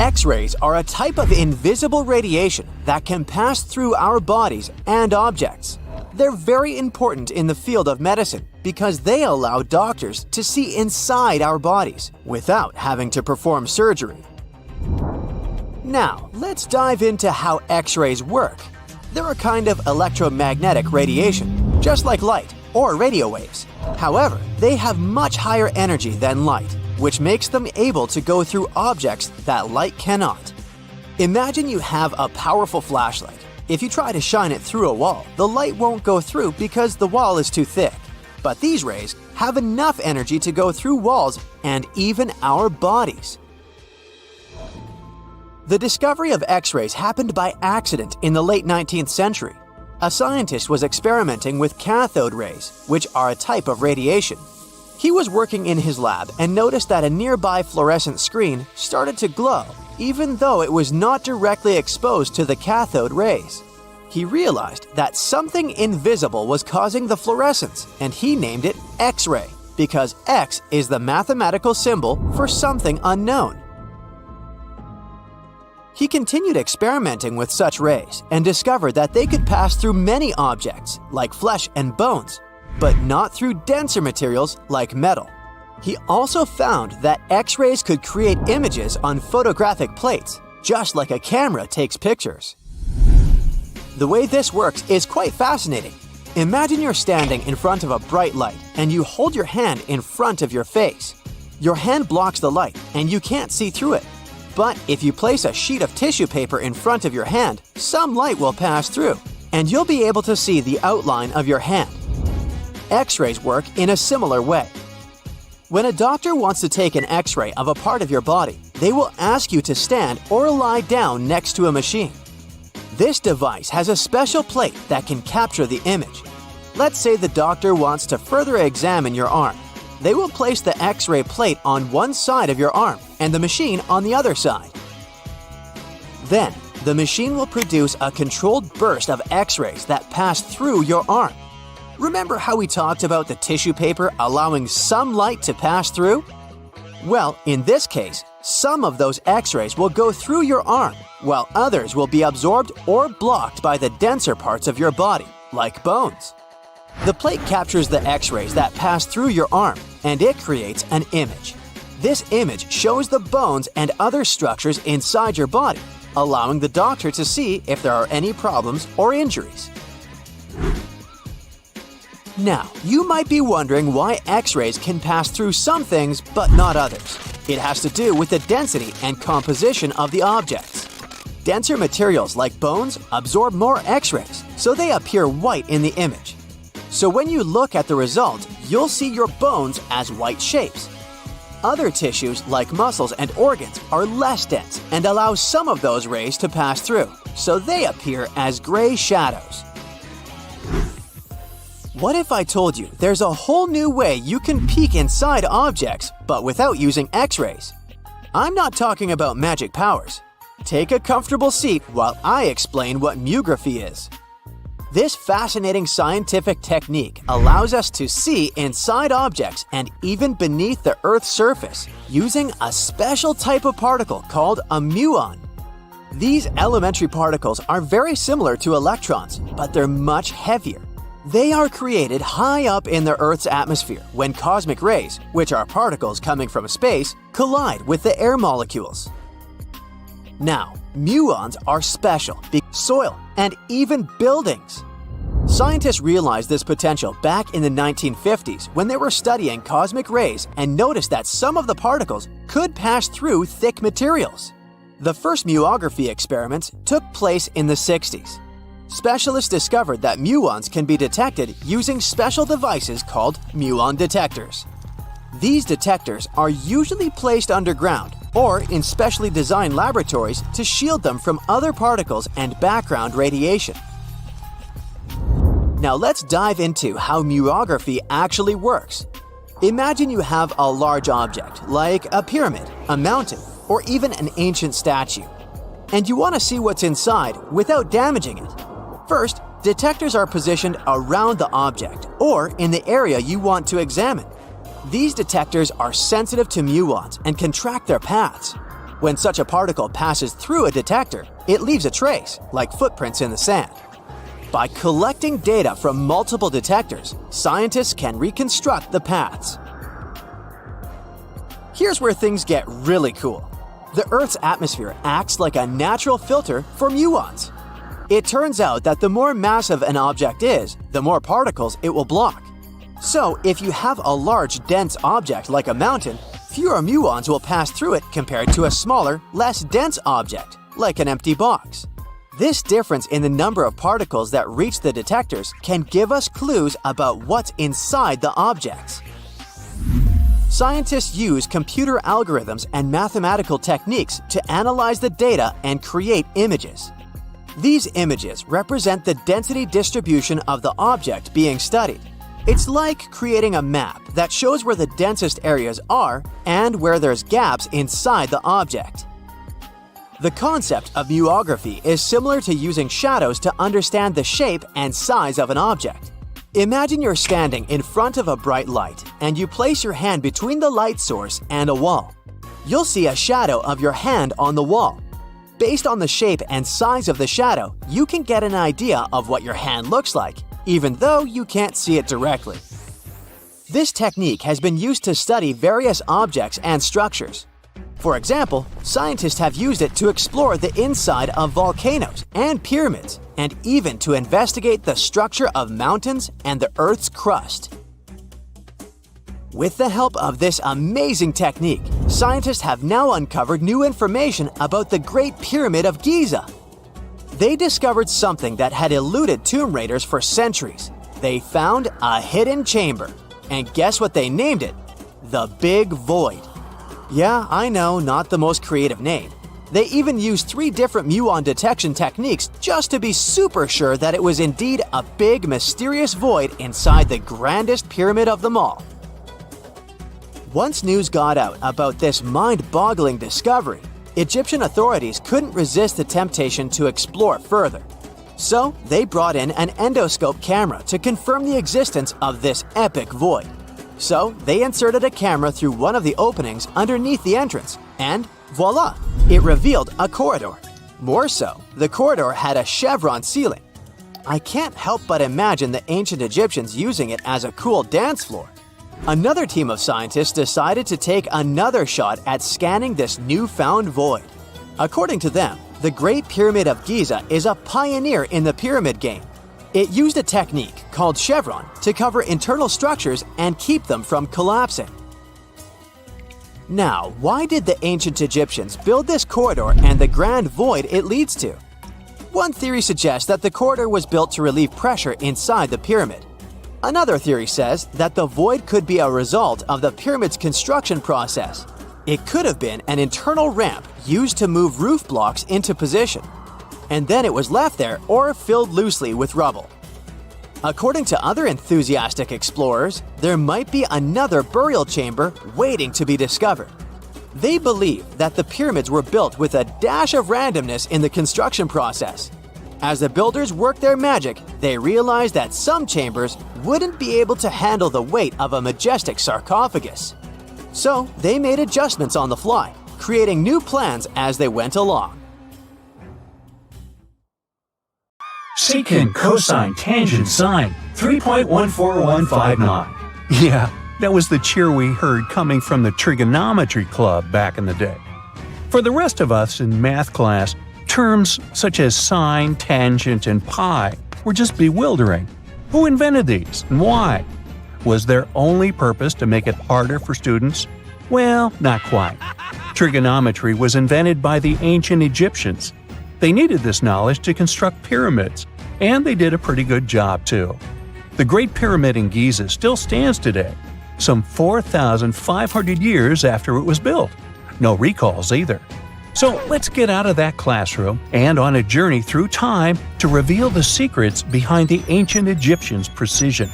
X-rays are a type of invisible radiation that can pass through our bodies and objects. They're very important in the field of medicine because they allow doctors to see inside our bodies without having to perform surgery. Now, let's dive into how X-rays work. They're a kind of electromagnetic radiation, just like light or radio waves. However, they have much higher energy than light, which makes them able to go through objects that light cannot. Imagine you have a powerful flashlight. If you try to shine it through a wall, the light won't go through because the wall is too thick. But these rays have enough energy to go through walls and even our bodies. The discovery of X-rays happened by accident in the late 19th century. A scientist was experimenting with cathode rays, which are a type of radiation. He was working in his lab and noticed that a nearby fluorescent screen started to glow, even though it was not directly exposed to the cathode rays. He realized that something invisible was causing the fluorescence, and he named it X-ray, because X is the mathematical symbol for something unknown. He continued experimenting with such rays and discovered that they could pass through many objects, like flesh and bones, but not through denser materials like metal. He also found that X-rays could create images on photographic plates, just like a camera takes pictures. The way this works is quite fascinating. Imagine you're standing in front of a bright light and you hold your hand in front of your face. Your hand blocks the light and you can't see through it. But if you place a sheet of tissue paper in front of your hand, some light will pass through, and you'll be able to see the outline of your hand. X-rays work in a similar way. When a doctor wants to take an X-ray of a part of your body, they will ask you to stand or lie down next to a machine. This device has a special plate that can capture the image. Let's say the doctor wants to further examine your arm. They will place the X-ray plate on one side of your arm and the machine on the other side. Then, the machine will produce a controlled burst of X-rays that pass through your arm. Remember how we talked about the tissue paper allowing some light to pass through? Well, in this case, some of those X-rays will go through your arm, while others will be absorbed or blocked by the denser parts of your body, like bones. The plate captures the X-rays that pass through your arm, and it creates an image. This image shows the bones and other structures inside your body, allowing the doctor to see if there are any problems or injuries. Now, you might be wondering why X-rays can pass through some things but not others. It has to do with the density and composition of the objects. Denser materials like bones absorb more X-rays, so they appear white in the image. So when you look at the result, you'll see your bones as white shapes. Other tissues like muscles and organs are less dense and allow some of those rays to pass through, so they appear as gray shadows. What if I told you there's a whole new way you can peek inside objects, but without using X-rays? I'm not talking about magic powers. Take a comfortable seat while I explain what myography is. This fascinating scientific technique allows us to see inside objects and even beneath the Earth's surface using a special type of particle called a muon. These elementary particles are very similar to electrons, but they're much heavier. They are created high up in the Earth's atmosphere when cosmic rays, which are particles coming from space, collide with the air molecules. Now, muons are special because soil and even buildings. Scientists realized this potential back in the 1950s when they were studying cosmic rays and noticed that some of the particles could pass through thick materials. The first muography experiments took place in the 60s. Specialists discovered that muons can be detected using special devices called muon detectors. These detectors are usually placed underground or in specially designed laboratories to shield them from other particles and background radiation. Now let's dive into how muography actually works. Imagine you have a large object, like a pyramid, a mountain, or even an ancient statue, and you want to see what's inside without damaging it. First, detectors are positioned around the object or in the area you want to examine. These detectors are sensitive to muons and can track their paths. When such a particle passes through a detector, it leaves a trace, like footprints in the sand. By collecting data from multiple detectors, scientists can reconstruct the paths. Here's where things get really cool. The Earth's atmosphere acts like a natural filter for muons. It turns out that the more massive an object is, the more particles it will block. So, if you have a large, dense object like a mountain, fewer muons will pass through it compared to a smaller, less dense object, like an empty box. This difference in the number of particles that reach the detectors can give us clues about what's inside the objects. Scientists use computer algorithms and mathematical techniques to analyze the data and create images. These images represent the density distribution of the object being studied. It's like creating a map that shows where the densest areas are and where there's gaps inside the object. The concept of muography is similar to using shadows to understand the shape and size of an object. Imagine you're standing in front of a bright light and you place your hand between the light source and a wall. You'll see a shadow of your hand on the wall. Based on the shape and size of the shadow, you can get an idea of what your hand looks like, even though you can't see it directly. This technique has been used to study various objects and structures. For example, scientists have used it to explore the inside of volcanoes and pyramids, and even to investigate the structure of mountains and the Earth's crust. With the help of this amazing technique, scientists have now uncovered new information about the Great Pyramid of Giza. They discovered something that had eluded tomb raiders for centuries. They found a hidden chamber. And guess what they named it? The Big Void. Yeah, I know, not the most creative name. They even used 3 different muon detection techniques just to be super sure that it was indeed a big, mysterious void inside the grandest pyramid of them all. Once news got out about this mind-boggling discovery, Egyptian authorities couldn't resist the temptation to explore further. So, they brought in an endoscope camera to confirm the existence of this epic void. So, they inserted a camera through one of the openings underneath the entrance, and voila! It revealed a corridor. More so, the corridor had a chevron ceiling. I can't help but imagine the ancient Egyptians using it as a cool dance floor. Another team of scientists decided to take another shot at scanning this newfound void. According to them, the Great Pyramid of Giza is a pioneer in the pyramid game. It used a technique called chevron to cover internal structures and keep them from collapsing. Now, why did the ancient Egyptians build this corridor and the grand void it leads to? One theory suggests that the corridor was built to relieve pressure inside the pyramid. Another theory says that the void could be a result of the pyramid's construction process. It could have been an internal ramp used to move roof blocks into position, and then it was left there or filled loosely with rubble. According to other enthusiastic explorers, there might be another burial chamber waiting to be discovered. They believe that the pyramids were built with a dash of randomness in the construction process. As the builders worked their magic, they realized that some chambers wouldn't be able to handle the weight of a majestic sarcophagus. So they made adjustments on the fly, creating new plans as they went along. Secant, cosine, tangent, sine, 3.14159. Yeah, that was the cheer we heard coming from the trigonometry club back in the day. For the rest of us in math class, terms such as sine, tangent, and pi were just bewildering. Who invented these and why? Was their only purpose to make it harder for students? Well, not quite. Trigonometry was invented by the ancient Egyptians. They needed this knowledge to construct pyramids, and they did a pretty good job too. The Great Pyramid in Giza still stands today, some 4,500 years after it was built. No recalls either. So let's get out of that classroom and on a journey through time to reveal the secrets behind the ancient Egyptians' precision.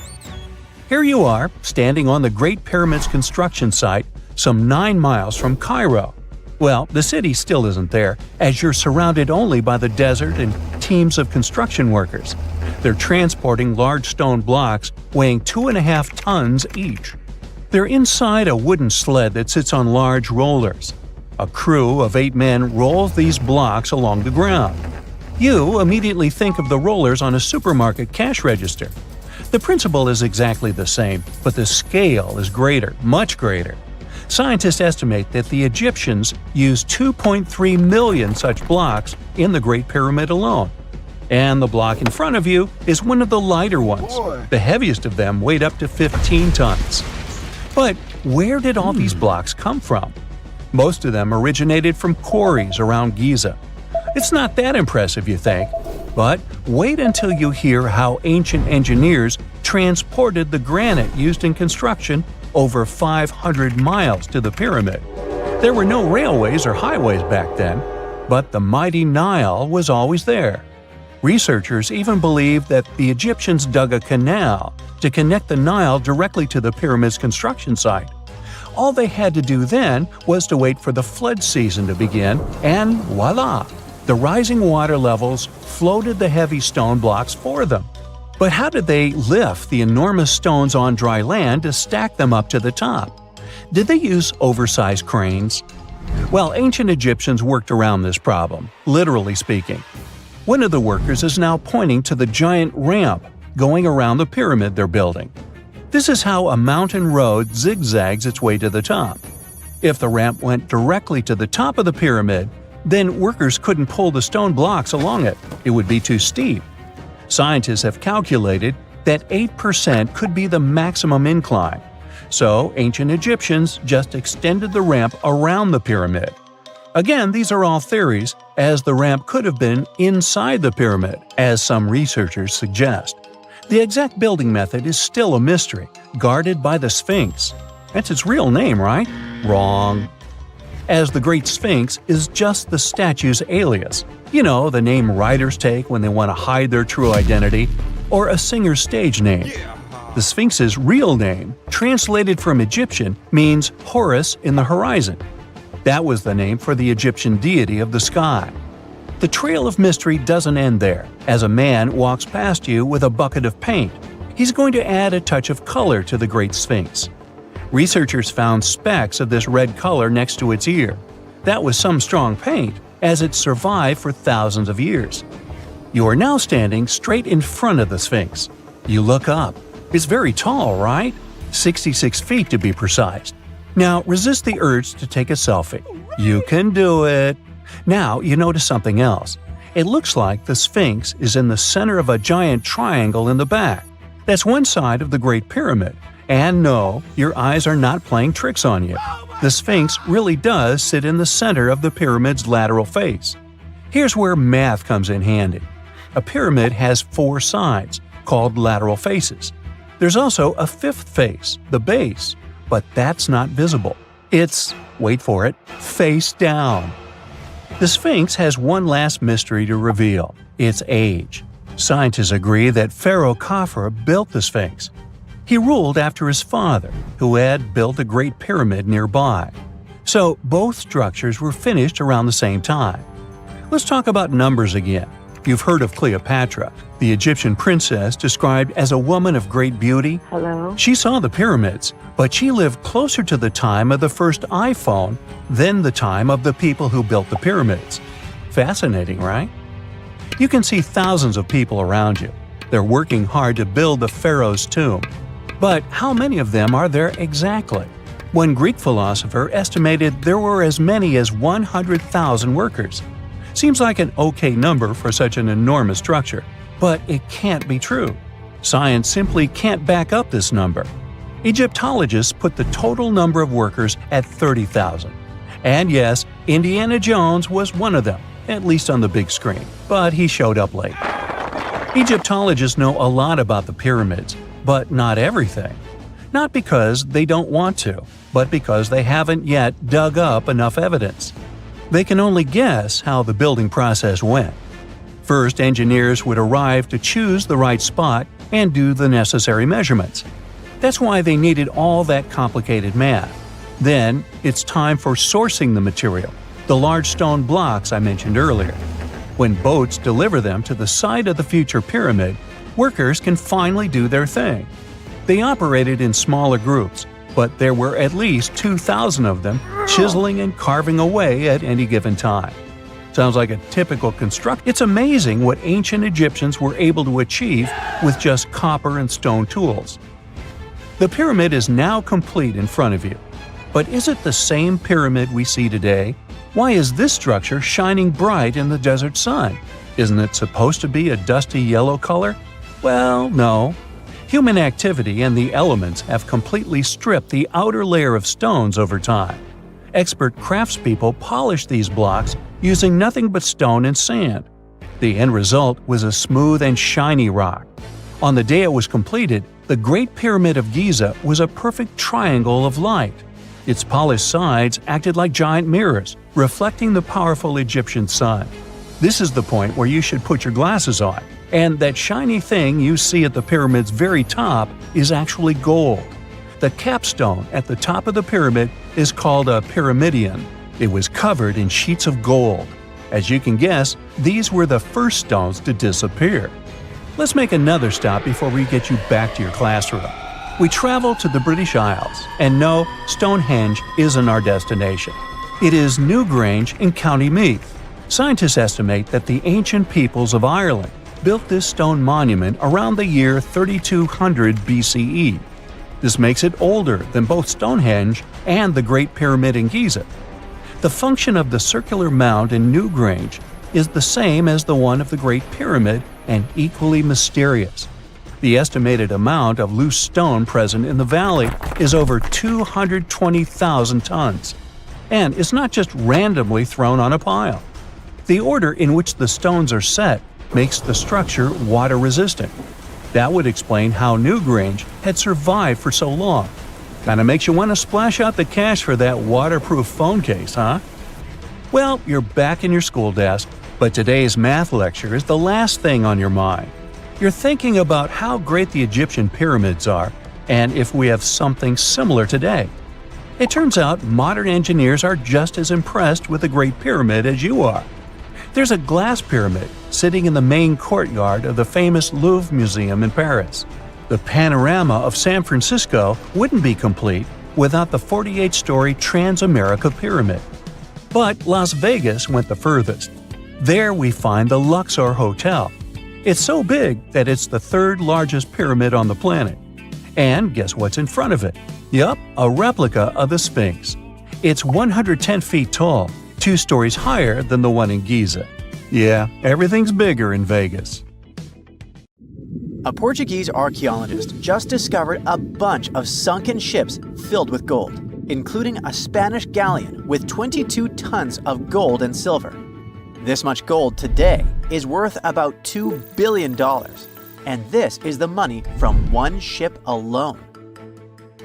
Here you are, standing on the Great Pyramid's construction site, some 9 miles from Cairo. Well, the city still isn't there, as you're surrounded only by the desert and teams of construction workers. They're transporting large stone blocks weighing 2.5 tons each. They're inside a wooden sled that sits on large rollers. A crew of 8 men rolls these blocks along the ground. You immediately think of the rollers on a supermarket cash register. The principle is exactly the same, but the scale is greater, much greater. Scientists estimate that the Egyptians used 2.3 million such blocks in the Great Pyramid alone. And the block in front of you is one of the lighter ones. The heaviest of them weighed up to 15 tons. But where did all these blocks come from? Most of them originated from quarries around Giza. It's not that impressive, you think, but wait until you hear how ancient engineers transported the granite used in construction over 500 miles to the pyramid. There were no railways or highways back then, but the mighty Nile was always there. Researchers even believe that the Egyptians dug a canal to connect the Nile directly to the pyramid's construction site. All they had to do then was to wait for the flood season to begin, and voila! The rising water levels floated the heavy stone blocks for them. But how did they lift the enormous stones on dry land to stack them up to the top? Did they use oversized cranes? Well, ancient Egyptians worked around this problem, literally speaking. One of the workers is now pointing to the giant ramp going around the pyramid they're building. This is how a mountain road zigzags its way to the top. If the ramp went directly to the top of the pyramid, then workers couldn't pull the stone blocks along it. It would be too steep. Scientists have calculated that 8% could be the maximum incline. So ancient Egyptians just extended the ramp around the pyramid. Again, these are all theories, as the ramp could have been inside the pyramid, as some researchers suggest. The exact building method is still a mystery, guarded by the Sphinx. That's its real name, right? Wrong. As the Great Sphinx is just the statue's alias. You know, the name writers take when they want to hide their true identity, or a singer's stage name. The Sphinx's real name, translated from Egyptian, means Horus in the horizon. That was the name for the Egyptian deity of the sky. The trail of mystery doesn't end there. As a man walks past you with a bucket of paint, he's going to add a touch of color to the Great Sphinx. Researchers found specks of this red color next to its ear. That was some strong paint, as it survived for thousands of years. You are now standing straight in front of the Sphinx. You look up. It's very tall, right? 66 feet to be precise. Now resist the urge to take a selfie. You can do it. Now you notice something else. It looks like the Sphinx is in the center of a giant triangle in the back. That's one side of the Great Pyramid. And no, your eyes are not playing tricks on you. The Sphinx really does sit in the center of the pyramid's lateral face. Here's where math comes in handy. A pyramid has 4 sides, called lateral faces. There's also a 5th face, the base, but that's not visible. It's, wait for it, face down. The Sphinx has one last mystery to reveal: its age. Scientists agree that Pharaoh Khafre built the Sphinx. He ruled after his father, who had built a great pyramid nearby. So both structures were finished around the same time. Let's talk about numbers again. You've heard of Cleopatra, the Egyptian princess described as a woman of great beauty. Hello? She saw the pyramids, but she lived closer to the time of the first iPhone than the time of the people who built the pyramids. Fascinating, right? You can see thousands of people around you. They're working hard to build the pharaoh's tomb. But how many of them are there exactly? One Greek philosopher estimated there were as many as 100,000 workers. Seems like an okay number for such an enormous structure, but it can't be true. Science simply can't back up this number. Egyptologists put the total number of workers at 30,000. And yes, Indiana Jones was one of them, at least on the big screen, but he showed up late. Egyptologists know a lot about the pyramids, but not everything. Not because they don't want to, but because they haven't yet dug up enough evidence. They can only guess how the building process went. First, engineers would arrive to choose the right spot and do the necessary measurements. That's why they needed all that complicated math. Then, it's time for sourcing the material, the large stone blocks I mentioned earlier. When boats deliver them to the site of the future pyramid, workers can finally do their thing. They operated in smaller groups. but there were at least 2,000 of them chiseling and carving away at any given time. Sounds like a typical construction. It's amazing what ancient Egyptians were able to achieve with just copper and stone tools. The pyramid is now complete in front of you. But is it the same pyramid we see today? Why is this structure shining bright in the desert sun? Isn't it supposed to be a dusty yellow color? Well, no. Human activity and the elements have completely stripped the outer layer of stones over time. Expert craftspeople polished these blocks using nothing but stone and sand. The end result was a smooth and shiny rock. On the day it was completed, the Great Pyramid of Giza was a perfect triangle of light. Its polished sides acted like giant mirrors, reflecting the powerful Egyptian sun. This is the point where you should put your glasses on, and that shiny thing you see at the pyramid's very top is actually gold. The capstone at the top of the pyramid is called a pyramidion. It was covered in sheets of gold. As you can guess, these were the first stones to disappear. Let's make another stop before we get you back to your classroom. We travel to the British Isles, and no, Stonehenge isn't our destination. It is Newgrange in County Meath. Scientists estimate that the ancient peoples of Ireland built this stone monument around the year 3200 BCE. This makes it older than both Stonehenge and the Great Pyramid in Giza. The function of the circular mound in Newgrange is the same as the one of the Great Pyramid and equally mysterious. The estimated amount of loose stone present in the valley is over 220,000 tons. And it's not just randomly thrown on a pile. The order in which the stones are set makes the structure water-resistant. That would explain how Newgrange had survived for so long. Kinda makes you want to splash out the cash for that waterproof phone case, huh? Well, you're back in your school desk, but today's math lecture is the last thing on your mind. You're thinking about how great the Egyptian pyramids are, and if we have something similar today. It turns out modern engineers are just as impressed with the Great Pyramid as you are. There's a glass pyramid sitting in the main courtyard of the famous Louvre Museum in Paris. The panorama of San Francisco wouldn't be complete without the 48-story Transamerica Pyramid. But Las Vegas went the furthest. There we find the Luxor Hotel. It's so big that it's the third largest pyramid on the planet. And guess what's in front of it? Yup, a replica of the Sphinx. It's 110 feet tall, 2 stories higher than the one in Giza. Yeah, everything's bigger in Vegas. A Portuguese archaeologist just discovered a bunch of sunken ships filled with gold, including a Spanish galleon with 22 tons of gold and silver. This much gold today is worth about $2 billion, and this is the money from one ship alone.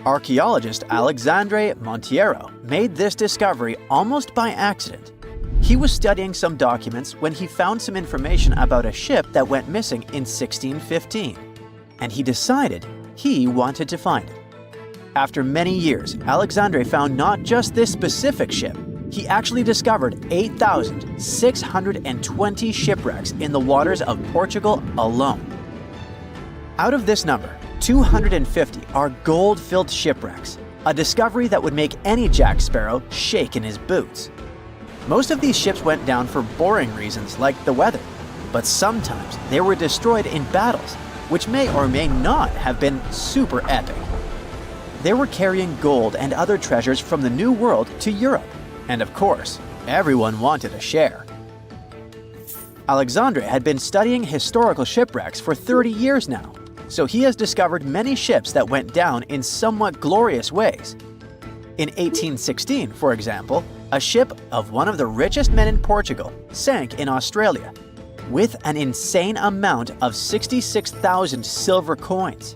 Archaeologist Alexandre Monteiro made this discovery almost by accident. He was studying some documents when he found some information about a ship that went missing in 1615, and he decided he wanted to find it. After many years, Alexandre found not just this specific ship, he actually discovered 8,620 shipwrecks in the waters of Portugal alone. Out of this number, 250 are gold-filled shipwrecks, a discovery that would make any Jack Sparrow shake in his boots. Most of these ships went down for boring reasons like the weather, but sometimes they were destroyed in battles, which may or may not have been super epic. They were carrying gold and other treasures from the New World to Europe, and of course, everyone wanted a share. Alexandre had been studying historical shipwrecks for 30 years now, so he has discovered many ships that went down in somewhat glorious ways. In 1816, for example, a ship of one of the richest men in Portugal sank in Australia, with an insane amount of 66,000 silver coins.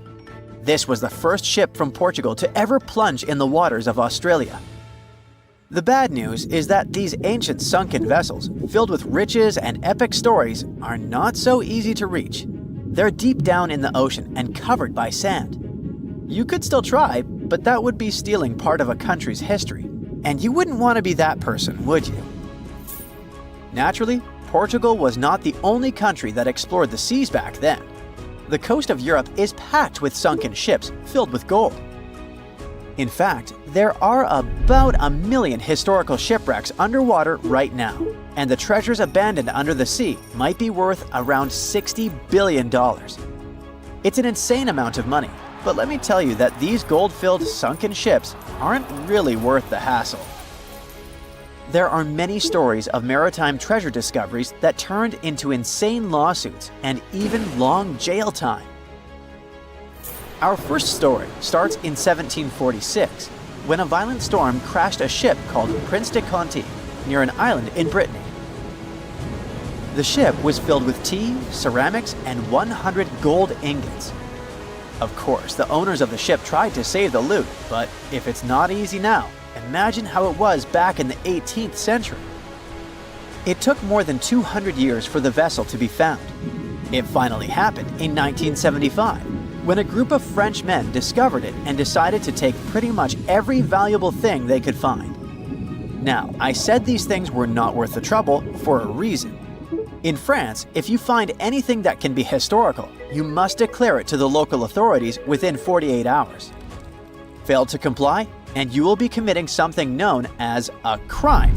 This was the first ship from Portugal to ever plunge in the waters of Australia. The bad news is that these ancient sunken vessels, filled with riches and epic stories, are not so easy to reach. They're deep down in the ocean and covered by sand. You could still try, but that would be stealing part of a country's history, and you wouldn't want to be that person, would you? Naturally, Portugal was not the only country that explored the seas back then. The coast of Europe is packed with sunken ships filled with gold. In fact, there are about 1 million historical shipwrecks underwater right now, and the treasures abandoned under the sea might be worth around $60 billion. It's an insane amount of money, but let me tell you that these gold-filled sunken ships aren't really worth the hassle. There are many stories of maritime treasure discoveries that turned into insane lawsuits and even long jail time. Our first story starts in 1746, when a violent storm crashed a ship called Prince de Conti near an island in Brittany. The ship was filled with tea, ceramics, and 100 gold ingots. Of course, the owners of the ship tried to save the loot, but if it's not easy now, imagine how it was back in the 18th century. It took more than 200 years for the vessel to be found. It finally happened in 1975, when a group of French men discovered it and decided to take pretty much every valuable thing they could find. Now, I said these things were not worth the trouble for a reason. In France, if you find anything that can be historical, you must declare it to the local authorities within 48 hours. Fail to comply, and you will be committing something known as a crime.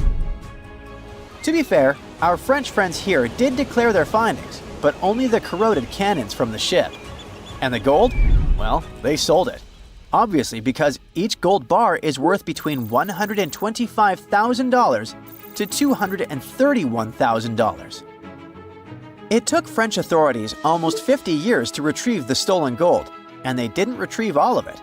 To be fair, our French friends here did declare their findings, but only the corroded cannons from the ship. And the gold? Well, they sold it. Obviously, because each gold bar is worth between $125,000 to $231,000. It took French authorities almost 50 years to retrieve the stolen gold, and they didn't retrieve all of it.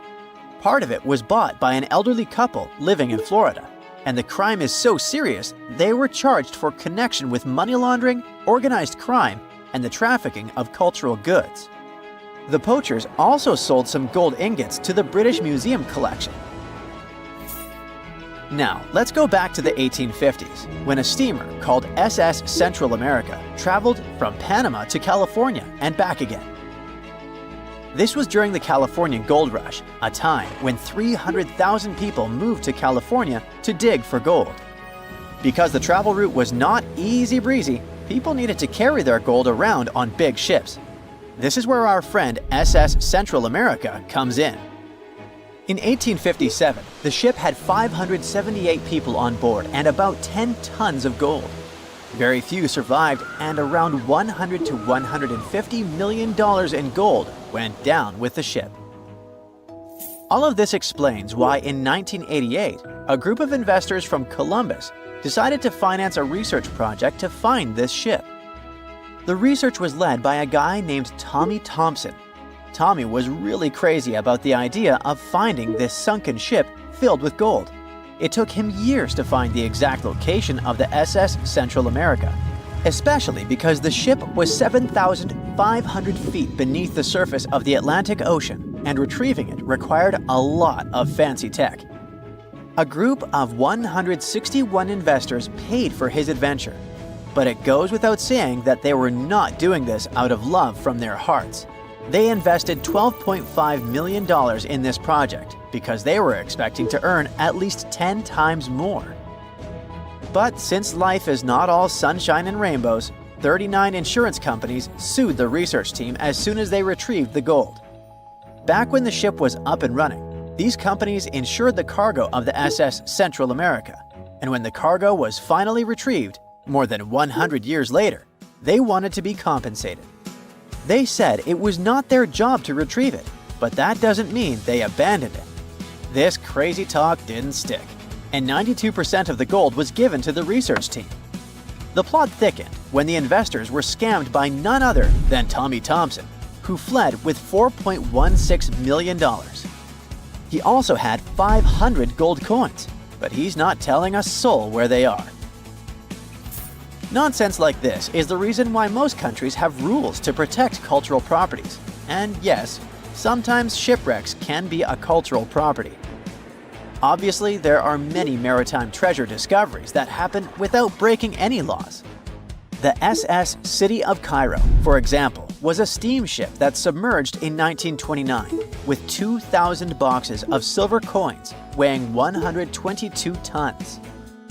Part of it was bought by an elderly couple living in Florida, and the crime is so serious they were charged for connection with money laundering, organized crime, and the trafficking of cultural goods. The poachers also sold some gold ingots to the British Museum collection. Now, let's go back to the 1850s, when a steamer called SS Central America traveled from Panama to California and back again. This was during the California Gold Rush, a time when 300,000 people moved to California to dig for gold. Because the travel route was not easy breezy, people needed to carry their gold around on big ships. This is where our friend SS Central America comes in. In 1857, the ship had 578 people on board and about 10 tons of gold. Very few survived, and around $100 to $150 million in gold went down with the ship. All of this explains why in 1988, a group of investors from Columbus decided to finance a research project to find this ship. The research was led by a guy named Tommy Thompson. Tommy was really crazy about the idea of finding this sunken ship filled with gold. It took him years to find the exact location of the SS Central America, especially because the ship was 7,500 feet beneath the surface of the Atlantic Ocean, and retrieving it required a lot of fancy tech. A group of 161 investors paid for his adventure, but it goes without saying that they were not doing this out of love from their hearts. They invested $12.5 million in this project because they were expecting to earn at least 10 times more. But since life is not all sunshine and rainbows, 39 insurance companies sued the research team as soon as they retrieved the gold. Back when the ship was up and running, these companies insured the cargo of the SS Central America, and when the cargo was finally retrieved, more than 100 years later, they wanted to be compensated. They said it was not their job to retrieve it, but that doesn't mean they abandoned it. This crazy talk didn't stick, and 92% of the gold was given to the research team. The plot thickened when the investors were scammed by none other than Tommy Thompson, who fled with $4.16 million. He also had 500 gold coins, but he's not telling a soul where they are. Nonsense like this is the reason why most countries have rules to protect cultural properties. And yes, sometimes shipwrecks can be a cultural property. Obviously, there are many maritime treasure discoveries that happen without breaking any laws. The SS City of Cairo, for example, was a steamship that submerged in 1929 with 2,000 boxes of silver coins weighing 122 tons.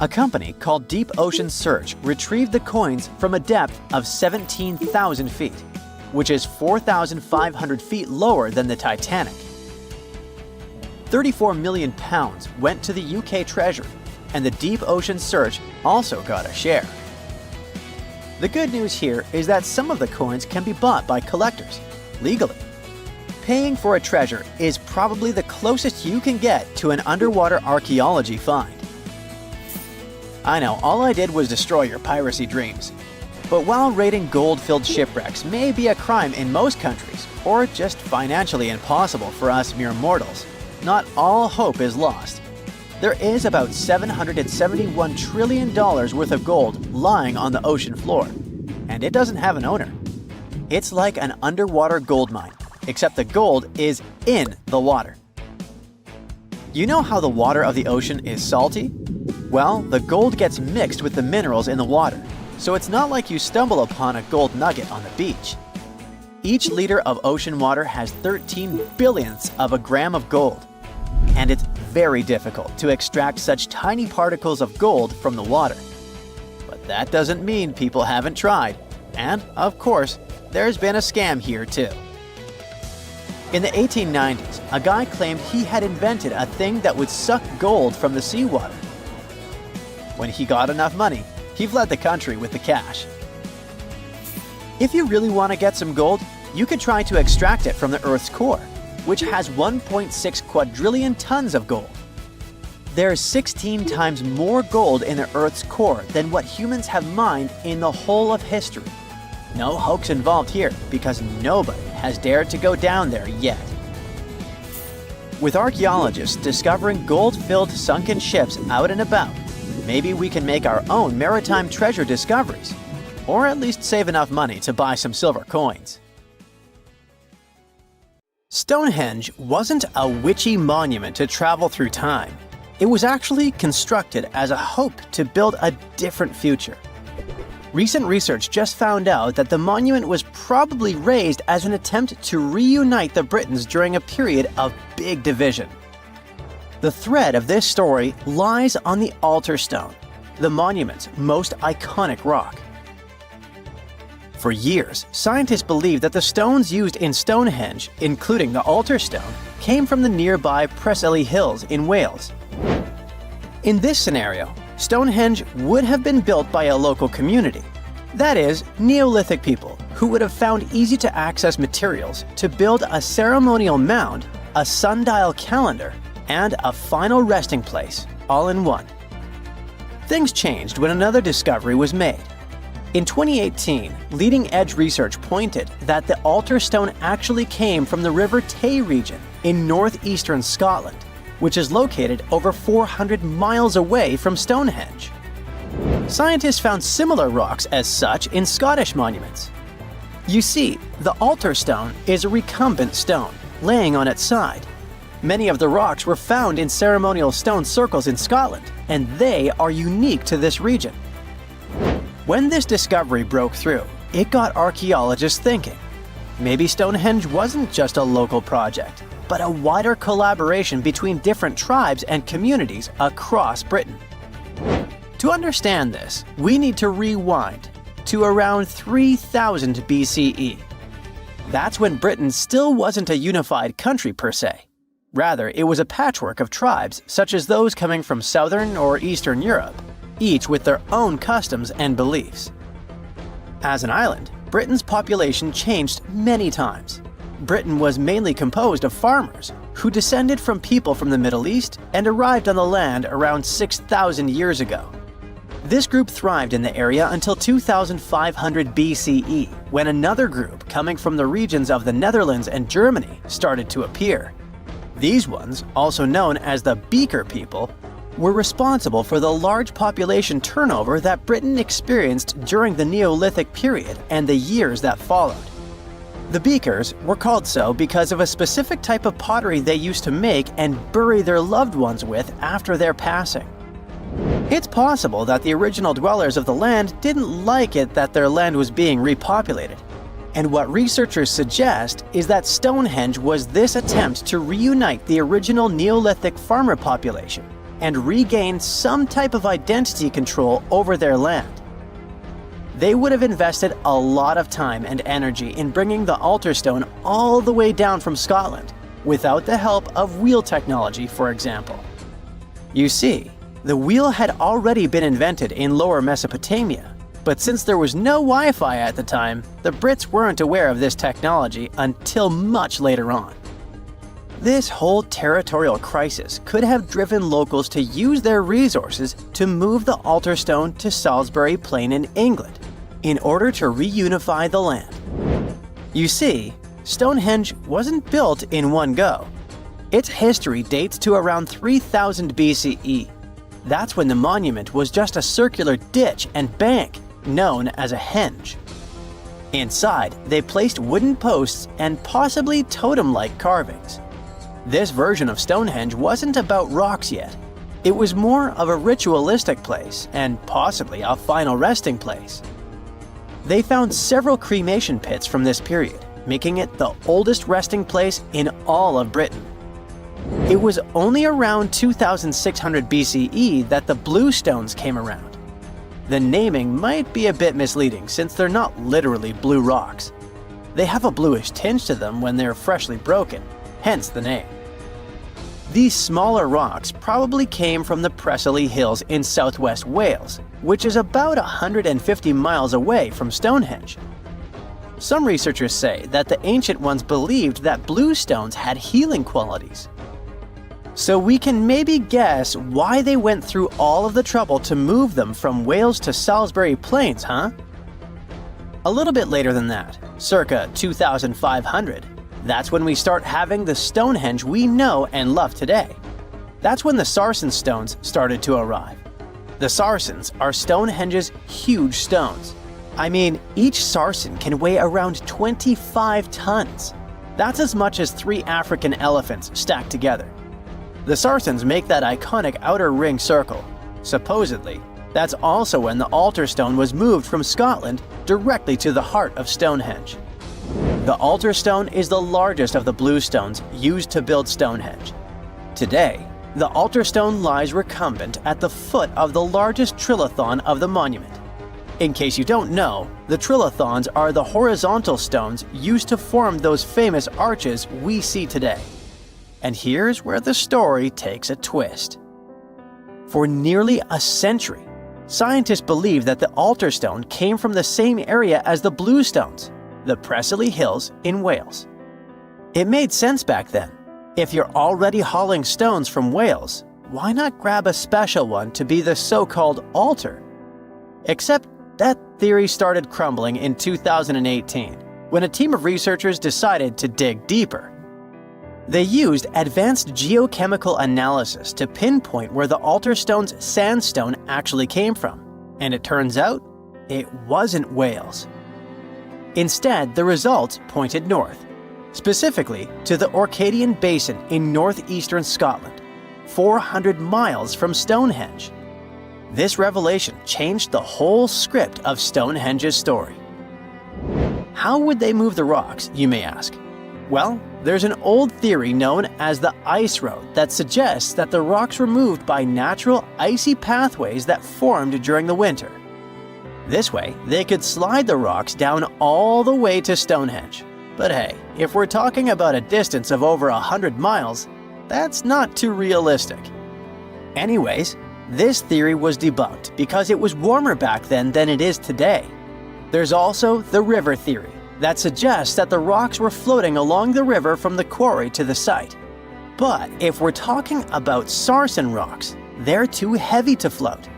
A company called Deep Ocean Search retrieved the coins from a depth of 17,000 feet, which is 4,500 feet lower than the Titanic. £34 million went to the UK Treasury, and the Deep Ocean Search also got a share. The good news here is that some of the coins can be bought by collectors, legally. Paying for a treasure is probably the closest you can get to an underwater archaeology find. I know, all I did was destroy your piracy dreams. But while raiding gold-filled shipwrecks may be a crime in most countries, or just financially impossible for us mere mortals, not all hope is lost. There is about $771 trillion worth of gold lying on the ocean floor, and it doesn't have an owner. It's like an underwater gold mine, except the gold is in the water. You know how the water of the ocean is salty? Well, the gold gets mixed with the minerals in the water, so it's not like you stumble upon a gold nugget on the beach. Each liter of ocean water has 13 billionths of a gram of gold, and it's very difficult to extract such tiny particles of gold from the water. But that doesn't mean people haven't tried, and, of course, there's been a scam here too. In the 1890s, a guy claimed he had invented a thing that would suck gold from the seawater. When he got enough money, he fled the country with the cash. If you really want to get some gold, you could try to extract it from the Earth's core, which has 1.6 quadrillion tons of gold. There's 16 times more gold in the Earth's core than what humans have mined in the whole of history. No hoax involved here, because nobody has dared to go down there yet. With archaeologists discovering gold-filled sunken ships out and about, maybe we can make our own maritime treasure discoveries, or at least save enough money to buy some silver coins. Stonehenge wasn't a witchy monument to travel through time. It was actually constructed as a hope to build a different future. Recent research just found out that the monument was probably raised as an attempt to reunite the Britons during a period of big division. The thread of this story lies on the altar stone, the monument's most iconic rock. For years, scientists believed that the stones used in Stonehenge, including the altar stone, came from the nearby Preseli Hills in Wales. In this scenario, Stonehenge would have been built by a local community, that is, Neolithic people who would have found easy-to-access materials to build a ceremonial mound, a sundial calendar, and a final resting place, all in one. Things changed when another discovery was made. In 2018, leading-edge research pointed that the altar stone actually came from the River Tay region in northeastern Scotland, which is located over 400 miles away from Stonehenge. Scientists found similar rocks as such in Scottish monuments. You see, the altar stone is a recumbent stone, laying on its side. Many of the rocks were found in ceremonial stone circles in Scotland, and they are unique to this region. When this discovery broke through, it got archaeologists thinking. Maybe Stonehenge wasn't just a local project, but a wider collaboration between different tribes and communities across Britain. To understand this, we need to rewind to around 3000 BCE. That's when Britain still wasn't a unified country per se. Rather, it was a patchwork of tribes such as those coming from southern or eastern Europe, each with their own customs and beliefs. As an island, Britain's population changed many times. Britain was mainly composed of farmers who descended from people from the Middle East and arrived on the land around 6,000 years ago. This group thrived in the area until 2500 BCE, when another group coming from the regions of the Netherlands and Germany started to appear. These ones, also known as the Beaker people, were responsible for the large population turnover that Britain experienced during the Neolithic period and the years that followed. The Beakers were called so because of a specific type of pottery they used to make and bury their loved ones with after their passing. It's possible that the original dwellers of the land didn't like it that their land was being repopulated, and what researchers suggest is that Stonehenge was this attempt to reunite the original Neolithic farmer population and regain some type of identity control over their land. They would have invested a lot of time and energy in bringing the altar stone all the way down from Scotland, without the help of wheel technology, for example. You see, the wheel had already been invented in Lower Mesopotamia, but since there was no Wi-Fi at the time, the Brits weren't aware of this technology until much later on. This whole territorial crisis could have driven locals to use their resources to move the altar stone to Salisbury Plain in England, in order to reunify the land. You see, Stonehenge wasn't built in one go. Its history dates to around 3000 BCE. That's when the monument was just a circular ditch and bank known as a henge. Inside, they placed wooden posts and possibly totem-like carvings. This version of Stonehenge wasn't about rocks yet. It was more of a ritualistic place and possibly a final resting place. They found several cremation pits from this period, making it the oldest resting place in all of Britain. It was only around 2600 BCE that the blue stones came around. The naming might be a bit misleading since they're not literally blue rocks. They have a bluish tinge to them when they're freshly broken, hence the name. These smaller rocks probably came from the Preseli Hills in southwest Wales, which is about 150 miles away from Stonehenge. Some researchers say that the ancient ones believed that blue stones had healing qualities. So we can maybe guess why they went through all of the trouble to move them from Wales to Salisbury Plains, huh? A little bit later than that, circa 2500, that's when we start having the Stonehenge we know and love today. That's when the Sarsen stones started to arrive. The Sarsens are Stonehenge's huge stones. I mean, each Sarsen can weigh around 25 tons. That's as much as 3 African elephants stacked together. The Sarsens make that iconic outer ring circle. Supposedly, that's also when the altar stone was moved from Scotland directly to the heart of Stonehenge. The altar stone is the largest of the blue stones used to build Stonehenge. Today, the altar stone lies recumbent at the foot of the largest trilithon of the monument. In case you don't know, the trilithons are the horizontal stones used to form those famous arches we see today. And here's where the story takes a twist. For nearly a century, scientists believe that the altar stone came from the same area as the blue stones, the Preseli Hills in Wales. It made sense back then. If you're already hauling stones from Wales, why not grab a special one to be the so-called altar? Except that theory started crumbling in 2018, when a team of researchers decided to dig deeper. They used advanced geochemical analysis to pinpoint where the altar stone's sandstone actually came from, and it turns out it wasn't Wales. Instead, the results pointed north, specifically to the Orcadian Basin in northeastern Scotland, 400 miles from Stonehenge. This revelation changed the whole script of Stonehenge's story. How would they move the rocks, you may ask? Well, there's an old theory known as the ice road that suggests that the rocks were moved by natural icy pathways that formed during the winter. This way, they could slide the rocks down all the way to Stonehenge. But hey, if we're talking about a distance of over 100 miles, that's not too realistic. Anyways, this theory was debunked because it was warmer back then than it is today. There's also the river theory that suggests that the rocks were floating along the river from the quarry to the site. But if we're talking about Sarsen rocks, they're too heavy to float.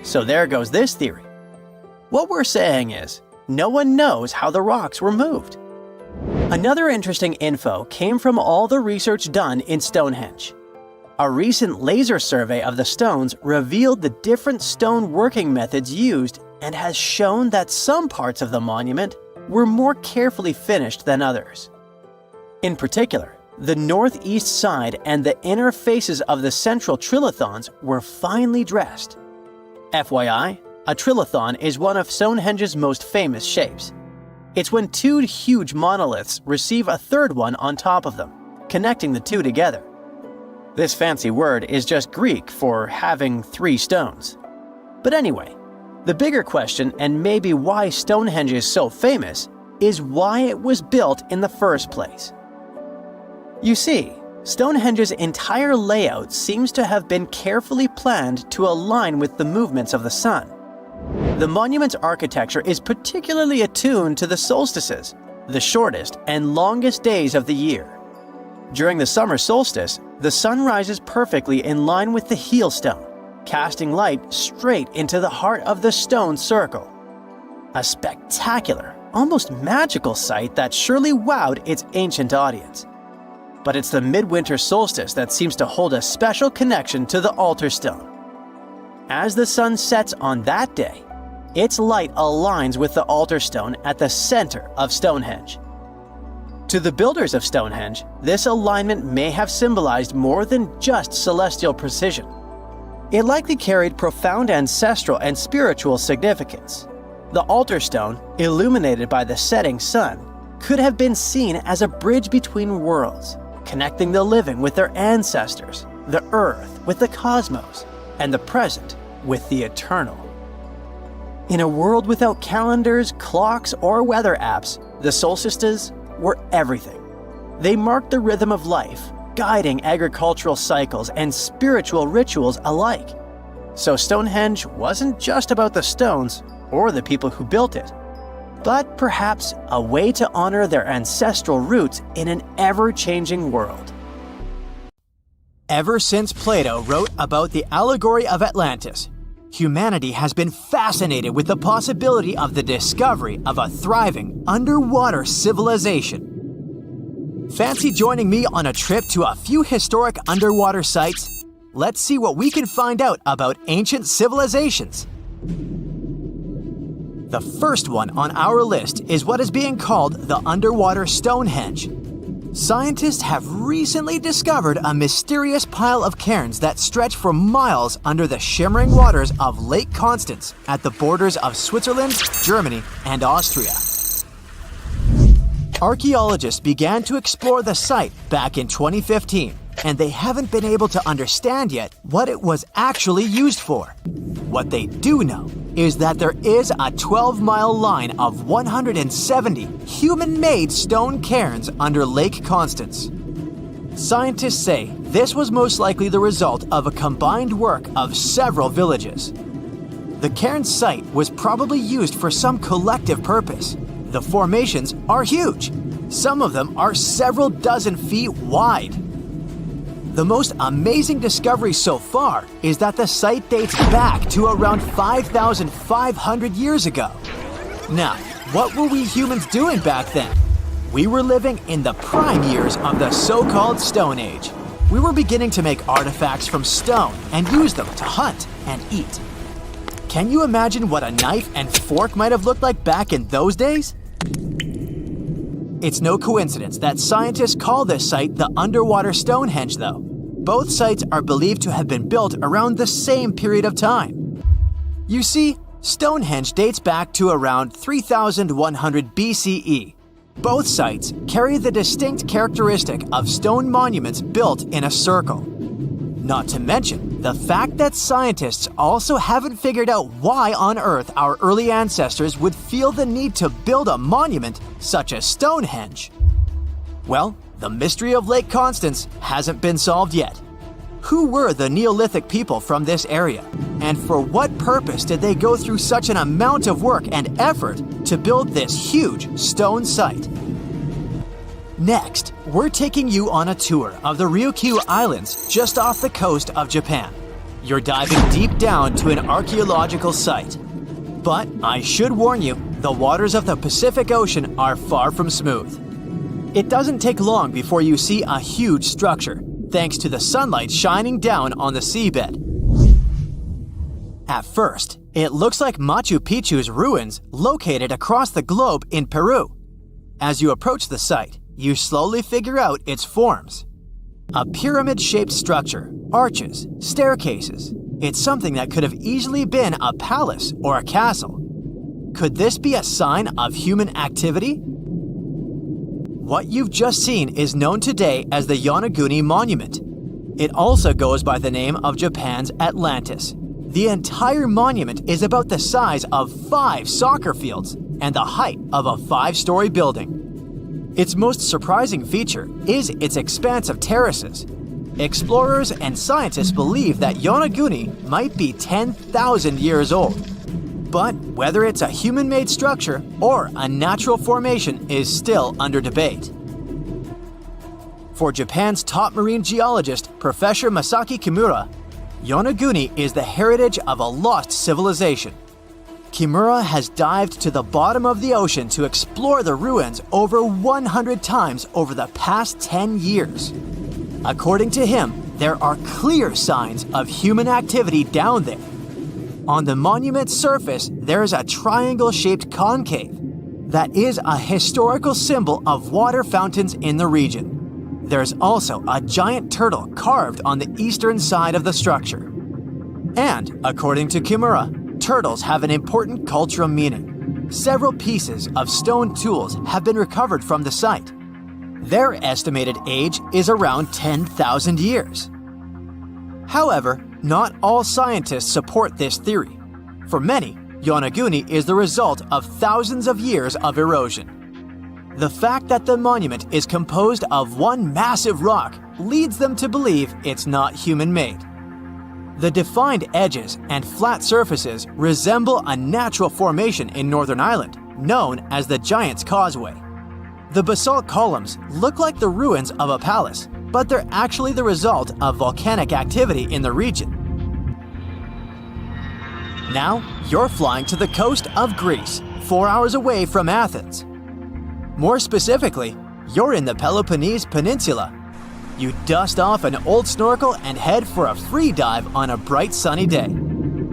So there goes this theory. What we're saying is, no one knows how the rocks were moved. Another interesting info came from all the research done in Stonehenge. A recent laser survey of the stones revealed the different stone working methods used and has shown that some parts of the monument were more carefully finished than others. In particular, the northeast side and the inner faces of the central trilithons were finely dressed. FYI, a trilithon is one of Stonehenge's most famous shapes. It's when 2 huge monoliths receive a third one on top of them, connecting the 2 together. This fancy word is just Greek for having 3 stones. But anyway, the bigger question, and maybe why Stonehenge is so famous, is why it was built in the first place. You see, Stonehenge's entire layout seems to have been carefully planned to align with the movements of the sun. The monument's architecture is particularly attuned to the solstices, the shortest and longest days of the year. During the summer solstice, the sun rises perfectly in line with the heel stone, casting light straight into the heart of the stone circle. A spectacular, almost magical sight that surely wowed its ancient audience. But it's the midwinter solstice that seems to hold a special connection to the altar stone. As the sun sets on that day, its light aligns with the altar stone at the center of Stonehenge. To the builders of Stonehenge, this alignment may have symbolized more than just celestial precision. It likely carried profound ancestral and spiritual significance. The altar stone, illuminated by the setting sun, could have been seen as a bridge between worlds, connecting the living with their ancestors, the earth with the cosmos, and the present with the eternal. In a world without calendars, clocks, or weather apps, the solstices were everything. They marked the rhythm of life, guiding agricultural cycles and spiritual rituals alike. So Stonehenge wasn't just about the stones or the people who built it, but perhaps a way to honor their ancestral roots in an ever-changing world. Ever since Plato wrote about the allegory of Atlantis, humanity has been fascinated with the possibility of the discovery of a thriving underwater civilization. Fancy joining me on a trip to a few historic underwater sites? Let's see what we can find out about ancient civilizations. The first one on our list is what is being called the underwater Stonehenge. Scientists have recently discovered a mysterious pile of cairns that stretch for miles under the shimmering waters of Lake Constance at the borders of Switzerland, Germany, and Austria. Archaeologists began to explore the site back in 2015, and they haven't been able to understand yet what it was actually used for. What they do know is that there is a 12-mile line of 170 human-made stone cairns under Lake Constance. Scientists say this was most likely the result of a combined work of several villages. The cairn site was probably used for some collective purpose. The formations are huge. Some of them are several dozen feet wide. The most amazing discovery so far is that the site dates back to around 5,500 years ago. Now, what were we humans doing back then? We were living in the prime years of the so-called Stone Age. We were beginning to make artifacts from stone and use them to hunt and eat. Can you imagine what a knife and fork might have looked like back in those days? It's no coincidence that scientists call this site the underwater Stonehenge, though. Both sites are believed to have been built around the same period of time. You see, Stonehenge dates back to around 3100 BCE. Both sites carry the distinct characteristic of stone monuments built in a circle. Not to mention the fact that scientists also haven't figured out why on earth our early ancestors would feel the need to build a monument such as Stonehenge. Well, the mystery of Lake Constance hasn't been solved yet. Who were the Neolithic people from this area? And for what purpose did they go through such an amount of work and effort to build this huge stone site? Next, we're taking you on a tour of the Ryukyu Islands just off the coast of Japan. You're diving deep down to an archaeological site. But I should warn you, the waters of the Pacific Ocean are far from smooth. It doesn't take long before you see a huge structure, thanks to the sunlight shining down on the seabed. At first, it looks like Machu Picchu's ruins located across the globe in Peru. As you approach the site, you slowly figure out its forms. A pyramid-shaped structure, arches, staircases. It's something that could have easily been a palace or a castle. Could this be a sign of human activity? What you've just seen is known today as the Yonaguni Monument. It also goes by the name of Japan's Atlantis. The entire monument is about the size of 5 soccer fields and the height of a 5-story building. Its most surprising feature is its expanse of terraces. Explorers and scientists believe that Yonaguni might be 10,000 years old. But whether it's a human-made structure or a natural formation is still under debate. For Japan's top marine geologist, Professor Masaki Kimura, Yonaguni is the heritage of a lost civilization. Kimura has dived to the bottom of the ocean to explore the ruins over 100 times over the past 10 years. According to him, there are clear signs of human activity down there. On the monument's surface, there is a triangle-shaped concave that is a historical symbol of water fountains in the region. There's also a giant turtle carved on the eastern side of the structure. And, according to Kimura, turtles have an important cultural meaning. Several pieces of stone tools have been recovered from the site. Their estimated age is around 10,000 years. However, not all scientists support this theory. For many, Yonaguni is the result of thousands of years of erosion. The fact that the monument is composed of one massive rock leads them to believe it's not human-made. The defined edges and flat surfaces resemble a natural formation in Northern Ireland, known as the Giant's Causeway. The basalt columns look like the ruins of a palace, but they're actually the result of volcanic activity in the region. Now, you're flying to the coast of Greece, 4 hours away from Athens. More specifically, you're in the Peloponnese Peninsula. You dust off an old snorkel and head for a free dive on a bright sunny day.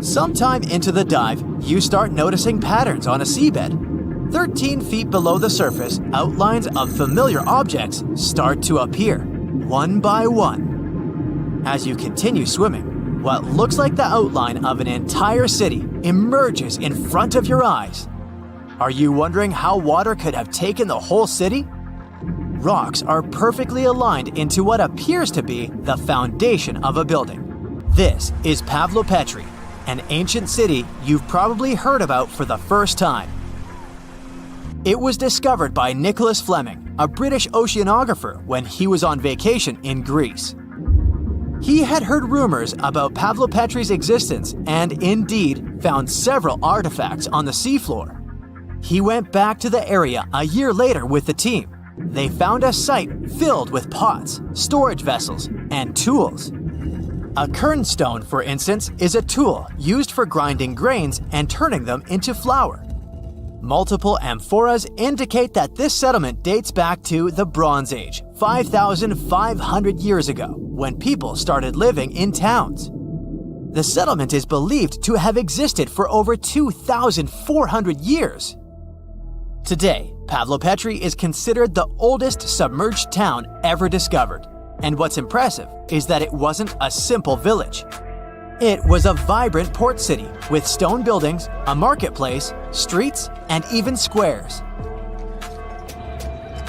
Sometime into the dive, you start noticing patterns on a seabed. 13 feet below the surface, outlines of familiar objects start to appear, one by one. As you continue swimming, what looks like the outline of an entire city emerges in front of your eyes. Are you wondering how water could have taken the whole city? Rocks are perfectly aligned into what appears to be the foundation of a building. This is Pavlopetri, an ancient city you've probably heard about for the first time. It was discovered by Nicholas Fleming, a British oceanographer, when he was on vacation in Greece. He had heard rumors about Pavlopetri's existence and indeed found several artifacts on the seafloor. He went back to the area a year later with the team. They found a site filled with pots, storage vessels, and tools. A kernstone, for instance, is a tool used for grinding grains and turning them into flour. Multiple amphoras indicate that this settlement dates back to the Bronze Age, 5,500 years ago, when people started living in towns. The settlement is believed to have existed for over 2,400 years. Today, Pavlopetri is considered the oldest submerged town ever discovered, and what's impressive is that it wasn't a simple village. It was a vibrant port city with stone buildings, a marketplace, streets, and even squares.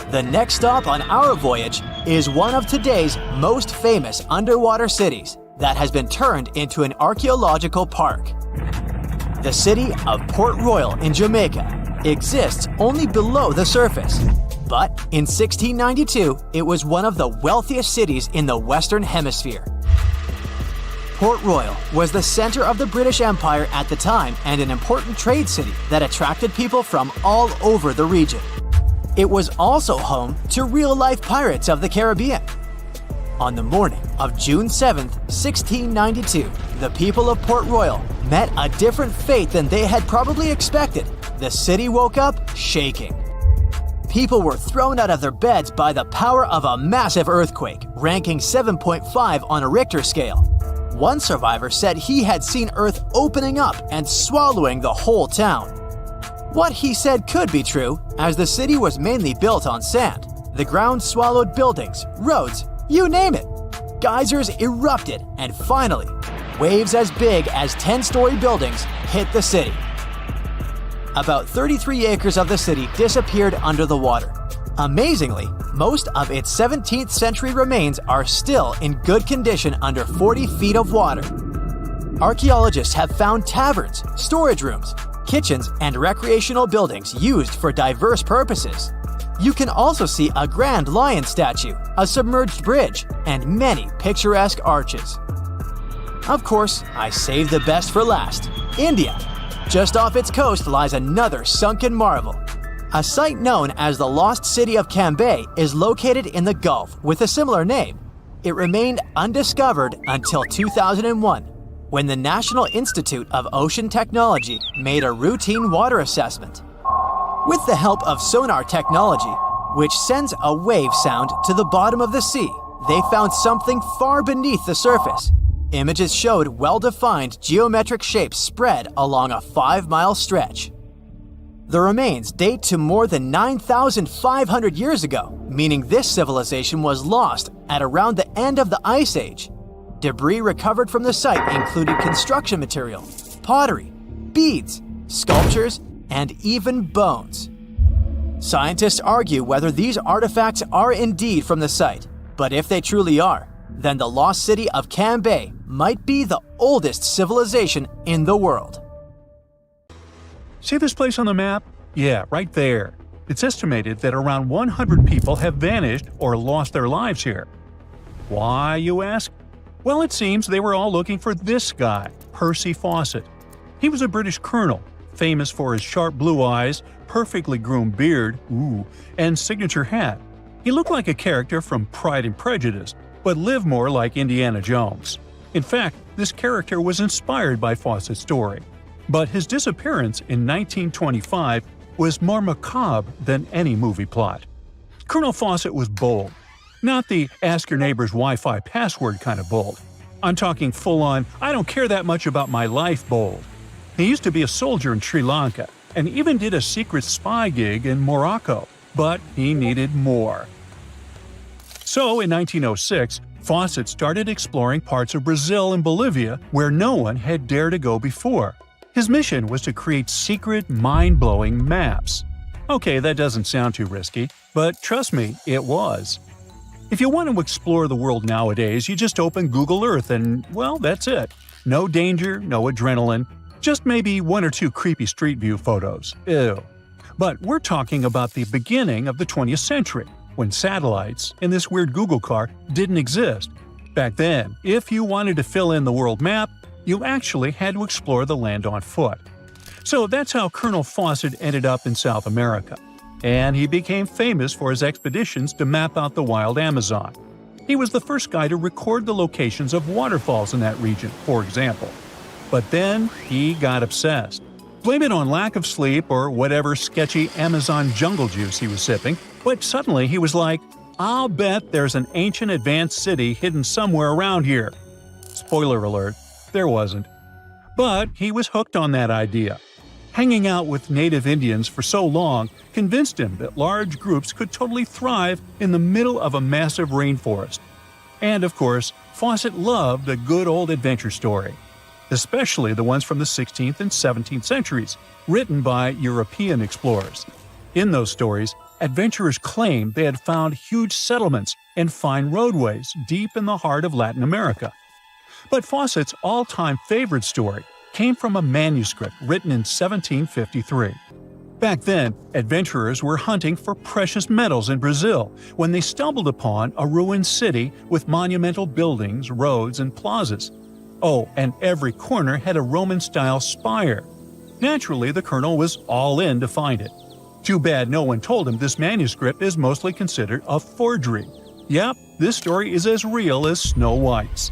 The next stop on our voyage is one of today's most famous underwater cities that has been turned into an archaeological park. The city of Port Royal in Jamaica exists only below the surface, but in 1692 it was one of the wealthiest cities in the Western Hemisphere. Port Royal was the center of the British Empire at the time and an important trade city that attracted people from all over the region. It was also home to real-life pirates of the Caribbean. On the morning of June 7, 1692, the people of Port Royal met a different fate than they had probably expected. The city woke up shaking. People were thrown out of their beds by the power of a massive earthquake, ranking 7.5 on a Richter scale. One survivor said he had seen Earth opening up and swallowing the whole town. What he said could be true, as the city was mainly built on sand. The ground swallowed buildings, roads, you name it. Geysers erupted, and finally, waves as big as 10-story buildings hit the city. About 33 acres of the city disappeared under the water. Amazingly, most of its 17th century remains are still in good condition under 40 feet of water. Archaeologists have found taverns, storage rooms, kitchens, and recreational buildings used for diverse purposes. You can also see a grand lion statue, a submerged bridge, and many picturesque arches. Of course, I saved the best for last – India. Just off its coast lies another sunken marvel. A site known as the Lost City of Cambay is located in the Gulf with a similar name. It remained undiscovered until 2001, when the National Institute of Ocean Technology made a routine water assessment. With the help of sonar technology, which sends a wave sound to the bottom of the sea, they found something far beneath the surface. Images showed well-defined geometric shapes spread along a 5-mile stretch. The remains date to more than 9,500 years ago, meaning this civilization was lost at around the end of the Ice Age. Debris recovered from the site included construction material, pottery, beads, sculptures, and even bones. Scientists argue whether these artifacts are indeed from the site, but if they truly are, then the lost city of Cambay might be the oldest civilization in the world. See this place on the map? Yeah, right there. It's estimated that around 100 people have vanished or lost their lives here. Why, you ask? Well, it seems they were all looking for this guy, Percy Fawcett. He was a British colonel, famous for his sharp blue eyes, perfectly groomed beard, and signature hat. He looked like a character from Pride and Prejudice, but lived more like Indiana Jones. In fact, this character was inspired by Fawcett's story. But his disappearance in 1925 was more macabre than any movie plot. Colonel Fawcett was bold. Not the ask your neighbor's Wi-Fi password kind of bold. I'm talking full-on, I don't care that much about my life bold. He used to be a soldier in Sri Lanka and even did a secret spy gig in Morocco, but he needed more. So in 1906, Fawcett started exploring parts of Brazil and Bolivia where no one had dared to go before. His mission was to create secret, mind-blowing maps. Okay, that doesn't sound too risky, but trust me, it was. If you want to explore the world nowadays, you just open Google Earth and, well, that's it. No danger, no adrenaline, just maybe 1 or 2 creepy street view photos. Ew. But we're talking about the beginning of the 20th century, when satellites and this weird Google car didn't exist. Back then, if you wanted to fill in the world map, you actually had to explore the land on foot. So that's how Colonel Fawcett ended up in South America. And he became famous for his expeditions to map out the wild Amazon. He was the first guy to record the locations of waterfalls in that region, for example. But then he got obsessed. Blame it on lack of sleep or whatever sketchy Amazon jungle juice he was sipping, but suddenly he was like, I'll bet there's an ancient advanced city hidden somewhere around here. Spoiler alert, there wasn't. But he was hooked on that idea. Hanging out with native Indians for so long convinced him that large groups could totally thrive in the middle of a massive rainforest. And of course, Fawcett loved a good old adventure story, especially the ones from the 16th and 17th centuries, written by European explorers. In those stories, adventurers claimed they had found huge settlements and fine roadways deep in the heart of Latin America. But Fawcett's all-time favorite story came from a manuscript written in 1753. Back then, adventurers were hunting for precious metals in Brazil when they stumbled upon a ruined city with monumental buildings, roads, and plazas. Oh, and every corner had a Roman-style spire. Naturally, the colonel was all in to find it. Too bad no one told him this manuscript is mostly considered a forgery. Yep, this story is as real as Snow White's.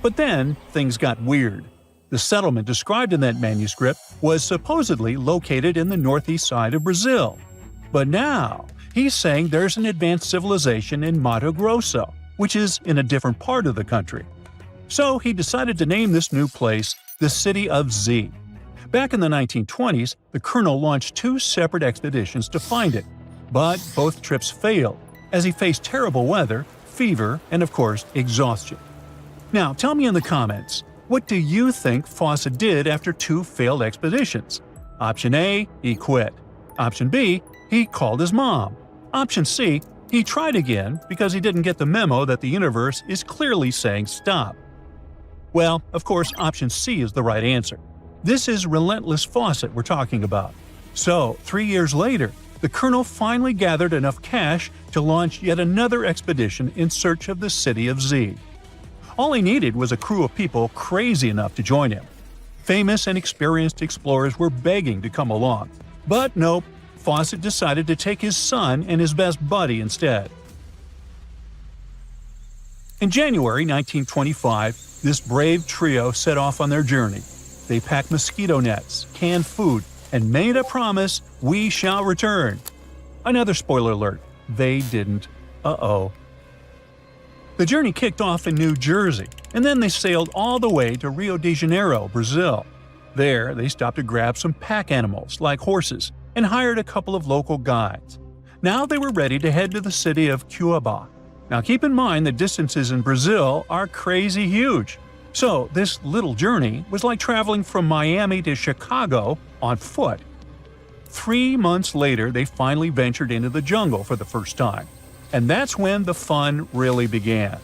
But then, things got weird. The settlement described in that manuscript was supposedly located in the northeast side of Brazil. But now, he's saying there's an advanced civilization in Mato Grosso, which is in a different part of the country. So he decided to name this new place the City of Z. Back in the 1920s, the colonel launched 2 separate expeditions to find it. But both trips failed, as he faced terrible weather, fever, and of course, exhaustion. Now, tell me in the comments, what do you think Fawcett did after 2 failed expeditions? Option A, he quit. Option B, he called his mom. Option C, he tried again because he didn't get the memo that the universe is clearly saying stop. Well, of course, option C is the right answer. This is relentless Fawcett we're talking about. So, 3 years later, the colonel finally gathered enough cash to launch yet another expedition in search of the city of Z. All he needed was a crew of people crazy enough to join him. Famous and experienced explorers were begging to come along. But nope, Fawcett decided to take his son and his best buddy instead. In January 1925, this brave trio set off on their journey. They packed mosquito nets, canned food, and made a promise, "We shall return." Another spoiler alert, they didn't. Uh-oh. The journey kicked off in New Jersey, and then they sailed all the way to Rio de Janeiro, Brazil. There, they stopped to grab some pack animals, like horses, and hired a couple of local guides. Now they were ready to head to the city of Cuiabá. Now keep in mind the distances in Brazil are crazy huge. So this little journey was like traveling from Miami to Chicago on foot. 3 months later, they finally ventured into the jungle for the first time. And that's when the fun really began.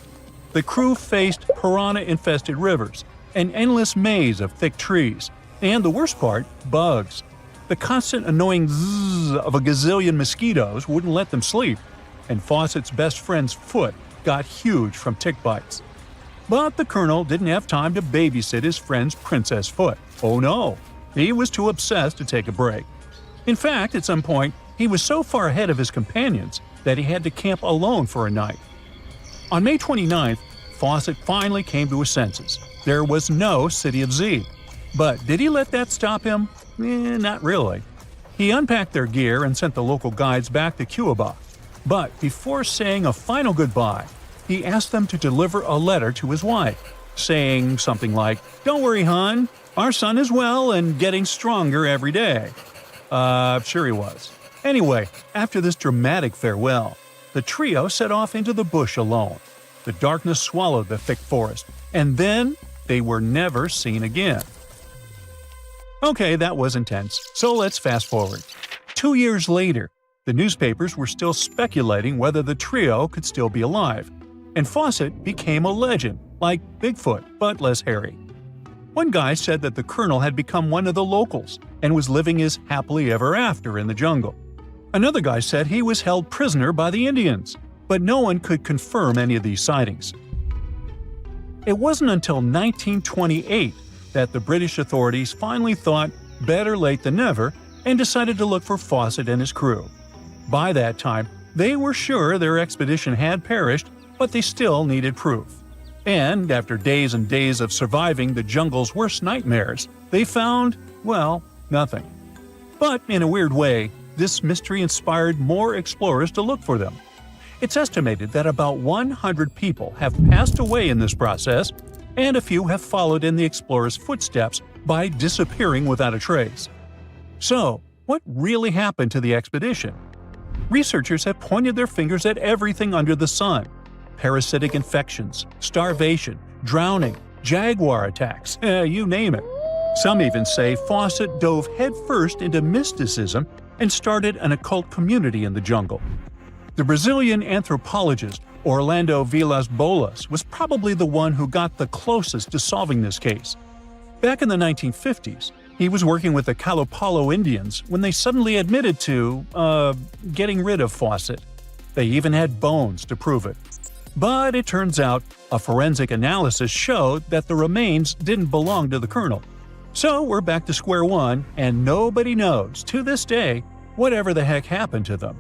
The crew faced piranha-infested rivers, an endless maze of thick trees, and the worst part, bugs. The constant annoying zzz of a gazillion mosquitoes wouldn't let them sleep, and Fawcett's best friend's foot got huge from tick bites. But the colonel didn't have time to babysit his friend's princess foot. Oh no, he was too obsessed to take a break. In fact, at some point, he was so far ahead of his companions that he had to camp alone for a night. On May 29th, Fawcett finally came to his senses. There was no City of Z. But did he let that stop him? Not really. He unpacked their gear and sent the local guides back to Cuiabá. But before saying a final goodbye, he asked them to deliver a letter to his wife, saying something like, "Don't worry, hon, our son is well and getting stronger every day." Sure he was. Anyway, after this dramatic farewell, the trio set off into the bush alone. The darkness swallowed the thick forest, and then they were never seen again. Okay, that was intense, so let's fast forward. 2 years later, the newspapers were still speculating whether the trio could still be alive, and Fawcett became a legend, like Bigfoot, but less hairy. One guy said that the colonel had become one of the locals and was living his happily ever after in the jungle. Another guy said he was held prisoner by the Indians, but no one could confirm any of these sightings. It wasn't until 1928 that the British authorities finally thought better late than never and decided to look for Fawcett and his crew. By that time, they were sure their expedition had perished, but they still needed proof. And after days and days of surviving the jungle's worst nightmares, they found, well, nothing. But in a weird way, this mystery inspired more explorers to look for them. It's estimated that about 100 people have passed away in this process, and a few have followed in the explorers' footsteps by disappearing without a trace. So, what really happened to the expedition? Researchers have pointed their fingers at everything under the sun: parasitic infections, starvation, drowning, jaguar attacks, you name it. Some even say Fawcett dove headfirst into mysticism and started an occult community in the jungle. The Brazilian anthropologist Orlando Vilas-Boas was probably the one who got the closest to solving this case. Back in the 1950s, he was working with the Kalapalo Indians when they suddenly admitted to, getting rid of Fawcett. They even had bones to prove it. But it turns out a forensic analysis showed that the remains didn't belong to the colonel. So we're back to square one, and nobody knows, to this day, whatever the heck happened to them.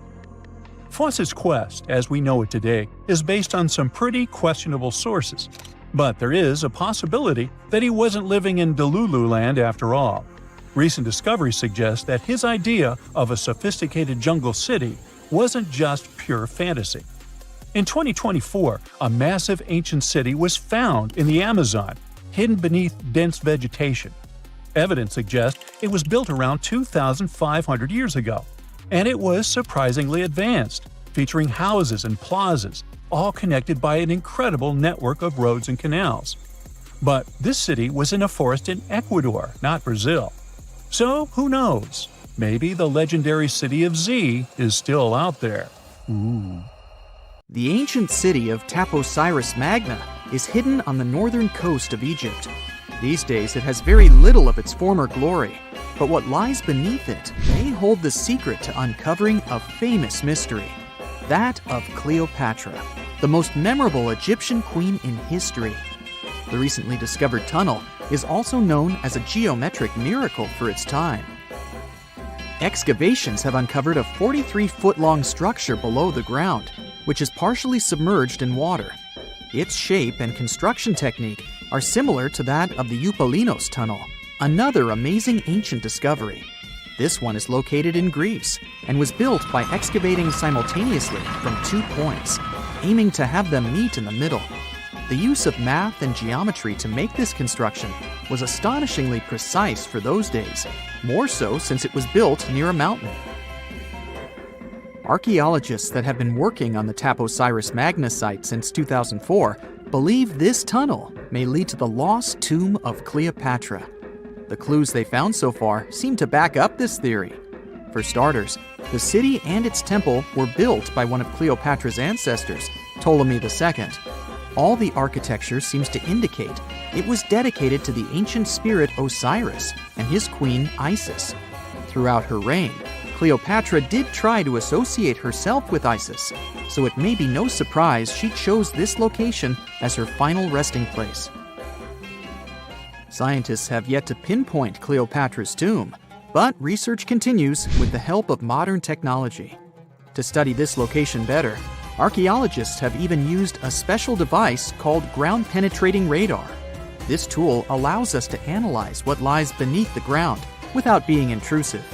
Fawcett's quest, as we know it today, is based on some pretty questionable sources. But there is a possibility that he wasn't living in Delulu land after all. Recent discoveries suggest that his idea of a sophisticated jungle city wasn't just pure fantasy. In 2024, a massive ancient city was found in the Amazon, hidden beneath dense vegetation. Evidence suggests it was built around 2,500 years ago, and it was surprisingly advanced, featuring houses and plazas, all connected by an incredible network of roads and canals. But this city was in a forest in Ecuador, not Brazil. So who knows? Maybe the legendary city of Z is still out there. Ooh. The ancient city of Taposiris Magna is hidden on the northern coast of Egypt. These days it has very little of its former glory, but what lies beneath it may hold hold the secret to uncovering a famous mystery, that of Cleopatra, the most memorable Egyptian queen in history. The recently discovered tunnel is also known as a geometric miracle for its time. Excavations have uncovered a 43-foot-long structure below the ground, which is partially submerged in water. Its shape and construction technique are similar to that of the Eupalinos tunnel, another amazing ancient discovery. This one is located in Greece and was built by excavating simultaneously from 2 points, aiming to have them meet in the middle. The use of math and geometry to make this construction was astonishingly precise for those days, more so since it was built near a mountain. Archaeologists that have been working on the Taposiris Magna site since 2004 believe this tunnel may lead to the lost tomb of Cleopatra. The clues they found so far seem to back up this theory. For starters, the city and its temple were built by one of Cleopatra's ancestors, Ptolemy II. All the architecture seems to indicate it was dedicated to the ancient spirit Osiris and his queen Isis. Throughout her reign, Cleopatra did try to associate herself with Isis, so it may be no surprise she chose this location as her final resting place. Scientists have yet to pinpoint Cleopatra's tomb, but research continues with the help of modern technology. To study this location better, archaeologists have even used a special device called ground-penetrating radar. This tool allows us to analyze what lies beneath the ground without being intrusive.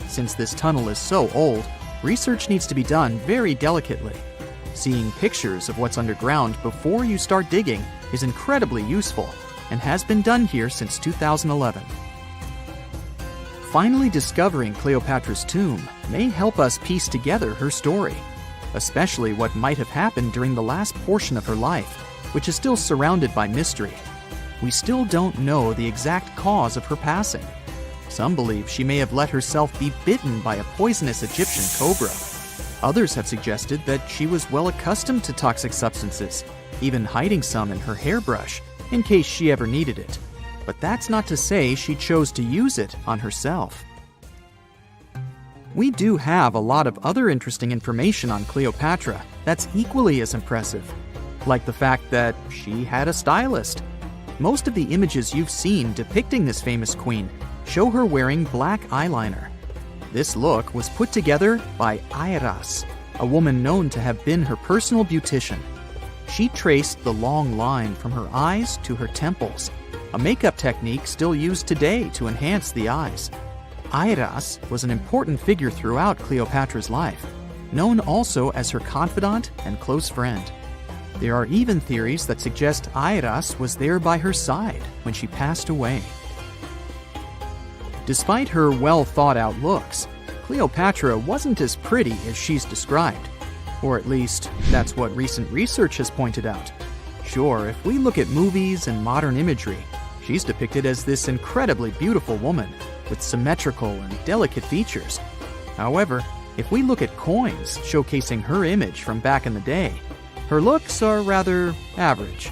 Since this tunnel is so old, research needs to be done very delicately. Seeing pictures of what's underground before you start digging is incredibly useful and has been done here since 2011. Finally discovering Cleopatra's tomb may help us piece together her story, especially what might have happened during the last portion of her life, which is still surrounded by mystery. We still don't know the exact cause of her passing. Some believe she may have let herself be bitten by a poisonous Egyptian cobra. Others have suggested that she was well accustomed to toxic substances, even hiding some in her hairbrush in case she ever needed it. But that's not to say she chose to use it on herself. We do have a lot of other interesting information on Cleopatra that's equally as impressive, like the fact that she had a stylist. Most of the images you've seen depicting this famous queen show her wearing black eyeliner. This look was put together by Airas, a woman known to have been her personal beautician. She traced the long line from her eyes to her temples, a makeup technique still used today to enhance the eyes. Airas was an important figure throughout Cleopatra's life, known also as her confidant and close friend. There are even theories that suggest Airas was there by her side when she passed away. Despite her well-thought-out looks, Cleopatra wasn't as pretty as she's described. Or at least, that's what recent research has pointed out. Sure, if we look at movies and modern imagery, she's depicted as this incredibly beautiful woman with symmetrical and delicate features. However, if we look at coins showcasing her image from back in the day, her looks are rather average.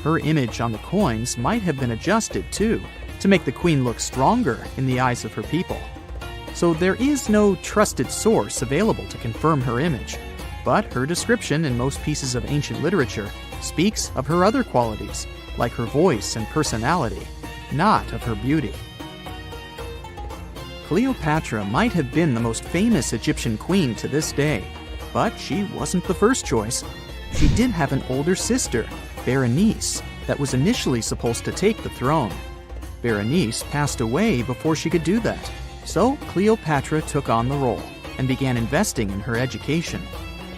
Her image on the coins might have been adjusted, too, to make the queen look stronger in the eyes of her people. So there is no trusted source available to confirm her image, but her description in most pieces of ancient literature speaks of her other qualities, like her voice and personality, not of her beauty. Cleopatra might have been the most famous Egyptian queen to this day, but she wasn't the first choice. She did have an older sister, Berenice, that was initially supposed to take the throne. Berenice passed away before she could do that, so Cleopatra took on the role and began investing in her education.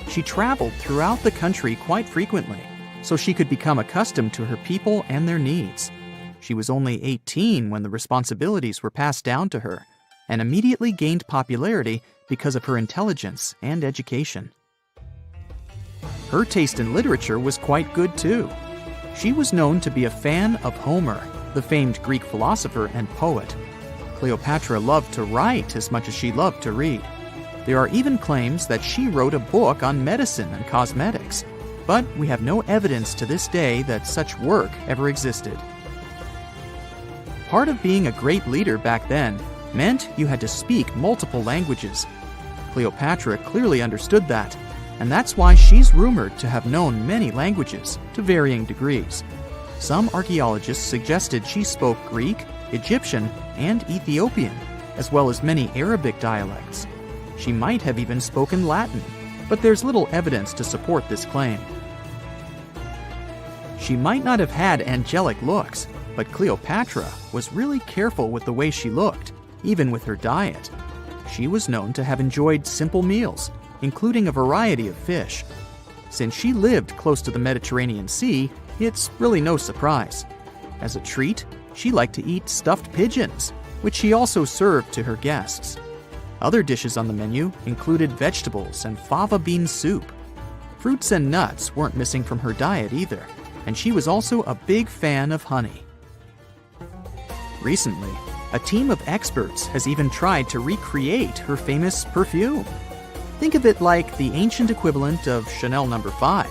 She traveled throughout the country quite frequently, so she could become accustomed to her people and their needs. She was only 18 when the responsibilities were passed down to her, and immediately gained popularity because of her intelligence and education. Her taste in literature was quite good too. She was known to be a fan of Homer, the famed Greek philosopher and poet. Cleopatra loved to write as much as she loved to read. There are even claims that she wrote a book on medicine and cosmetics, but we have no evidence to this day that such work ever existed. Part of being a great leader back then meant you had to speak multiple languages. Cleopatra clearly understood that, and that's why she's rumored to have known many languages to varying degrees. Some archaeologists suggested she spoke Greek, Egyptian, and Ethiopian, as well as many Arabic dialects. She might have even spoken Latin, but there's little evidence to support this claim. She might not have had angelic looks, but Cleopatra was really careful with the way she looked, even with her diet. She was known to have enjoyed simple meals, including a variety of fish. Since she lived close to the Mediterranean Sea, it's really no surprise. As a treat, she liked to eat stuffed pigeons, which she also served to her guests. Other dishes on the menu included vegetables and fava bean soup. Fruits and nuts weren't missing from her diet either, and she was also a big fan of honey. Recently, a team of experts has even tried to recreate her famous perfume. Think of it like the ancient equivalent of Chanel No. 5.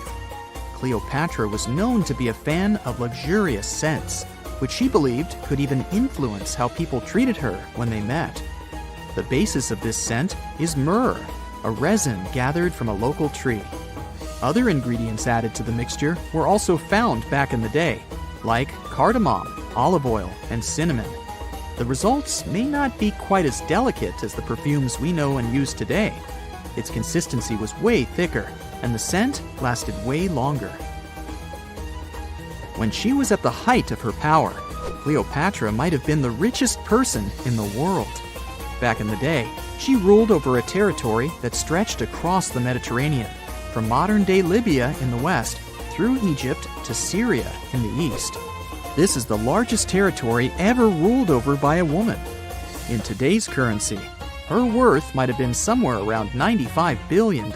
Cleopatra was known to be a fan of luxurious scents, which she believed could even influence how people treated her when they met. The basis of this scent is myrrh, a resin gathered from a local tree. Other ingredients added to the mixture were also found back in the day, like cardamom, olive oil, and cinnamon. The results may not be quite as delicate as the perfumes we know and use today. Its consistency was way thicker, and the scent lasted way longer. When she was at the height of her power, Cleopatra might have been the richest person in the world. Back in the day, she ruled over a territory that stretched across the Mediterranean, from modern-day Libya in the west through Egypt to Syria in the east. This is the largest territory ever ruled over by a woman. In today's currency, her worth might have been somewhere around $95 billion.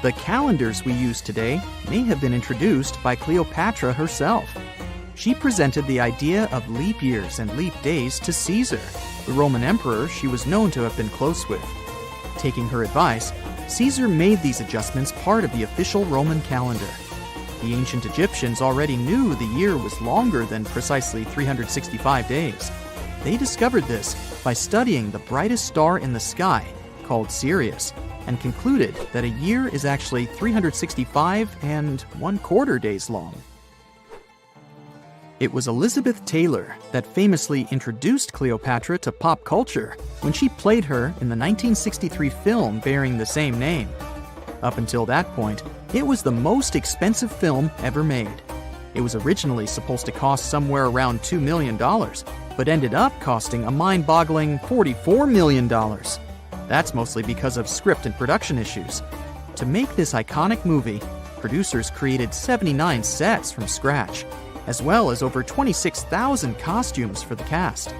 The calendars we use today may have been introduced by Cleopatra herself. She presented the idea of leap years and leap days to Caesar, the Roman emperor she was known to have been close with. Taking her advice, Caesar made these adjustments part of the official Roman calendar. The ancient Egyptians already knew the year was longer than precisely 365 days. They discovered this by studying the brightest star in the sky, called Sirius, and concluded that a year is actually 365 and 1/4 days long. It was Elizabeth Taylor that famously introduced Cleopatra to pop culture when she played her in the 1963 film bearing the same name. Up until that point, it was the most expensive film ever made. It was originally supposed to cost somewhere around $2 million, but ended up costing a mind-boggling $44 million. That's mostly because of script and production issues. To make this iconic movie, producers created 79 sets from scratch, as well as over 26,000 costumes for the cast.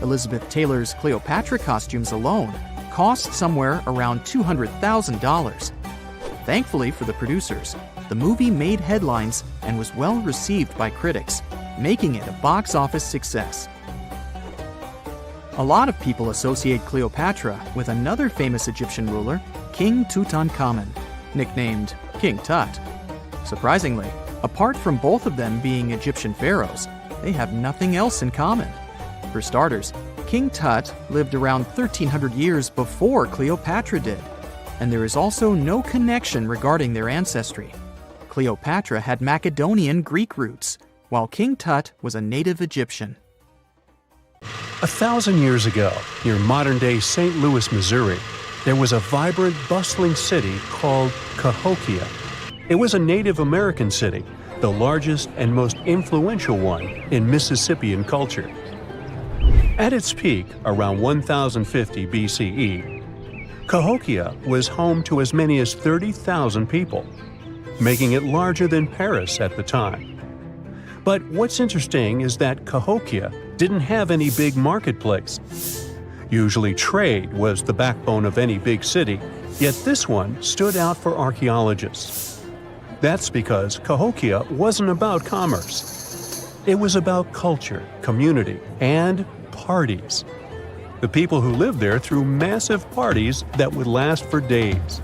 Elizabeth Taylor's Cleopatra costumes alone cost somewhere around $200,000. Thankfully for the producers, the movie made headlines and was well received by critics, making it a box office success. A lot of people associate Cleopatra with another famous Egyptian ruler, King Tutankhamun, nicknamed King Tut. Surprisingly, apart from both of them being Egyptian pharaohs, they have nothing else in common. For starters, King Tut lived around 1,300 years before Cleopatra did, and there is also no connection regarding their ancestry. Cleopatra had Macedonian Greek roots, while King Tut was a native Egyptian. 1,000 years ago, near modern-day St. Louis, Missouri, there was a vibrant, bustling city called Cahokia. It was a Native American city, the largest and most influential one in Mississippian culture. At its peak, around 1050 BCE, Cahokia was home to as many as 30,000 people, making it larger than Paris at the time. But what's interesting is that Cahokia didn't have any big marketplace. Usually trade was the backbone of any big city, yet this one stood out for archaeologists. That's because Cahokia wasn't about commerce. It was about culture, community, and parties. The people who lived there threw massive parties that would last for days.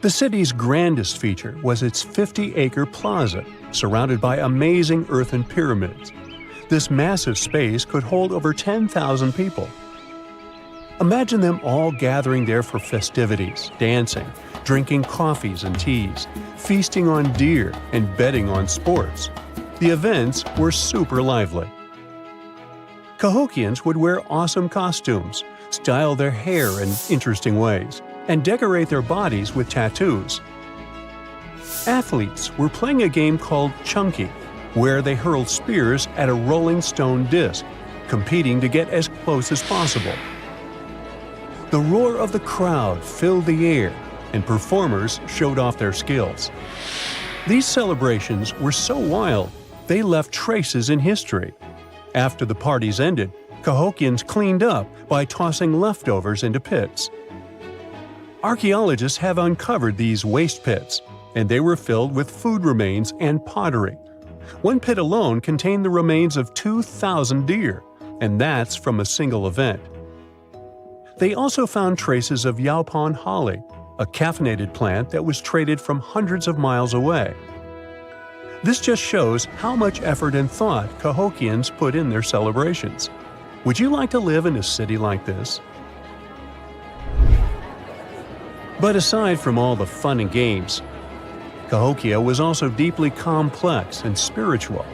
The city's grandest feature was its 50-acre plaza, surrounded by amazing earthen pyramids, This massive space could hold over 10,000 people. Imagine them all gathering there for festivities, dancing, drinking coffees and teas, feasting on deer, and betting on sports. The events were super lively. Cahokians would wear awesome costumes, style their hair in interesting ways, and decorate their bodies with tattoos. Athletes were playing a game called chunky, where they hurled spears at a rolling stone disc, competing to get as close as possible. The roar of the crowd filled the air, and performers showed off their skills. These celebrations were so wild, they left traces in history. After the parties ended, Cahokians cleaned up by tossing leftovers into pits. Archaeologists have uncovered these waste pits, and they were filled with food remains and pottery. One pit alone contained the remains of 2,000 deer, and that's from a single event. They also found traces of yaupon holly, a caffeinated plant that was traded from hundreds of miles away. This just shows how much effort and thought Cahokians put in their celebrations. Would you like to live in a city like this? But aside from all the fun and games, Cahokia was also deeply complex and spiritual.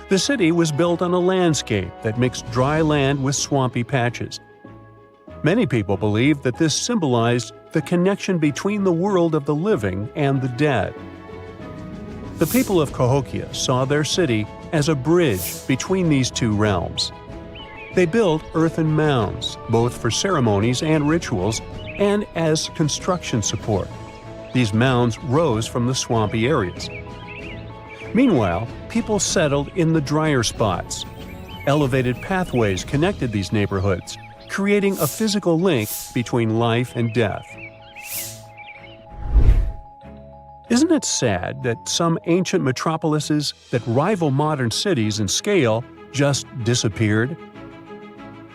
The city was built on a landscape that mixed dry land with swampy patches. Many people believe that this symbolized the connection between the world of the living and the dead. The people of Cahokia saw their city as a bridge between these two realms. They built earthen mounds, both for ceremonies and rituals, and as construction support. These mounds rose from the swampy areas. Meanwhile, people settled in the drier spots. Elevated pathways connected these neighborhoods, creating a physical link between life and death. Isn't it sad that some ancient metropolises that rival modern cities in scale just disappeared?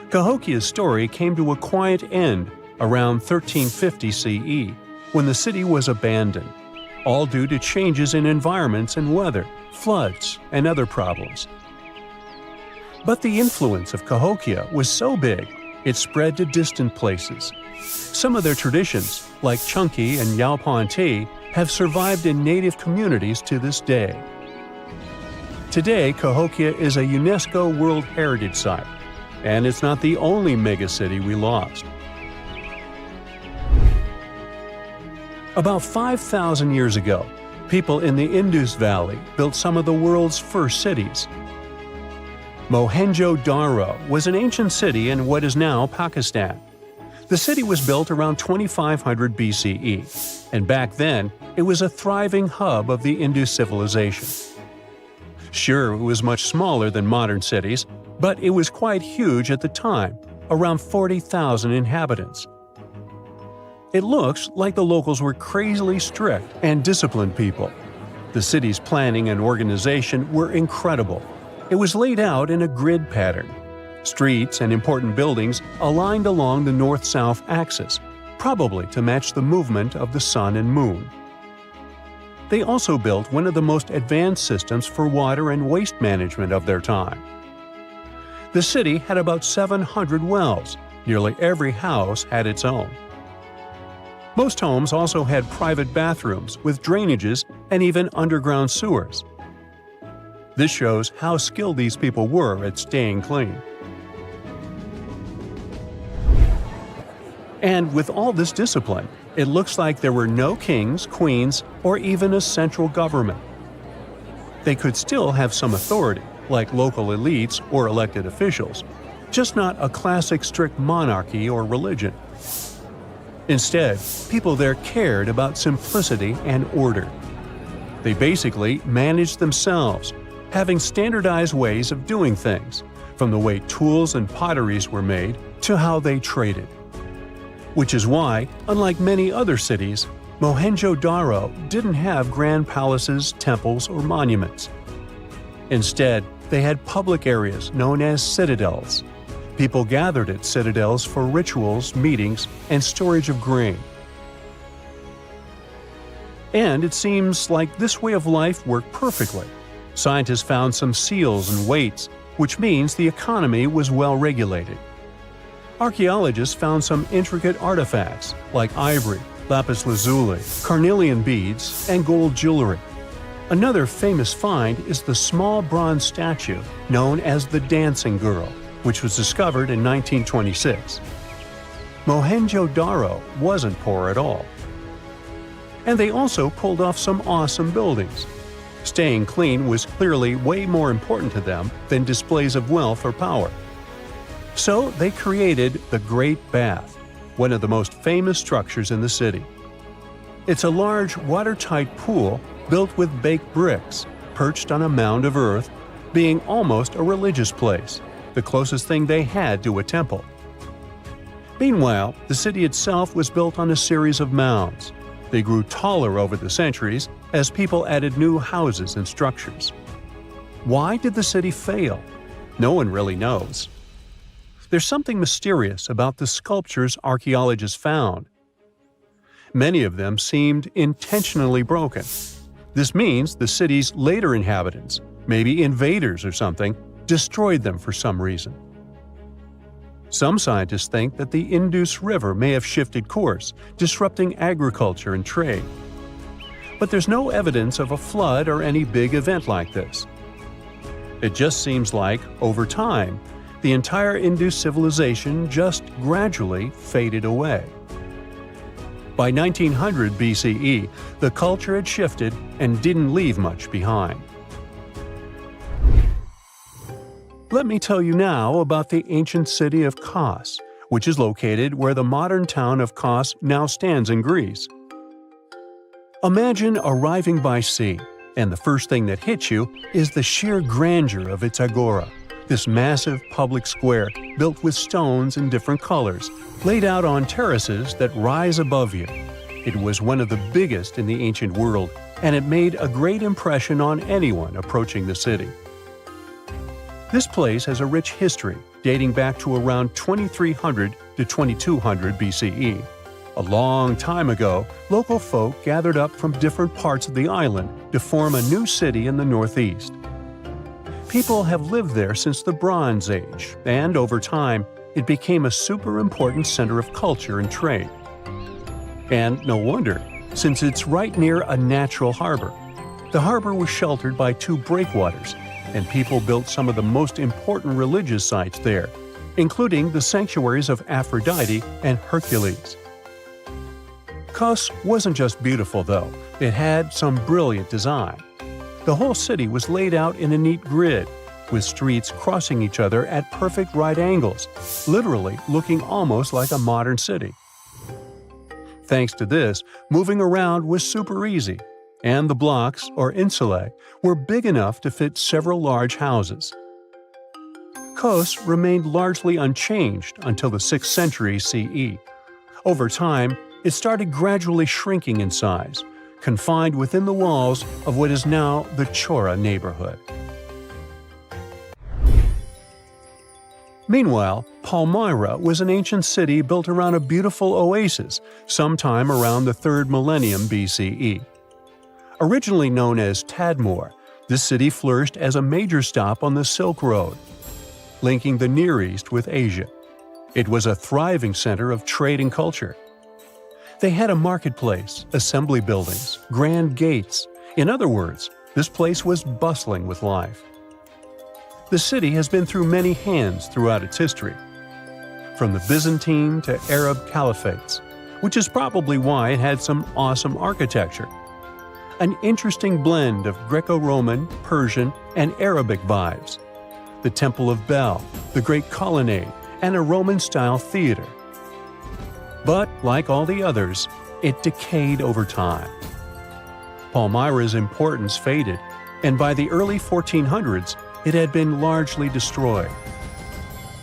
Cahokia's story came to a quiet end around 1350 CE, when the city was abandoned, all due to changes in environments and weather, floods, and other problems. But the influence of Cahokia was so big, it spread to distant places. Some of their traditions, like chunky and yaupon tea, have survived in native communities to this day. Today, Cahokia is a UNESCO World Heritage Site, and it's not the only megacity we lost. About 5,000 years ago, people in the Indus Valley built some of the world's first cities. Mohenjo-Daro was an ancient city in what is now Pakistan. The city was built around 2500 BCE, and back then, it was a thriving hub of the Indus civilization. Sure, it was much smaller than modern cities, but it was quite huge at the time, around 40,000 inhabitants. It looks like the locals were crazily strict and disciplined people. The city's planning and organization were incredible. It was laid out in a grid pattern. Streets and important buildings aligned along the north-south axis, probably to match the movement of the sun and moon. They also built one of the most advanced systems for water and waste management of their time. The city had about 700 wells. Nearly every house had its own. Most homes also had private bathrooms with drainages and even underground sewers. This shows how skilled these people were at staying clean. And with all this discipline, it looks like there were no kings, queens, or even a central government. They could still have some authority, like local elites or elected officials, just not a classic strict monarchy or religion. Instead, people there cared about simplicity and order. They basically managed themselves, having standardized ways of doing things, from the way tools and potteries were made to how they traded. Which is why, unlike many other cities, Mohenjo-Daro didn't have grand palaces, temples, or monuments. Instead, they had public areas known as citadels. People gathered at citadels for rituals, meetings, and storage of grain. And it seems like this way of life worked perfectly. Scientists found some seals and weights, which means the economy was well regulated. Archaeologists found some intricate artifacts like ivory, lapis lazuli, carnelian beads, and gold jewelry. Another famous find is the small bronze statue known as the Dancing Girl, which was discovered in 1926. Mohenjo-Daro wasn't poor at all. And they also pulled off some awesome buildings. Staying clean was clearly way more important to them than displays of wealth or power. So they created the Great Bath, one of the most famous structures in the city. It's a large, watertight pool built with baked bricks, perched on a mound of earth, being almost a religious place, the closest thing they had to a temple. Meanwhile, the city itself was built on a series of mounds. They grew taller over the centuries as people added new houses and structures. Why did the city fail? No one really knows. There's something mysterious about the sculptures archaeologists found. Many of them seemed intentionally broken. This means the city's later inhabitants, maybe invaders or something, destroyed them for some reason. Some scientists think that the Indus River may have shifted course, disrupting agriculture and trade. But there's no evidence of a flood or any big event like this. It just seems like, over time, the entire Indus civilization just gradually faded away. By 1900 BCE, the culture had shifted and didn't leave much behind. Let me tell you now about the ancient city of Kos, which is located where the modern town of Kos now stands in Greece. Imagine arriving by sea, and the first thing that hits you is the sheer grandeur of its agora, this massive public square built with stones in different colors, laid out on terraces that rise above you. It was one of the biggest in the ancient world, and it made a great impression on anyone approaching the city. This place has a rich history, dating back to around 2300 to 2200 BCE. A long time ago, local folk gathered up from different parts of the island to form a new city in the northeast. People have lived there since the Bronze Age, and over time, it became a super important center of culture and trade. And no wonder, since it's right near a natural harbor. The harbor was sheltered by two breakwaters, and people built some of the most important religious sites there, including the sanctuaries of Aphrodite and Hercules. Kos wasn't just beautiful, though. It had some brilliant design. The whole city was laid out in a neat grid, with streets crossing each other at perfect right angles, literally looking almost like a modern city. Thanks to this, moving around was super easy, and the blocks, or insulae, were big enough to fit several large houses. Kos remained largely unchanged until the 6th century CE. Over time, it started gradually shrinking in size, confined within the walls of what is now the Chora neighborhood. Meanwhile, Palmyra was an ancient city built around a beautiful oasis sometime around the 3rd millennium BCE. Originally known as Tadmor, this city flourished as a major stop on the Silk Road, linking the Near East with Asia. It was a thriving center of trade and culture. They had a marketplace, assembly buildings, grand gates. In other words, this place was bustling with life. The city has been through many hands throughout its history, from the Byzantine to Arab caliphates, which is probably why it had some awesome architecture. An interesting blend of Greco-Roman, Persian, and Arabic vibes. The Temple of Bel, the Great Colonnade, and a Roman-style theater. But, like all the others, it decayed over time. Palmyra's importance faded, and by the early 1400s, it had been largely destroyed.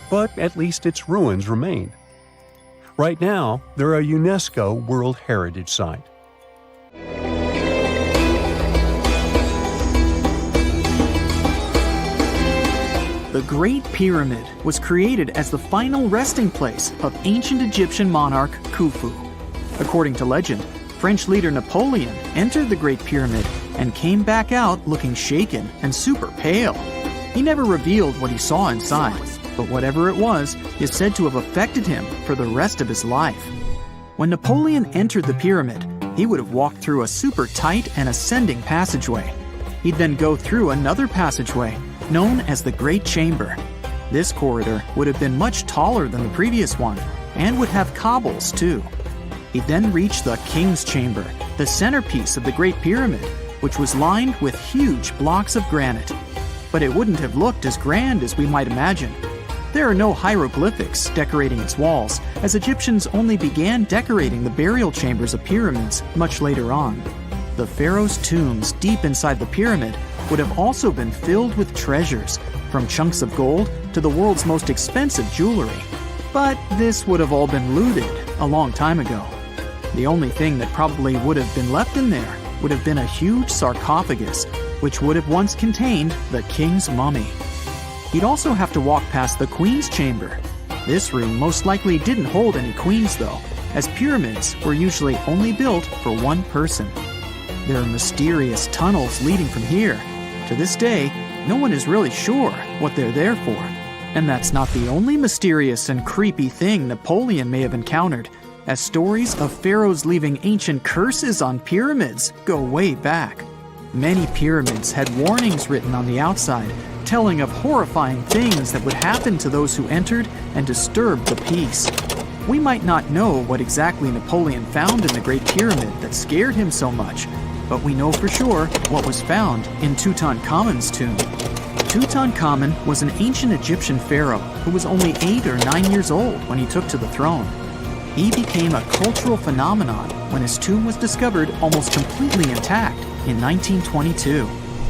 But at least its ruins remained. Right now, they're a UNESCO World Heritage Site. The Great Pyramid was created as the final resting place of ancient Egyptian monarch Khufu. According to legend, French leader Napoleon entered the Great Pyramid and came back out looking shaken and super pale. He never revealed what he saw inside, but whatever it was is said to have affected him for the rest of his life. When Napoleon entered the pyramid, he would have walked through a super tight and ascending passageway. He'd then go through another passageway, known as the Great Chamber. This corridor would have been much taller than the previous one, and would have cobbles too. He'd then reach the King's Chamber, the centerpiece of the Great Pyramid, which was lined with huge blocks of granite. But it wouldn't have looked as grand as we might imagine. There are no hieroglyphics decorating its walls, as Egyptians only began decorating the burial chambers of pyramids much later on. The pharaoh's tombs deep inside the pyramid would have also been filled with treasures, from chunks of gold to the world's most expensive jewelry. But this would have all been looted a long time ago. The only thing that probably would have been left in there would have been a huge sarcophagus, which would have once contained the king's mummy. He'd also have to walk past the queen's chamber. This room most likely didn't hold any queens though, as pyramids were usually only built for one person. There are mysterious tunnels leading from here. To this day, no one is really sure what they're there for. And that's not the only mysterious and creepy thing Napoleon may have encountered, as stories of pharaohs leaving ancient curses on pyramids go way back. Many pyramids had warnings written on the outside, telling of horrifying things that would happen to those who entered and disturbed the peace. We might not know what exactly Napoleon found in the Great Pyramid that scared him so much, but we know for sure what was found in Tutankhamun's tomb. Tutankhamun was an ancient Egyptian pharaoh who was only 8 or 9 years old when he took to the throne. He became a cultural phenomenon when his tomb was discovered almost completely intact in 1922.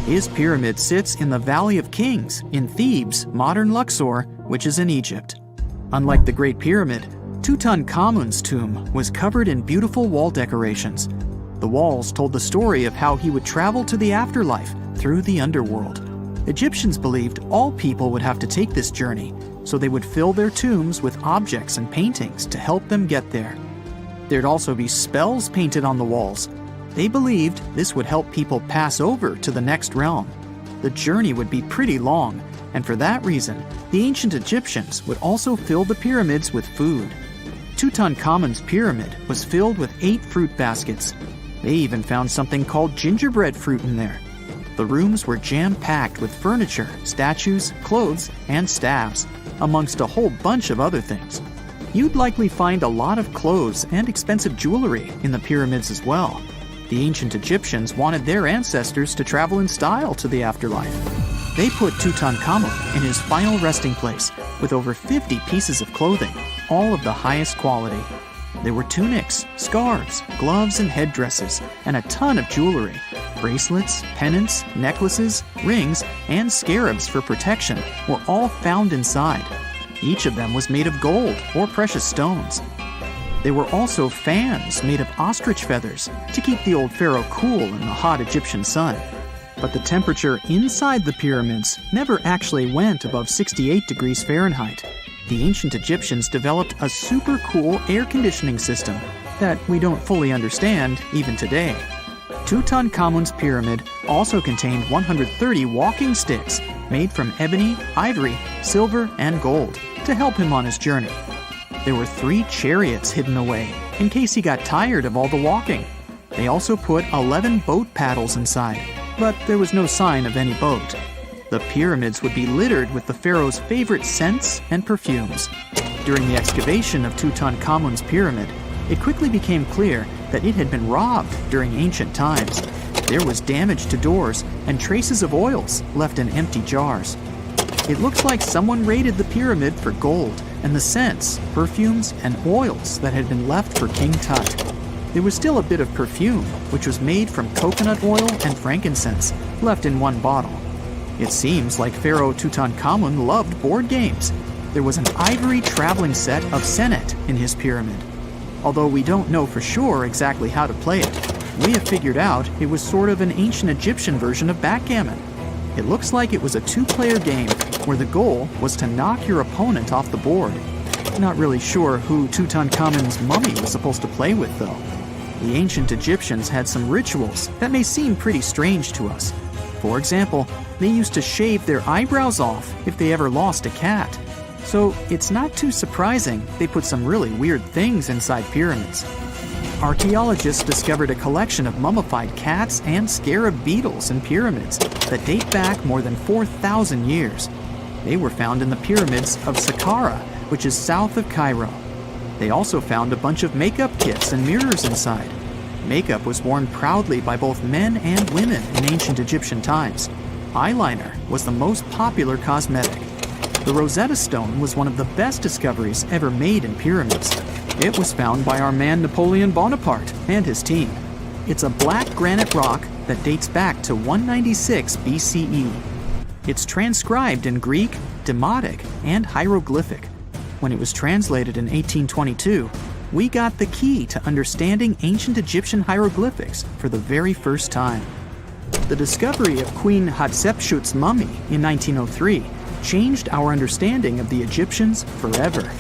His pyramid sits in the Valley of Kings in Thebes, modern Luxor, which is in Egypt. Unlike the Great Pyramid, Tutankhamun's tomb was covered in beautiful wall decorations. The walls told the story of how he would travel to the afterlife through the underworld. Egyptians believed all people would have to take this journey, so they would fill their tombs with objects and paintings to help them get there. There'd also be spells painted on the walls. They believed this would help people pass over to the next realm. The journey would be pretty long, and for that reason, the ancient Egyptians would also fill the pyramids with food. Tutankhamun's pyramid was filled with 8 fruit baskets. They even found something called gingerbread fruit in there. The rooms were jam-packed with furniture, statues, clothes, and staffs, amongst a whole bunch of other things. You'd likely find a lot of clothes and expensive jewelry in the pyramids as well. The ancient Egyptians wanted their ancestors to travel in style to the afterlife. They put Tutankhamun in his final resting place with over 50 pieces of clothing, all of the highest quality. There were tunics, scarves, gloves, and headdresses, and a ton of jewelry. Bracelets, pendants, necklaces, rings, and scarabs for protection were all found inside. Each of them was made of gold or precious stones. There were also fans made of ostrich feathers to keep the old pharaoh cool in the hot Egyptian sun. But the temperature inside the pyramids never actually went above 68 degrees Fahrenheit. The ancient Egyptians developed a super cool air conditioning system that we don't fully understand even today. Tutankhamun's pyramid also contained 130 walking sticks made from ebony, ivory, silver, and gold to help him on his journey. There were 3 chariots hidden away in case he got tired of all the walking. They also put 11 boat paddles inside, but there was no sign of any boat. The pyramids would be littered with the pharaoh's favorite scents and perfumes. During the excavation of Tutankhamun's pyramid, it quickly became clear that it had been robbed during ancient times. There was damage to doors and traces of oils left in empty jars. It looks like someone raided the pyramid for gold and the scents, perfumes, and oils that had been left for King Tut. There was still a bit of perfume, which was made from coconut oil and frankincense, left in one bottle. It seems like Pharaoh Tutankhamun loved board games. There was an ivory traveling set of senet in his pyramid. Although we don't know for sure exactly how to play it, we have figured out it was sort of an ancient Egyptian version of backgammon. It looks like it was a 2-player game where the goal was to knock your opponent off the board. Not really sure who Tutankhamun's mummy was supposed to play with though. The ancient Egyptians had some rituals that may seem pretty strange to us. For example, they used to shave their eyebrows off if they ever lost a cat. So it's not too surprising they put some really weird things inside pyramids. Archaeologists discovered a collection of mummified cats and scarab beetles in pyramids that date back more than 4,000 years. They were found in the pyramids of Saqqara, which is south of Cairo. They also found a bunch of makeup kits and mirrors inside. Makeup was worn proudly by both men and women in ancient Egyptian times. Eyeliner was the most popular cosmetic. The Rosetta Stone was one of the best discoveries ever made in pyramids. It was found by our man Napoleon Bonaparte and his team. It's a black granite rock that dates back to 196 BCE. It's transcribed in Greek, Demotic, and hieroglyphic. When it was translated in 1822, we got the key to understanding ancient Egyptian hieroglyphics for the very first time. The discovery of Queen Hatshepsut's mummy in 1903 changed our understanding of the Egyptians forever.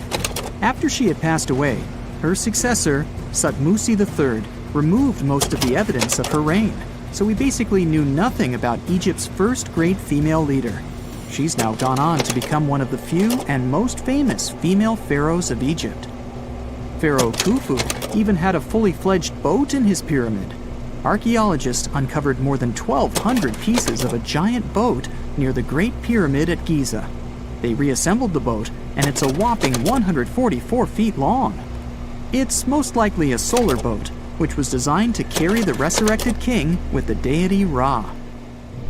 After she had passed away, her successor, Thutmose III, removed most of the evidence of her reign, so we basically knew nothing about Egypt's first great female leader. She's now gone on to become one of the few and most famous female pharaohs of Egypt. Pharaoh Khufu even had a fully fledged boat in his pyramid. Archaeologists uncovered more than 1,200 pieces of a giant boat near the Great Pyramid at Giza. They reassembled the boat, and it's a whopping 144 feet long. It's most likely a solar boat, which was designed to carry the resurrected king with the deity Ra.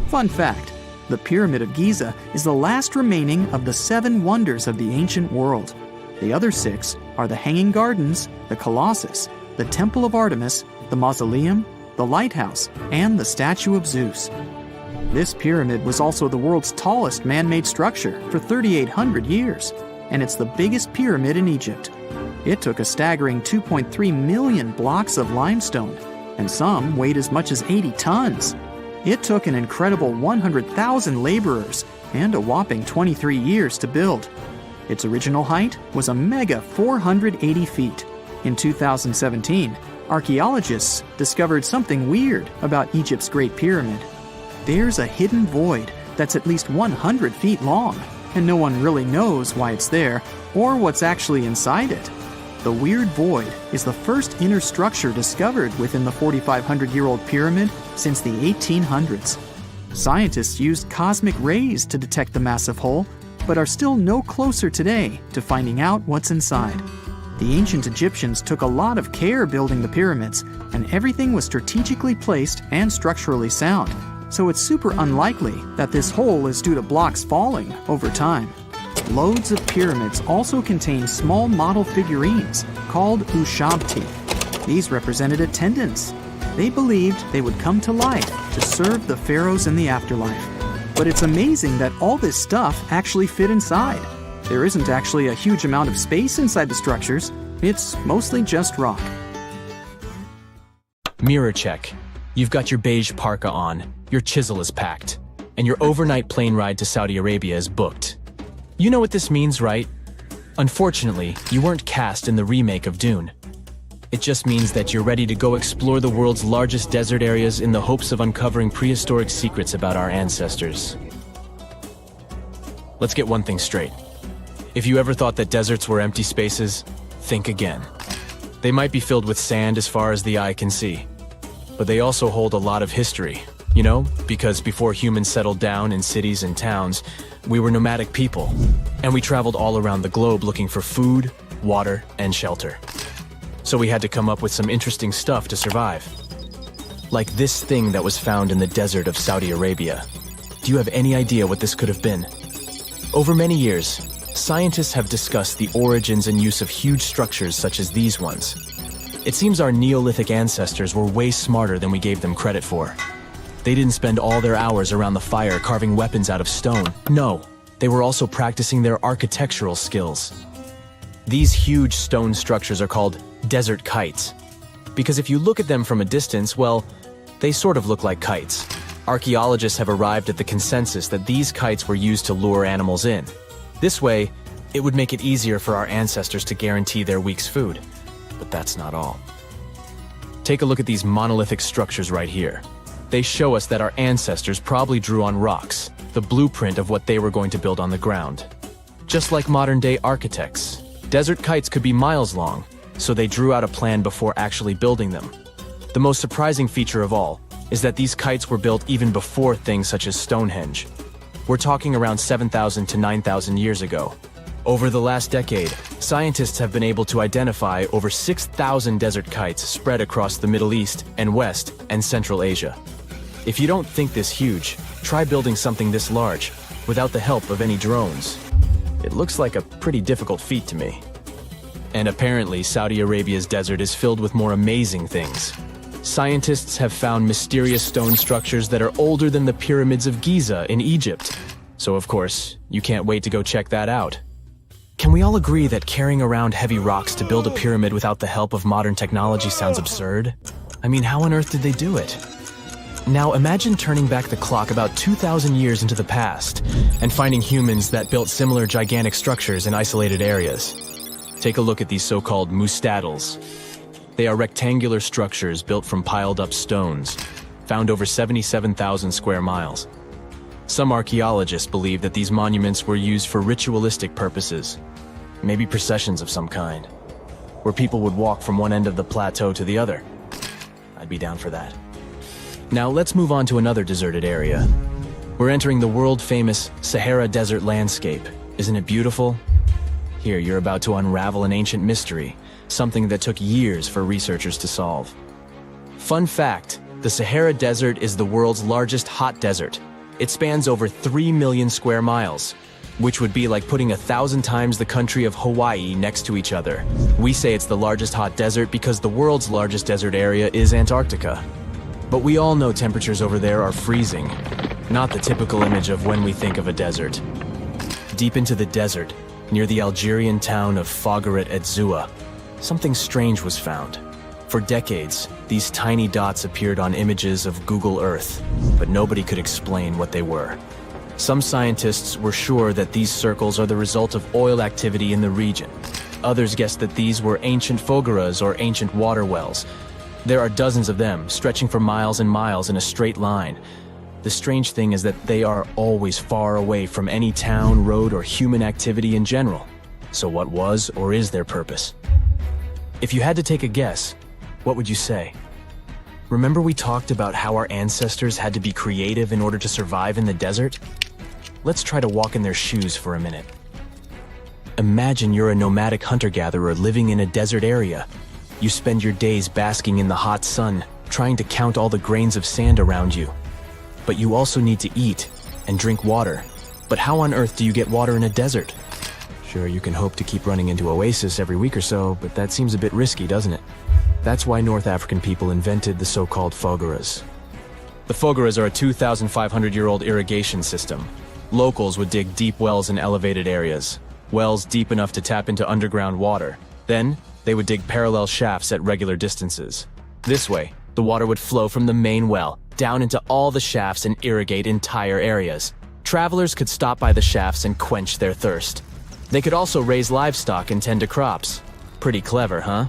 Fun fact, the Pyramid of Giza is the last remaining of the 7 wonders of the ancient world. The other 6 are the Hanging Gardens, the Colossus, the Temple of Artemis, the Mausoleum, the Lighthouse, and the Statue of Zeus. This pyramid was also the world's tallest man-made structure for 3,800 years, and it's the biggest pyramid in Egypt. It took a staggering 2.3 million blocks of limestone, and some weighed as much as 80 tons. It took an incredible 100,000 laborers and a whopping 23 years to build. Its original height was a mega 480 feet. In 2017, archaeologists discovered something weird about Egypt's Great Pyramid. There's a hidden void that's at least 100 feet long, and no one really knows why it's there or what's actually inside it. The weird void is the first inner structure discovered within the 4,500-year-old pyramid since the 1800s. Scientists used cosmic rays to detect the massive hole, but are still no closer today to finding out what's inside. The ancient Egyptians took a lot of care building the pyramids, and everything was strategically placed and structurally sound, so it's super unlikely that this hole is due to blocks falling over time. Loads of pyramids also contain small model figurines called ushabti. These represented attendants. They believed they would come to life to serve the pharaohs in the afterlife. But it's amazing that all this stuff actually fit inside. There isn't actually a huge amount of space inside the structures. It's mostly just rock. Mirror check. You've got your beige parka on, your chisel is packed, and your overnight plane ride to Saudi Arabia is booked. You know what this means, right? Unfortunately, you weren't cast in the remake of Dune. It just means that you're ready to go explore the world's largest desert areas in the hopes of uncovering prehistoric secrets about our ancestors. Let's get one thing straight. If you ever thought that deserts were empty spaces, think again. They might be filled with sand as far as the eye can see, but they also hold a lot of history, you know, because before humans settled down in cities and towns, we were nomadic people, and we traveled all around the globe looking for food, water, and shelter. So we had to come up with some interesting stuff to survive. Like this thing that was found in the desert of Saudi Arabia. Do you have any idea what this could have been? Over many years, scientists have discussed the origins and use of huge structures such as these ones. It seems our Neolithic ancestors were way smarter than we gave them credit for. They didn't spend all their hours around the fire carving weapons out of stone. No, they were also practicing their architectural skills. These huge stone structures are called desert kites, because if you look at them from a distance, well, they sort of look like kites. Archaeologists have arrived at the consensus that these kites were used to lure animals in. This way, it would make it easier for our ancestors to guarantee their week's food. But that's not all. Take a look at these monolithic structures right here. They show us that our ancestors probably drew on rocks, the blueprint of what they were going to build on the ground. Just like modern-day architects, desert kites could be miles long, so they drew out a plan before actually building them. The most surprising feature of all is that these kites were built even before things such as Stonehenge. We're talking around 7,000 to 9,000 years ago. Over the last decade, scientists have been able to identify over 6,000 desert kites spread across the Middle East and West and Central Asia. If you don't think this huge, try building something this large without the help of any drones. It looks like a pretty difficult feat to me. And apparently, Saudi Arabia's desert is filled with more amazing things. Scientists have found mysterious stone structures that are older than the pyramids of Giza in Egypt. So of course, you can't wait to go check that out. Can we all agree that carrying around heavy rocks to build a pyramid without the help of modern technology sounds absurd? I mean, how on earth did they do it? Now imagine turning back the clock about 2,000 years into the past and finding humans that built similar gigantic structures in isolated areas. Take a look at these so-called mustadils. They are rectangular structures built from piled-up stones, found over 77,000 square miles. Some archaeologists believe that these monuments were used for ritualistic purposes, maybe processions of some kind, where people would walk from one end of the plateau to the other. I'd be down for that. Now let's move on to another deserted area. We're entering the world-famous Sahara Desert landscape. Isn't it beautiful? Here, you're about to unravel an ancient mystery, something that took years for researchers to solve. Fun fact, the Sahara Desert is the world's largest hot desert. It spans over 3 million square miles, which would be like putting 1,000 times the country of Hawaii next to each other. We say it's the largest hot desert because the world's largest desert area is Antarctica. But we all know temperatures over there are freezing, not the typical image of when we think of a desert. Deep into the desert, near the Algerian town of Fougeret et Zoua, something strange was found. For decades, these tiny dots appeared on images of Google Earth, but nobody could explain what they were. Some scientists were sure that these circles are the result of oil activity in the region. Others guessed that these were ancient fogeras or ancient water wells. There are dozens of them, stretching for miles and miles in a straight line. The strange thing is that they are always far away from any town, road, or human activity in general. So what was or is their purpose? If you had to take a guess, what would you say? Remember we talked about how our ancestors had to be creative in order to survive in the desert? Let's try to walk in their shoes for a minute. Imagine you're a nomadic hunter-gatherer living in a desert area. You spend your days basking in the hot sun, trying to count all the grains of sand around you. But you also need to eat and drink water. But how on earth do you get water in a desert? Sure, you can hope to keep running into oasis every week or so, but that seems a bit risky, doesn't it? That's why North African people invented the so-called fogeras. The fogeras are a 2,500-year-old irrigation system. Locals would dig deep wells in elevated areas, wells deep enough to tap into underground water. Then, they would dig parallel shafts at regular distances. This way, the water would flow from the main well down into all the shafts and irrigate entire areas. Travelers could stop by the shafts and quench their thirst. They could also raise livestock and tend to crops. Pretty clever, huh?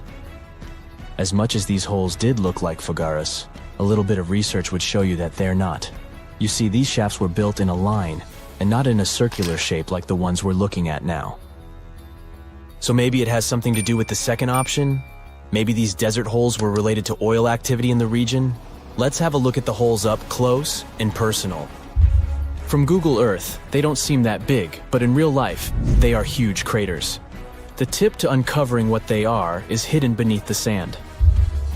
As much as these holes did look like fogaras, a little bit of research would show you that they're not. You see, these shafts were built in a line, and not in a circular shape like the ones we're looking at now. So maybe it has something to do with the second option? Maybe these desert holes were related to oil activity in the region? Let's have a look at the holes up close and personal. From Google Earth, they don't seem that big, but in real life, they are huge craters. The tip to uncovering what they are is hidden beneath the sand.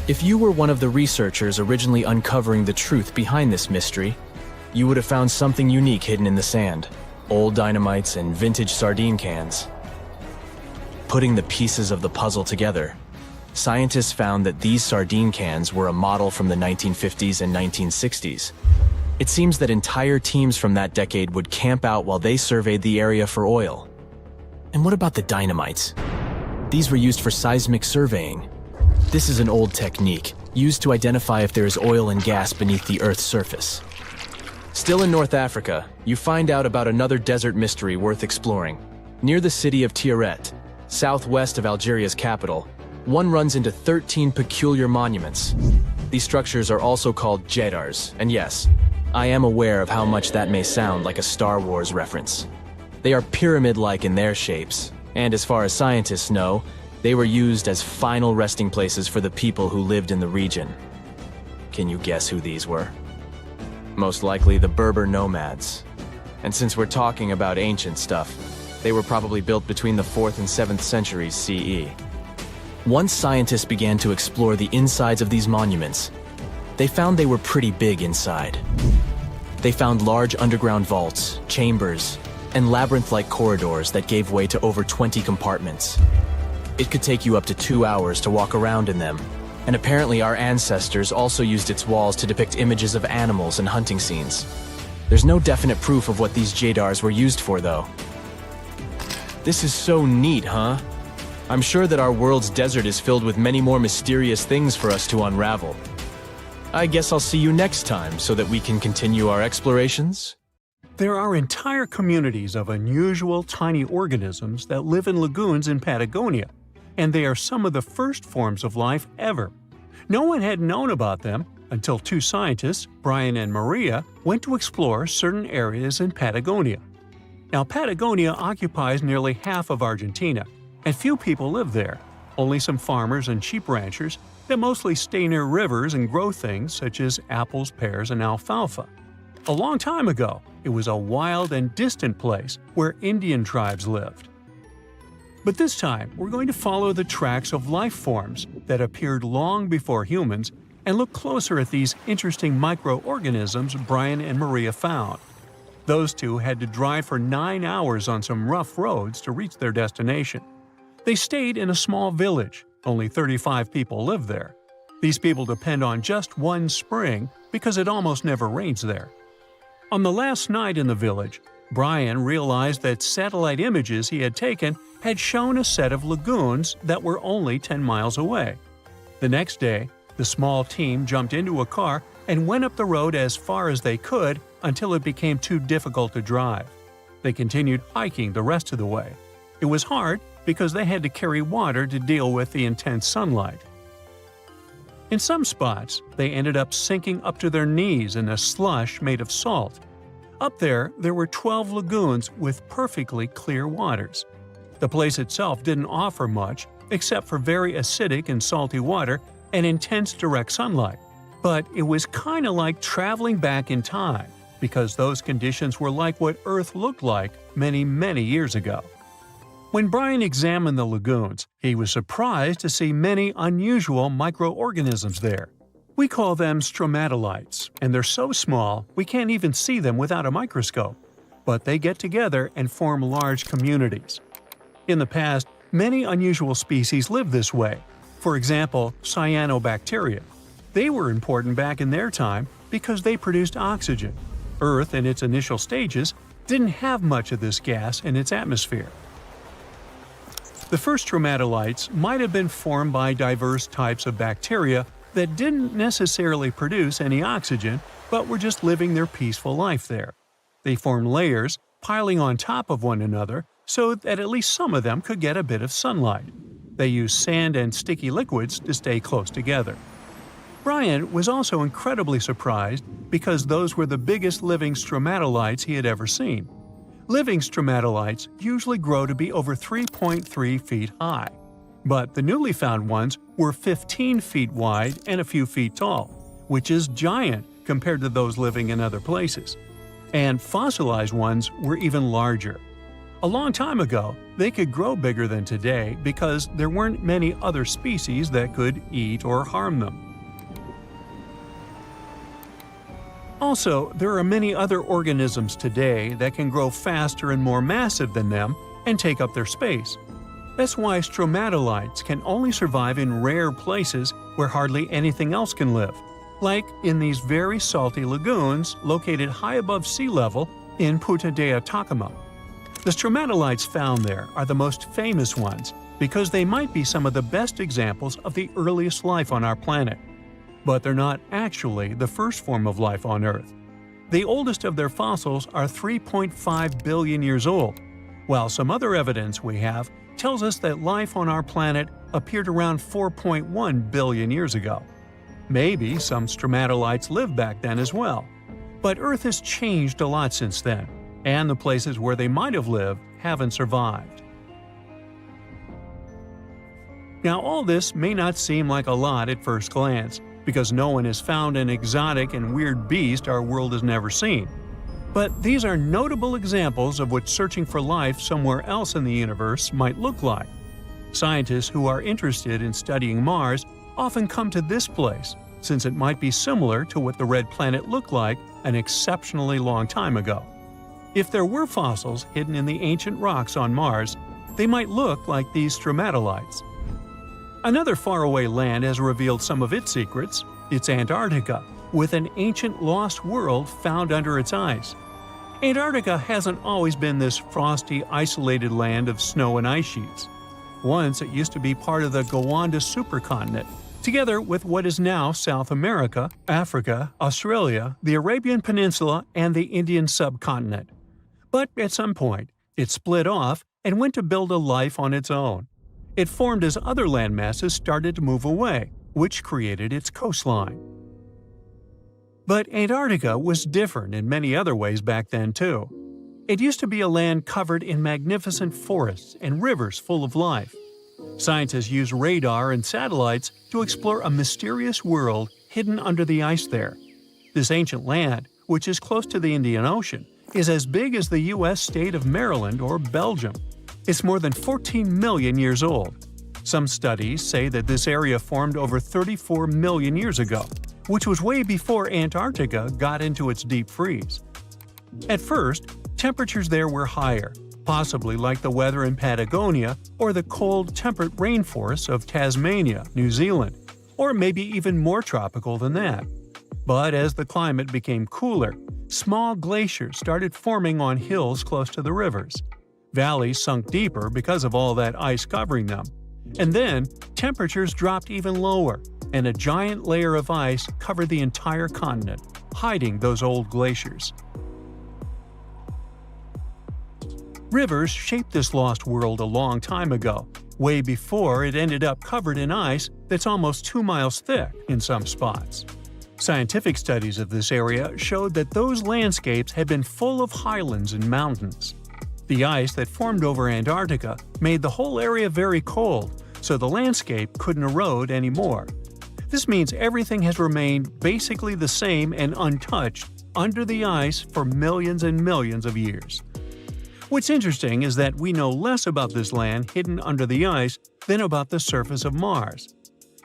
If you were one of the researchers originally uncovering the truth behind this mystery, you would have found something unique hidden in the sand. Old dynamites and vintage sardine cans. Putting the pieces of the puzzle together, scientists found that these sardine cans were a model from the 1950s and 1960s. It seems that entire teams from that decade would camp out while they surveyed the area for oil. And what about the dynamites? These were used for seismic surveying. This is an old technique, used to identify if there is oil and gas beneath the Earth's surface. Still in North Africa, you find out about another desert mystery worth exploring. Near the city of Tiaret, southwest of Algeria's capital, One runs into 13 peculiar monuments. These structures are also called jedars, and yes, I am aware of how much that may sound like a Star Wars reference. They are pyramid-like in their shapes, and as far as scientists know, they were used as final resting places for the people who lived in the region. Can you guess who these were? Most likely the Berber nomads. And since we're talking about ancient stuff, they were probably built between the 4th and 7th centuries CE. Once scientists began to explore the insides of these monuments, they found they were pretty big inside. They found large underground vaults, chambers, and labyrinth-like corridors that gave way to over 20 compartments. It could take you up to 2 hours to walk around in them, and apparently our ancestors also used its walls to depict images of animals and hunting scenes. There's no definite proof of what these jedars were used for, though. This is so neat, huh? I'm sure that our world's desert is filled with many more mysterious things for us to unravel. I guess I'll see you next time so that we can continue our explorations. There are entire communities of unusual tiny organisms that live in lagoons in Patagonia, and they are some of the first forms of life ever. No one had known about them until two scientists, Brian and Maria, went to explore certain areas in Patagonia. Now, Patagonia occupies nearly half of Argentina, and few people live there, only some farmers and sheep ranchers that mostly stay near rivers and grow things such as apples, pears, and alfalfa. A long time ago, it was a wild and distant place where Indian tribes lived. But this time, we're going to follow the tracks of life forms that appeared long before humans and look closer at these interesting microorganisms Brian and Maria found. Those two had to drive for 9 hours on some rough roads to reach their destination. They stayed in a small village. Only 35 people live there. These people depend on just one spring because it almost never rains there. On the last night in the village, Brian realized that satellite images he had taken had shown a set of lagoons that were only 10 miles away. The next day, the small team jumped into a car and went up the road as far as they could until it became too difficult to drive. They continued hiking the rest of the way. It was hard because they had to carry water to deal with the intense sunlight. In some spots, they ended up sinking up to their knees in a slush made of salt. Up there were 12 lagoons with perfectly clear waters. The place itself didn't offer much except for very acidic and salty water and intense direct sunlight. But it was kind of like traveling back in time because those conditions were like what Earth looked like many, many years ago. When Brian examined the lagoons, he was surprised to see many unusual microorganisms there. We call them stromatolites, and they're so small we can't even see them without a microscope. But they get together and form large communities. In the past, many unusual species lived this way. For example, cyanobacteria. They were important back in their time because they produced oxygen. Earth, in its initial stages, didn't have much of this gas in its atmosphere. The first stromatolites might have been formed by diverse types of bacteria that didn't necessarily produce any oxygen, but were just living their peaceful life there. They formed layers, piling on top of one another, so that at least some of them could get a bit of sunlight. They used sand and sticky liquids to stay close together. Brian was also incredibly surprised because those were the biggest living stromatolites he had ever seen. Living stromatolites usually grow to be over 3.3 feet high, but the newly found ones were 15 feet wide and a few feet tall, which is giant compared to those living in other places. And fossilized ones were even larger. A long time ago, they could grow bigger than today because there weren't many other species that could eat or harm them. Also, there are many other organisms today that can grow faster and more massive than them and take up their space. That's why stromatolites can only survive in rare places where hardly anything else can live, like in these very salty lagoons located high above sea level in Punta de Atacama. The stromatolites found there are the most famous ones because they might be some of the best examples of the earliest life on our planet. But they're not actually the first form of life on Earth. The oldest of their fossils are 3.5 billion years old, while some other evidence we have tells us that life on our planet appeared around 4.1 billion years ago. Maybe some stromatolites lived back then as well. But Earth has changed a lot since then, and the places where they might have lived haven't survived. Now, all this may not seem like a lot at first glance, because no one has found an exotic and weird beast our world has never seen. But these are notable examples of what searching for life somewhere else in the universe might look like. Scientists who are interested in studying Mars often come to this place, since it might be similar to what the red planet looked like an exceptionally long time ago. If there were fossils hidden in the ancient rocks on Mars, they might look like these stromatolites. Another faraway land has revealed some of its secrets. It's Antarctica, with an ancient lost world found under its ice. Antarctica hasn't always been this frosty, isolated land of snow and ice sheets. Once it used to be part of the Gondwana supercontinent, together with what is now South America, Africa, Australia, the Arabian Peninsula, and the Indian subcontinent. But at some point, it split off and went to build a life on its own. It formed as other landmasses started to move away, which created its coastline. But Antarctica was different in many other ways back then too. It used to be a land covered in magnificent forests and rivers full of life. Scientists use radar and satellites to explore a mysterious world hidden under the ice there. This ancient land, which is close to the Indian Ocean, is as big as the U.S. state of Maryland or Belgium. It's more than 14 million years old. Some studies say that this area formed over 34 million years ago, which was way before Antarctica got into its deep freeze. At first, temperatures there were higher, possibly like the weather in Patagonia or the cold, temperate rainforests of Tasmania, New Zealand, or maybe even more tropical than that. But as the climate became cooler, small glaciers started forming on hills close to the rivers. Valleys sunk deeper because of all that ice covering them. And then, temperatures dropped even lower, and a giant layer of ice covered the entire continent, hiding those old glaciers. Rivers shaped this lost world a long time ago, way before it ended up covered in ice that's almost 2 miles thick in some spots. Scientific studies of this area showed that those landscapes had been full of highlands and mountains. The ice that formed over Antarctica made the whole area very cold, so the landscape couldn't erode anymore. This means everything has remained basically the same and untouched under the ice for millions and millions of years. What's interesting is that we know less about this land hidden under the ice than about the surface of Mars.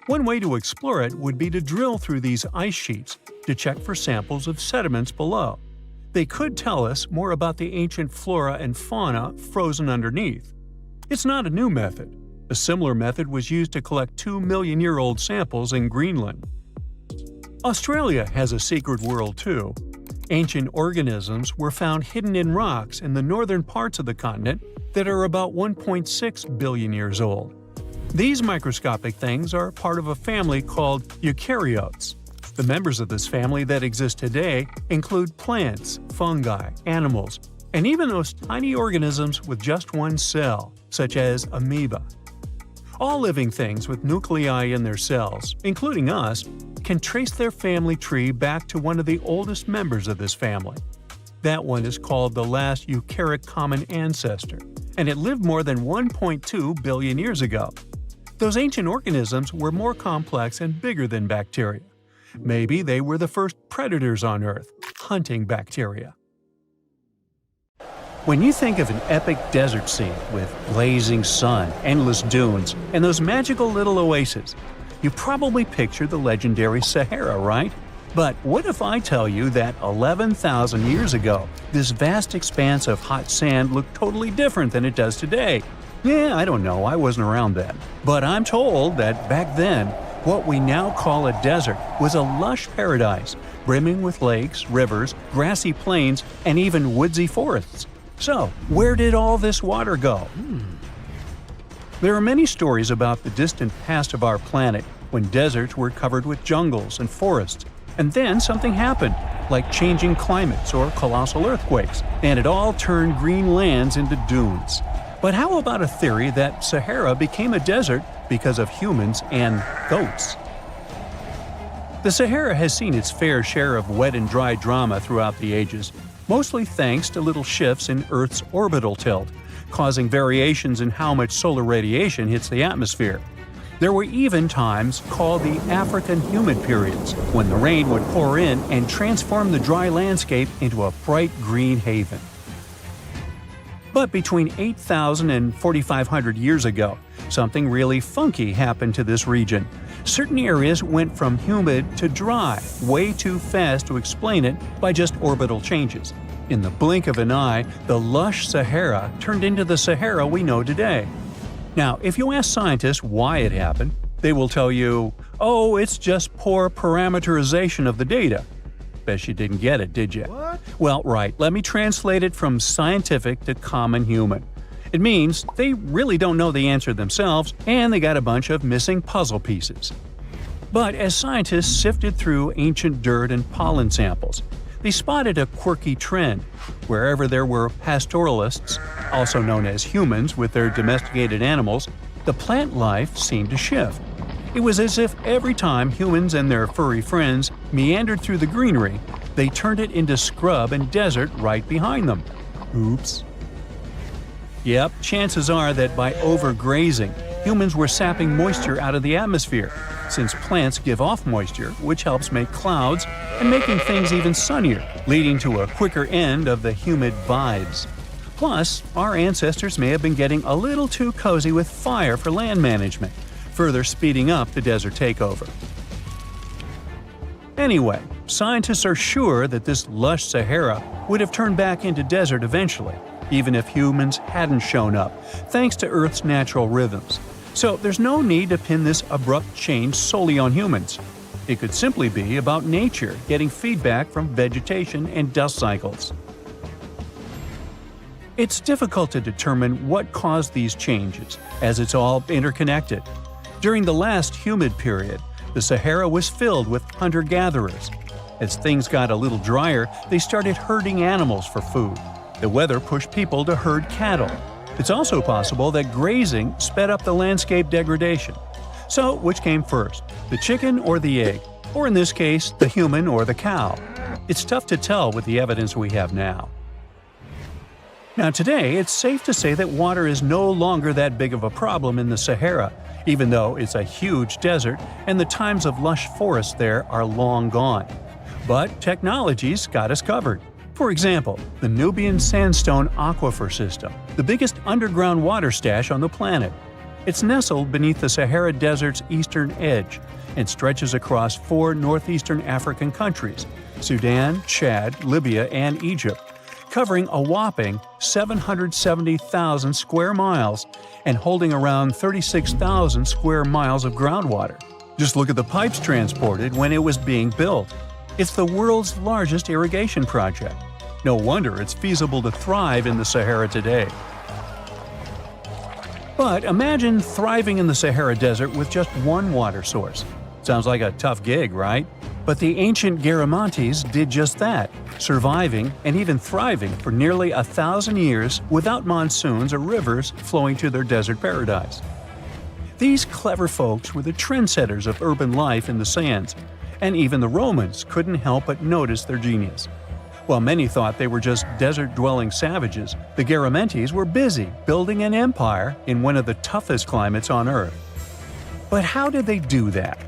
One way to explore it would be to drill through these ice sheets to check for samples of sediments below. They could tell us more about the ancient flora and fauna frozen underneath. It's not a new method. A similar method was used to collect 2-million-year-old samples in Greenland. Australia has a secret world too. Ancient organisms were found hidden in rocks in the northern parts of the continent that are about 1.6 billion years old. These microscopic things are part of a family called eukaryotes. The members of this family that exist today include plants, fungi, animals, and even those tiny organisms with just one cell, such as amoeba. All living things with nuclei in their cells, including us, can trace their family tree back to one of the oldest members of this family. That one is called the last eukaryotic common ancestor, and it lived more than 1.2 billion years ago. Those ancient organisms were more complex and bigger than bacteria. Maybe they were the first predators on Earth, hunting bacteria. When you think of an epic desert scene with blazing sun, endless dunes, and those magical little oases, you probably picture the legendary Sahara, right? But what if I tell you that 11,000 years ago, this vast expanse of hot sand looked totally different than it does today? Yeah, I don't know, I wasn't around then. But I'm told that back then, what we now call a desert was a lush paradise, brimming with lakes, rivers, grassy plains, and even woodsy forests. So, where did all this water go? There are many stories about the distant past of our planet when deserts were covered with jungles and forests, and then something happened, like changing climates or colossal earthquakes, and it all turned green lands into dunes. But how about a theory that Sahara became a desert because of humans and goats? The Sahara has seen its fair share of wet and dry drama throughout the ages, mostly thanks to little shifts in Earth's orbital tilt, causing variations in how much solar radiation hits the atmosphere. There were even times called the African humid periods, when the rain would pour in and transform the dry landscape into a bright green haven. But between 8,000 and 4,500 years ago, something really funky happened to this region. Certain areas went from humid to dry way too fast to explain it by just orbital changes. In the blink of an eye, the lush Sahara turned into the Sahara we know today. Now, if you ask scientists why it happened, they will tell you, "Oh, it's just poor parameterization of the data." Bet you didn't get it, did you? What? Well, right, let me translate it from scientific to common human. It means they really don't know the answer themselves, and they got a bunch of missing puzzle pieces. But as scientists sifted through ancient dirt and pollen samples, they spotted a quirky trend. Wherever there were pastoralists, also known as humans with their domesticated animals, the plant life seemed to shift. It was as if every time humans and their furry friends meandered through the greenery, they turned it into scrub and desert right behind them. Oops. Yep, chances are that by overgrazing, humans were sapping moisture out of the atmosphere, since plants give off moisture, which helps make clouds and making things even sunnier, leading to a quicker end of the humid vibes. Plus, our ancestors may have been getting a little too cozy with fire for land management, further speeding up the desert takeover. Anyway, scientists are sure that this lush Sahara would have turned back into desert eventually, even if humans hadn't shown up, thanks to Earth's natural rhythms. So there's no need to pin this abrupt change solely on humans. It could simply be about nature getting feedback from vegetation and dust cycles. It's difficult to determine what caused these changes, as it's all interconnected. During the last humid period, the Sahara was filled with hunter-gatherers. As things got a little drier, they started herding animals for food. The weather pushed people to herd cattle. It's also possible that grazing sped up the landscape degradation. So, which came first, the chicken or the egg? Or in this case, the human or the cow? It's tough to tell with the evidence we have now. Now today, it's safe to say that water is no longer that big of a problem in the Sahara, even though it's a huge desert and the times of lush forests there are long gone. But technology's got us covered. For example, the Nubian Sandstone Aquifer System, the biggest underground water stash on the planet. It's nestled beneath the Sahara Desert's eastern edge and stretches across 4 northeastern African countries – Sudan, Chad, Libya, and Egypt, covering a whopping 770,000 square miles and holding around 36,000 square miles of groundwater. Just look at the pipes transported when it was being built. It's the world's largest irrigation project. No wonder it's feasible to thrive in the Sahara today. But imagine thriving in the Sahara Desert with just one water source. Sounds like a tough gig, right? But the ancient Garamantes did just that, surviving and even thriving for nearly 1,000 years without monsoons or rivers flowing to their desert paradise. These clever folks were the trendsetters of urban life in the sands, and even the Romans couldn't help but notice their genius. While many thought they were just desert-dwelling savages, the Garamantes were busy building an empire in one of the toughest climates on Earth. But how did they do that?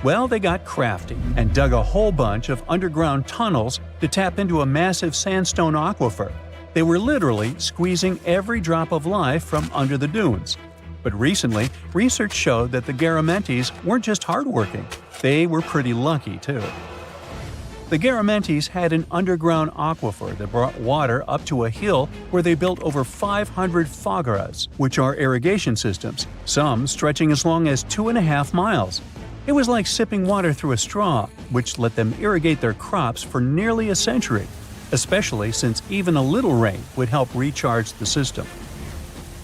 Well, they got crafty and dug a whole bunch of underground tunnels to tap into a massive sandstone aquifer. They were literally squeezing every drop of life from under the dunes. But recently, research showed that the Garamantes weren't just hardworking, they were pretty lucky too. The Garamantes had an underground aquifer that brought water up to a hill where they built over 500 fogaras, which are irrigation systems, some stretching as long as 2.5 miles. It was like sipping water through a straw, which let them irrigate their crops for nearly a century, especially since even a little rain would help recharge the system.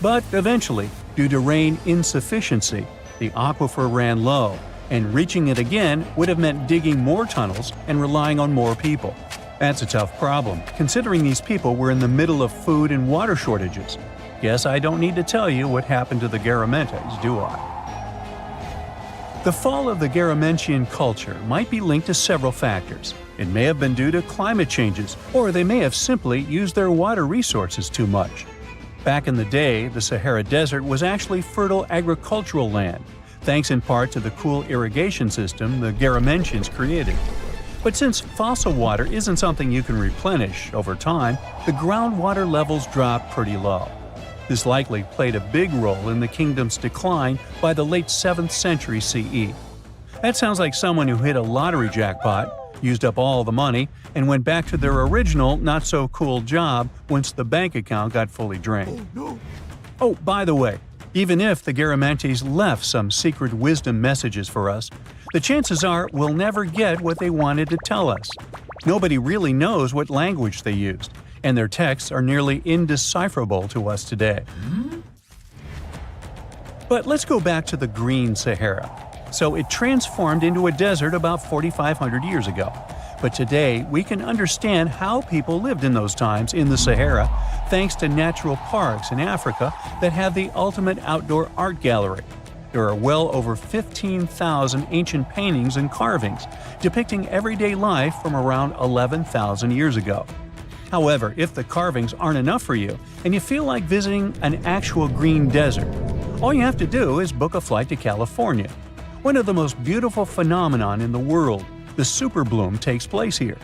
But eventually, due to rain insufficiency, the aquifer ran low, and reaching it again would have meant digging more tunnels and relying on more people. That's a tough problem, considering these people were in the middle of food and water shortages. Guess I don't need to tell you what happened to the Garamantes, do I? The fall of the Garamentian culture might be linked to several factors. It may have been due to climate changes, or they may have simply used their water resources too much. Back in the day, the Sahara Desert was actually fertile agricultural land, thanks in part to the cool irrigation system the Garamentians created. But since fossil water isn't something you can replenish over time, the groundwater levels dropped pretty low. This likely played a big role in the kingdom's decline by the late 7th century CE. That sounds like someone who hit a lottery jackpot, used up all the money, and went back to their original, not-so-cool job once the bank account got fully drained. Oh, by the way, even if the Garamantes left some secret wisdom messages for us, the chances are we'll never get what they wanted to tell us. Nobody really knows what language they used, and their texts are nearly indecipherable to us today. But let's go back to the Green Sahara. So it transformed into a desert about 4,500 years ago. But today, we can understand how people lived in those times in the Sahara thanks to natural parks in Africa that have the ultimate outdoor art gallery. There are well over 15,000 ancient paintings and carvings depicting everyday life from around 11,000 years ago. However, if the carvings aren't enough for you and you feel like visiting an actual green desert, all you have to do is book a flight to California. One of the most beautiful phenomenon in the world, the superbloom, takes place here.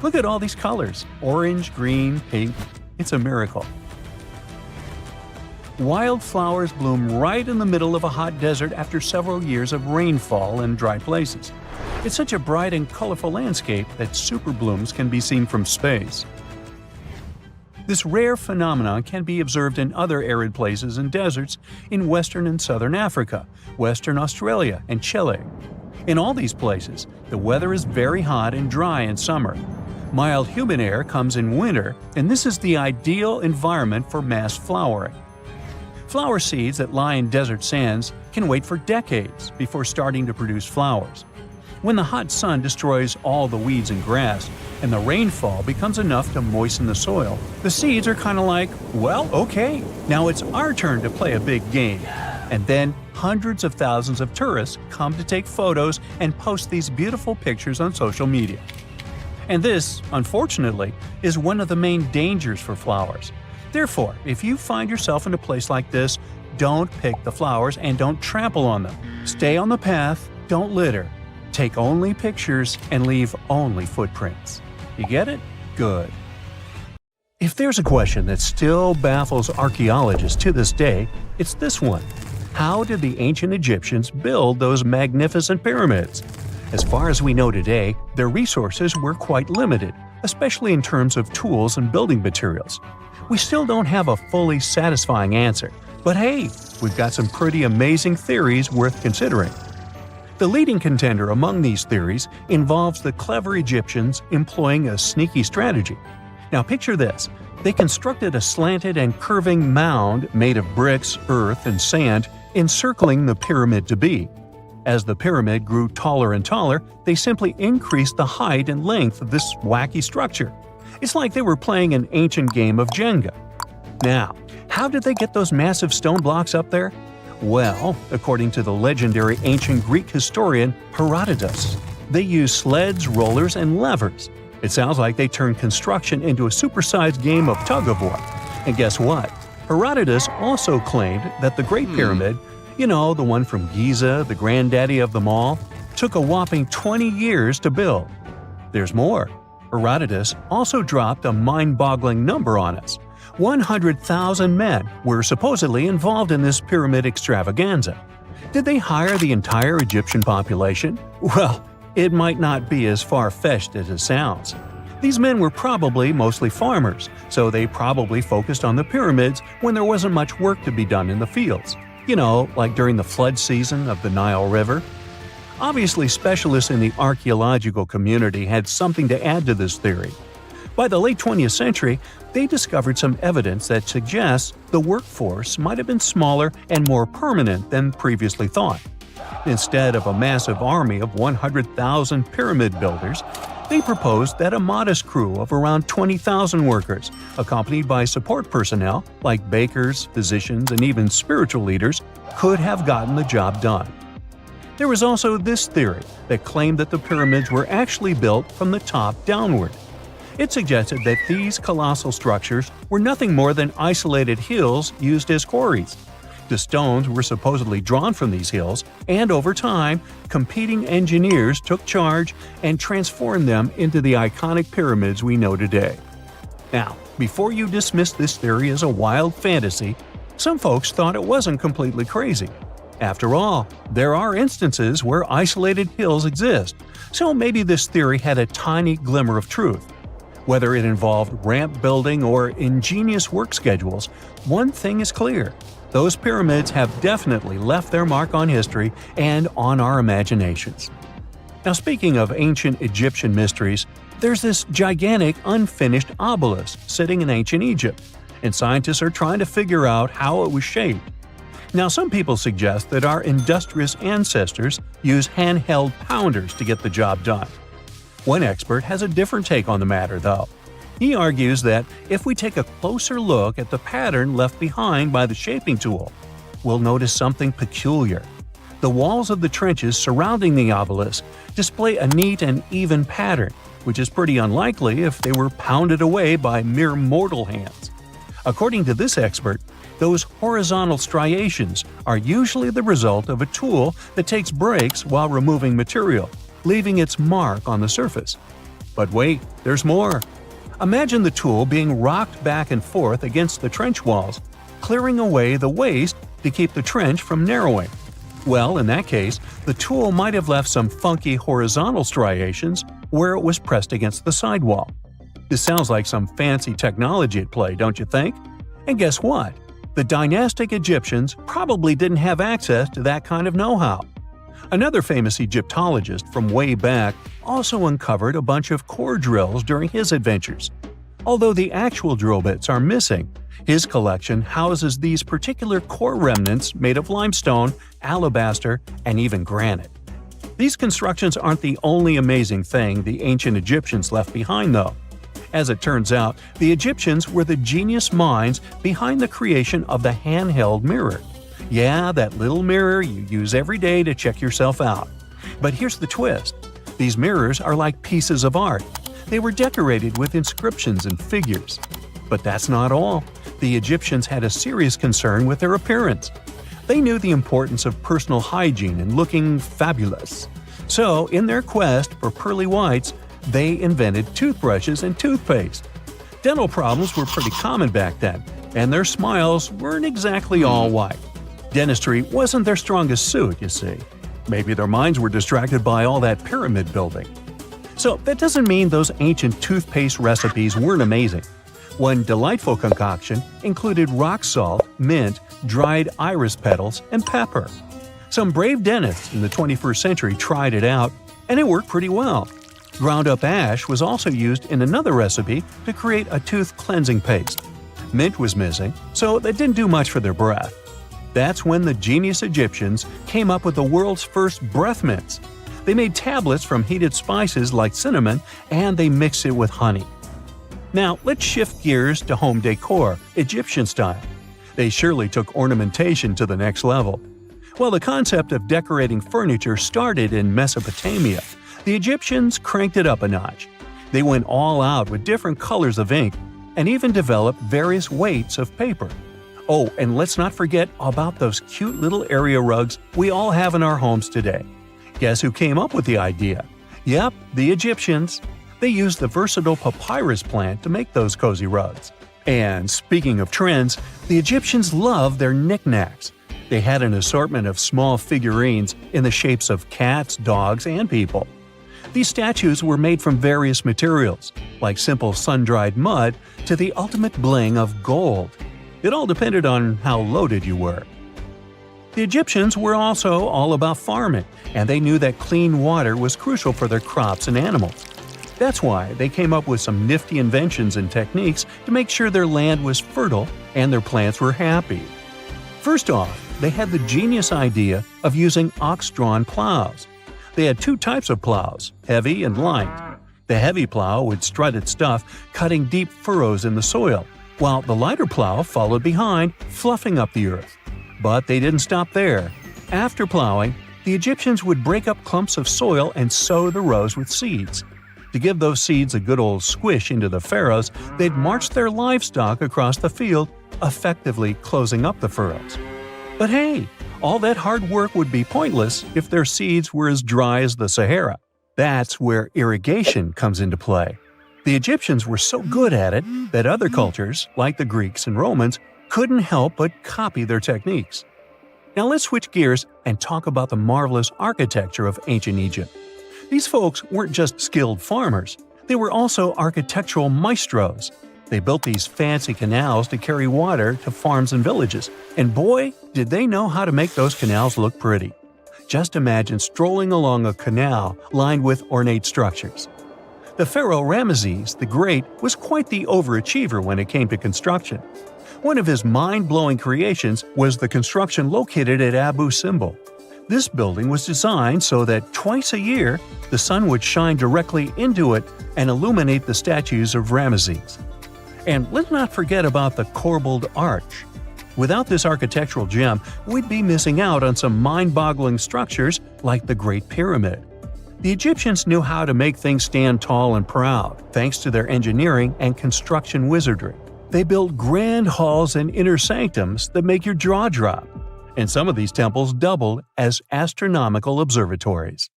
Look at all these colors – orange, green, pink. It's a miracle. Wildflowers bloom right in the middle of a hot desert after several years of rainfall in dry places. It's such a bright and colorful landscape that superblooms can be seen from space. This rare phenomenon can be observed in other arid places and deserts in western and southern Africa, Western Australia, and Chile. In all these places, the weather is very hot and dry in summer. Mild humid air comes in winter, and this is the ideal environment for mass flowering. Flower seeds that lie in desert sands can wait for decades before starting to produce flowers. When the hot sun destroys all the weeds and grass, and the rainfall becomes enough to moisten the soil, the seeds are kind of like, well, okay, now it's our turn to play a big game. And then hundreds of thousands of tourists come to take photos and post these beautiful pictures on social media. And this, unfortunately, is one of the main dangers for flowers. Therefore, if you find yourself in a place like this, don't pick the flowers and don't trample on them. Stay on the path, don't litter. Take only pictures and leave only footprints. You get it? Good. If there's a question that still baffles archaeologists to this day, it's this one. How did the ancient Egyptians build those magnificent pyramids? As far as we know today, their resources were quite limited, especially in terms of tools and building materials. We still don't have a fully satisfying answer, but hey, we've got some pretty amazing theories worth considering. The leading contender among these theories involves the clever Egyptians employing a sneaky strategy. Now picture this. They constructed a slanted and curving mound made of bricks, earth, and sand encircling the pyramid to be. As the pyramid grew taller and taller, they simply increased the height and length of this wacky structure. It's like they were playing an ancient game of Jenga. Now, how did they get those massive stone blocks up there? Well, according to the legendary ancient Greek historian Herodotus, they used sleds, rollers, and levers. It sounds like they turned construction into a supersized game of tug-of-war. And guess what? Herodotus also claimed that the Great Pyramid, the one from Giza, the granddaddy of them all, took a whopping 20 years to build. There's more. Herodotus also dropped a mind-boggling number on us. 100,000 men were supposedly involved in this pyramid extravaganza. Did they hire the entire Egyptian population? Well, it might not be as far-fetched as it sounds. These men were probably mostly farmers, so they probably focused on the pyramids when there wasn't much work to be done in the fields. Like during the flood season of the Nile River. Obviously, specialists in the archaeological community had something to add to this theory. By the late 20th century, they discovered some evidence that suggests the workforce might have been smaller and more permanent than previously thought. Instead of a massive army of 100,000 pyramid builders, They proposed that a modest crew of around 20,000 workers, accompanied by support personnel like bakers, physicians, and even spiritual leaders, could have gotten the job done. There was also this theory that claimed that the pyramids were actually built from the top downward. It suggested that these colossal structures were nothing more than isolated hills used as quarries. The stones were supposedly drawn from these hills, and over time, competing engineers took charge and transformed them into the iconic pyramids we know today. Now, before you dismiss this theory as a wild fantasy, some folks thought it wasn't completely crazy. After all, there are instances where isolated hills exist, so maybe this theory had a tiny glimmer of truth. Whether it involved ramp building or ingenious work schedules, one thing is clear. Those pyramids have definitely left their mark on history and on our imaginations. Now, speaking of ancient Egyptian mysteries, there's this gigantic unfinished obelisk sitting in ancient Egypt, and scientists are trying to figure out how it was shaped. Now, some people suggest that our industrious ancestors used handheld pounders to get the job done. One expert has a different take on the matter, though. He argues that if we take a closer look at the pattern left behind by the shaping tool, we'll notice something peculiar. The walls of the trenches surrounding the obelisk display a neat and even pattern, which is pretty unlikely if they were pounded away by mere mortal hands. According to this expert, those horizontal striations are usually the result of a tool that takes breaks while removing material, leaving its mark on the surface. But wait, there's more. Imagine the tool being rocked back and forth against the trench walls, clearing away the waste to keep the trench from narrowing. Well, in that case, the tool might have left some funky horizontal striations where it was pressed against the sidewall. This sounds like some fancy technology at play, don't you think? And guess what? The dynastic Egyptians probably didn't have access to that kind of know-how. Another famous Egyptologist from way back also uncovered a bunch of core drills during his adventures. Although the actual drill bits are missing, his collection houses these particular core remnants made of limestone, alabaster, and even granite. These constructions aren't the only amazing thing the ancient Egyptians left behind, though. As it turns out, the Egyptians were the genius minds behind the creation of the handheld mirror. Yeah, that little mirror you use every day to check yourself out. But here's the twist. These mirrors are like pieces of art. They were decorated with inscriptions and figures. But that's not all. The Egyptians had a serious concern with their appearance. They knew the importance of personal hygiene and looking fabulous. So, in their quest for pearly whites, they invented toothbrushes and toothpaste. Dental problems were pretty common back then, and their smiles weren't exactly all white. Dentistry wasn't their strongest suit, you see. Maybe their minds were distracted by all that pyramid building. So that doesn't mean those ancient toothpaste recipes weren't amazing. One delightful concoction included rock salt, mint, dried iris petals, and pepper. Some brave dentists in the 21st century tried it out, and it worked pretty well. Ground-up ash was also used in another recipe to create a tooth cleansing paste. Mint was missing, so that didn't do much for their breath. That's when the genius Egyptians came up with the world's first breath mints. They made tablets from heated spices like cinnamon, and they mixed it with honey. Now, let's shift gears to home decor, Egyptian style. They surely took ornamentation to the next level. While the concept of decorating furniture started in Mesopotamia, the Egyptians cranked it up a notch. They went all out with different colors of ink and even developed various weights of paper. Oh, and let's not forget about those cute little area rugs we all have in our homes today. Guess who came up with the idea? Yep, the Egyptians. They used the versatile papyrus plant to make those cozy rugs. And speaking of trends, the Egyptians loved their knickknacks. They had an assortment of small figurines in the shapes of cats, dogs, and people. These statues were made from various materials, like simple sun-dried mud to the ultimate bling of gold. It all depended on how loaded you were. The Egyptians were also all about farming, and they knew that clean water was crucial for their crops and animals. That's why they came up with some nifty inventions and techniques to make sure their land was fertile and their plants were happy. First off, they had the genius idea of using ox-drawn plows. They had two types of plows, heavy and light. The heavy plow would strut its stuff, cutting deep furrows in the soil, while the lighter plow followed behind, fluffing up the earth. But they didn't stop there. After plowing, the Egyptians would break up clumps of soil and sow the rows with seeds. To give those seeds a good old squish into the furrows, they'd march their livestock across the field, effectively closing up the furrows. But hey, all that hard work would be pointless if their seeds were as dry as the Sahara. That's where irrigation comes into play. The Egyptians were so good at it that other cultures, like the Greeks and Romans, couldn't help but copy their techniques. Now let's switch gears and talk about the marvelous architecture of ancient Egypt. These folks weren't just skilled farmers, they were also architectural maestros. They built these fancy canals to carry water to farms and villages, and boy, did they know how to make those canals look pretty. Just imagine strolling along a canal lined with ornate structures. The pharaoh Ramesses the Great was quite the overachiever when it came to construction. One of his mind-blowing creations was the construction located at Abu Simbel. This building was designed so that twice a year, the sun would shine directly into it and illuminate the statues of Ramesses. And let's not forget about the corbelled arch. Without this architectural gem, we'd be missing out on some mind-boggling structures like the Great Pyramid. The Egyptians knew how to make things stand tall and proud, thanks to their engineering and construction wizardry. They built grand halls and inner sanctums that make your jaw drop, and some of these temples doubled as astronomical observatories.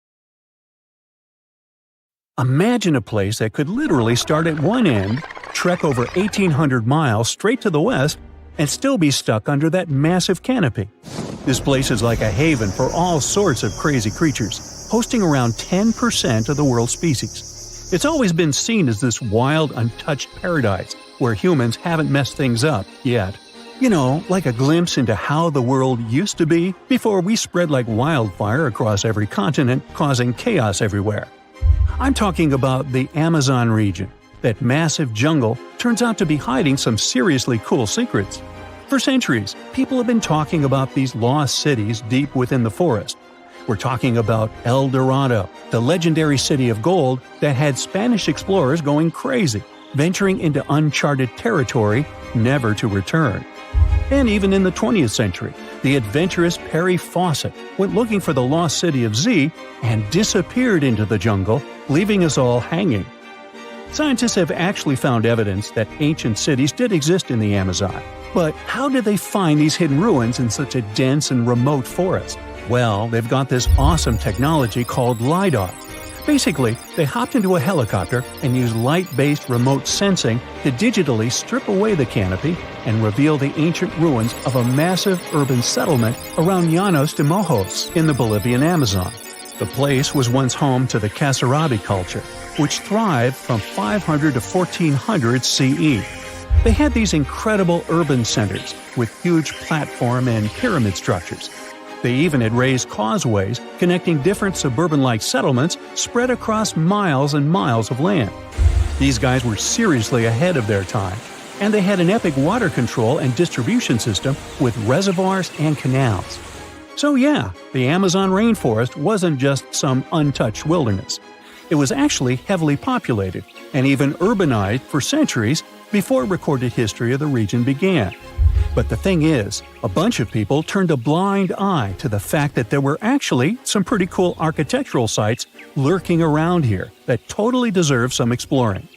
Imagine a place that could literally start at one end, trek over 1,800 miles straight to the west, and still be stuck under that massive canopy. This place is like a haven for all sorts of crazy creatures, hosting around 10% of the world's species. It's always been seen as this wild, untouched paradise where humans haven't messed things up yet. You know, like a glimpse into how the world used to be before we spread like wildfire across every continent, causing chaos everywhere. I'm talking about the Amazon region. That massive jungle turns out to be hiding some seriously cool secrets. For centuries, people have been talking about these lost cities deep within the forest. We're talking about El Dorado, the legendary city of gold that had Spanish explorers going crazy, venturing into uncharted territory, never to return. And even in the 20th century, the adventurous Perry Fawcett went looking for the lost city of Z and disappeared into the jungle, leaving us all hanging. Scientists have actually found evidence that ancient cities did exist in the Amazon. But how did they find these hidden ruins in such a dense and remote forest? Well, they've got this awesome technology called LiDAR. Basically, they hopped into a helicopter and used light-based remote sensing to digitally strip away the canopy and reveal the ancient ruins of a massive urban settlement around Llanos de Mojos in the Bolivian Amazon. The place was once home to the Khafre culture, which thrived from 500 to 1400 CE. They had these incredible urban centers with huge platform and pyramid structures. They even had raised causeways connecting different suburban-like settlements spread across miles and miles of land. These guys were seriously ahead of their time, and they had an epic water control and distribution system with reservoirs and canals. So yeah, the Amazon rainforest wasn't just some untouched wilderness. It was actually heavily populated and even urbanized for centuries before recorded history of the region began. But the thing is, a bunch of people turned a blind eye to the fact that there were actually some pretty cool architectural sites lurking around here that totally deserve some exploring.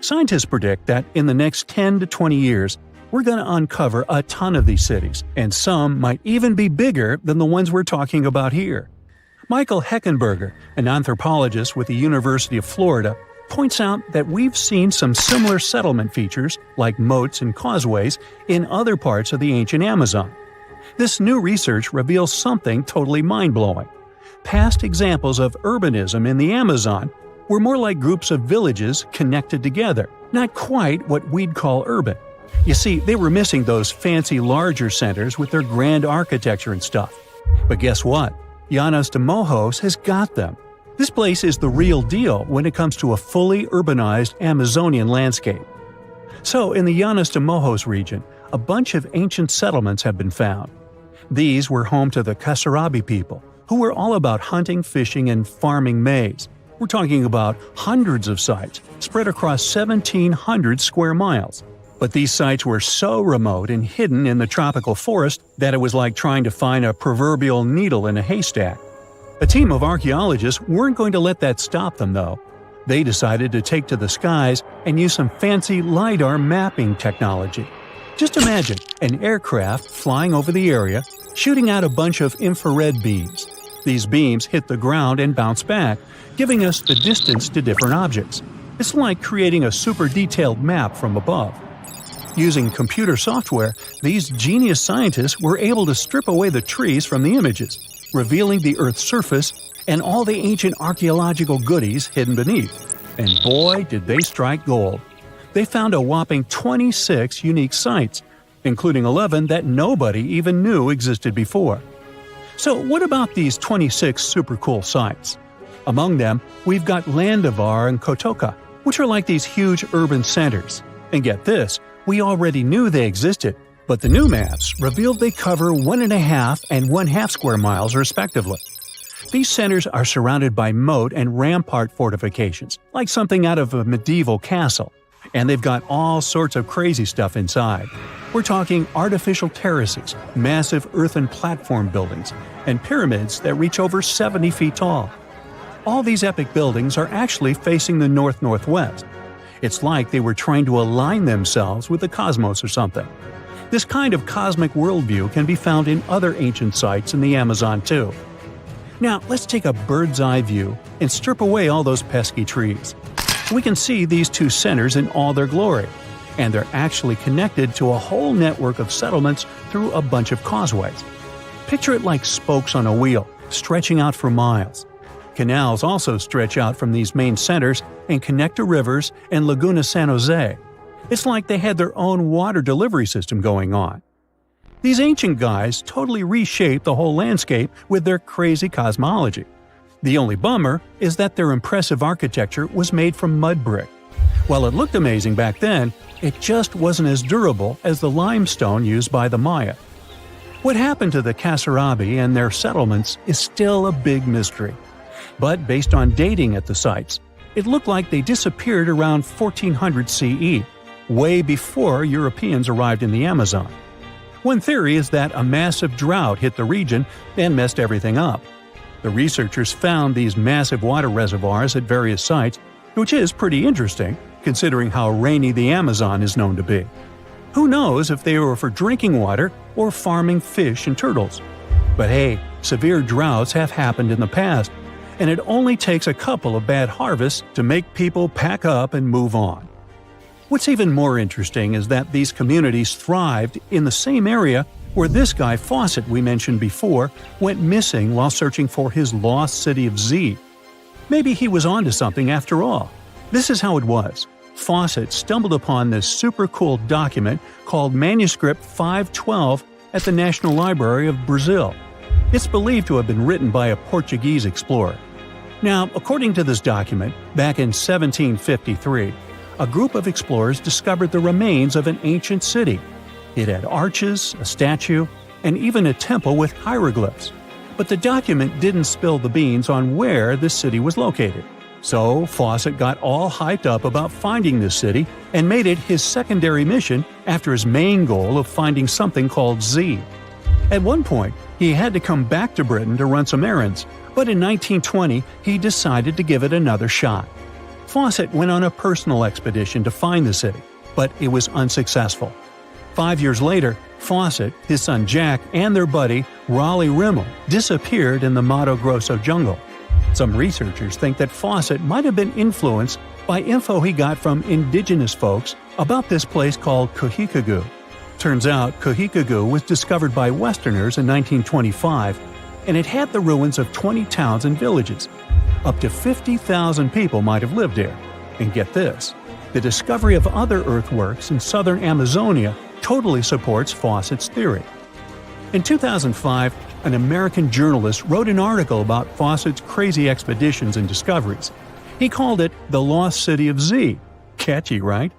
Scientists predict that in the next 10 to 20 years, we're going to uncover a ton of these cities, and some might even be bigger than the ones we're talking about here. Michael Heckenberger, an anthropologist with the University of Florida, points out that we've seen some similar settlement features, like moats and causeways, in other parts of the ancient Amazon. This new research reveals something totally mind-blowing. Past examples of urbanism in the Amazon were more like groups of villages connected together, not quite what we'd call urban. You see, they were missing those fancy larger centers with their grand architecture and stuff. But guess what? Llanos de Mojos has got them. This place is the real deal when it comes to a fully urbanized Amazonian landscape. So, in the Llanos de Mojos region, a bunch of ancient settlements have been found. These were home to the Khafre people, who were all about hunting, fishing, and farming maize. We're talking about hundreds of sites spread across 1,700 square miles. But these sites were so remote and hidden in the tropical forest that it was like trying to find a proverbial needle in a haystack. A team of archaeologists weren't going to let that stop them, though. They decided to take to the skies and use some fancy LiDAR mapping technology. Just imagine an aircraft flying over the area, shooting out a bunch of infrared beams. These beams hit the ground and bounce back, giving us the distance to different objects. It's like creating a super detailed map from above. Using computer software, these genius scientists were able to strip away the trees from the images, revealing the Earth's surface and all the ancient archaeological goodies hidden beneath. And boy, did they strike gold. They found a whopping 26 unique sites, including 11 that nobody even knew existed before. So what about these 26 super cool sites? Among them, we've got Landivar and Kotoka, which are like these huge urban centers. And get this, we already knew they existed, but the new maps revealed they cover 1.5 and 1/2 square miles respectively. These centers are surrounded by moat and rampart fortifications, like something out of a medieval castle. And they've got all sorts of crazy stuff inside. We're talking artificial terraces, massive earthen platform buildings, and pyramids that reach over 70 feet tall. All these epic buildings are actually facing the north-northwest. It's like they were trying to align themselves with the cosmos or something. This kind of cosmic worldview can be found in other ancient sites in the Amazon too. Now, let's take a bird's-eye view and strip away all those pesky trees. We can see these two centers in all their glory, and they're actually connected to a whole network of settlements through a bunch of causeways. Picture it like spokes on a wheel, stretching out for miles. Canals also stretch out from these main centers and connect to rivers and Laguna San Jose. It's like they had their own water delivery system going on. These ancient guys totally reshaped the whole landscape with their crazy cosmology. The only bummer is that their impressive architecture was made from mud brick. While it looked amazing back then, it just wasn't as durable as the limestone used by the Maya. What happened to the Kasarabi and their settlements is still a big mystery. But based on dating at the sites, it looked like they disappeared around 1400 CE, way before Europeans arrived in the Amazon. One theory is that a massive drought hit the region and messed everything up. The researchers found these massive water reservoirs at various sites, which is pretty interesting, considering how rainy the Amazon is known to be. Who knows if they were for drinking water or farming fish and turtles? But hey, severe droughts have happened in the past, and it only takes a couple of bad harvests to make people pack up and move on. What's even more interesting is that these communities thrived in the same area where this guy Fawcett we mentioned before went missing while searching for his lost city of Z. Maybe he was onto something after all. This is how it was. Fawcett stumbled upon this super cool document called Manuscript 512 at the National Library of Brazil. It's believed to have been written by a Portuguese explorer. Now, according to this document, back in 1753, a group of explorers discovered the remains of an ancient city. It had arches, a statue, and even a temple with hieroglyphs. But the document didn't spill the beans on where this city was located. So Fawcett got all hyped up about finding this city and made it his secondary mission after his main goal of finding something called Z. At one point, he had to come back to Britain to run some errands, but in 1920 he decided to give it another shot. Fawcett went on a personal expedition to find the city, but it was unsuccessful. 5 years later, Fawcett, his son Jack, and their buddy Raleigh Rimmel disappeared in the Mato Grosso jungle. Some researchers think that Fawcett might have been influenced by info he got from indigenous folks about this place called Kohikagu. Turns out Kohikagu was discovered by Westerners in 1925, and it had the ruins of 20 towns and villages. Up to 50,000 people might have lived there. And get this, the discovery of other earthworks in southern Amazonia totally supports Fawcett's theory. In 2005, an American journalist wrote an article about Fawcett's crazy expeditions and discoveries. He called it The Lost City of Z. Catchy, right?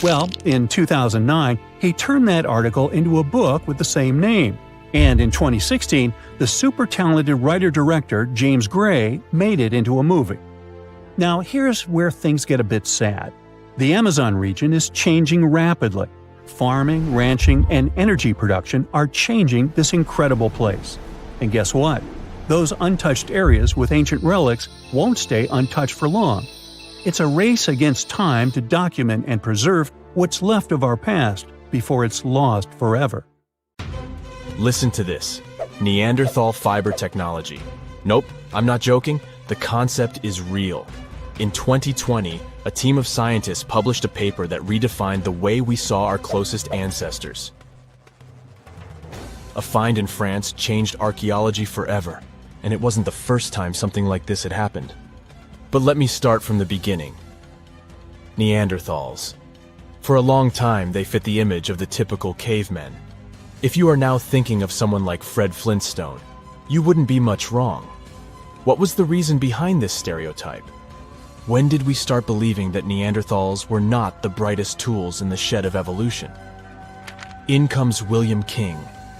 Well, in 2009, he turned that article into a book with the same name. And in 2016, the super talented writer-director James Gray made it into a movie. Now, here's where things get a bit sad. The Amazon region is changing rapidly. Farming, ranching, and energy production are changing this incredible place. And guess what? Those untouched areas with ancient relics won't stay untouched for long. It's a race against time to document and preserve what's left of our past before it's lost forever. Listen to this. Neanderthal fiber technology. Nope, I'm not joking. The concept is real. In 2020, a team of scientists published a paper that redefined the way we saw our closest ancestors. A find in France changed archaeology forever, and it wasn't the first time something like this had happened. But let me start from the beginning. Neanderthals. For a long time, they fit the image of the typical cavemen. If you are now thinking of someone like Fred Flintstone, you wouldn't be much wrong. What was the reason behind this stereotype? When did we start believing that Neanderthals were not the brightest tools in the shed of evolution? In comes William King,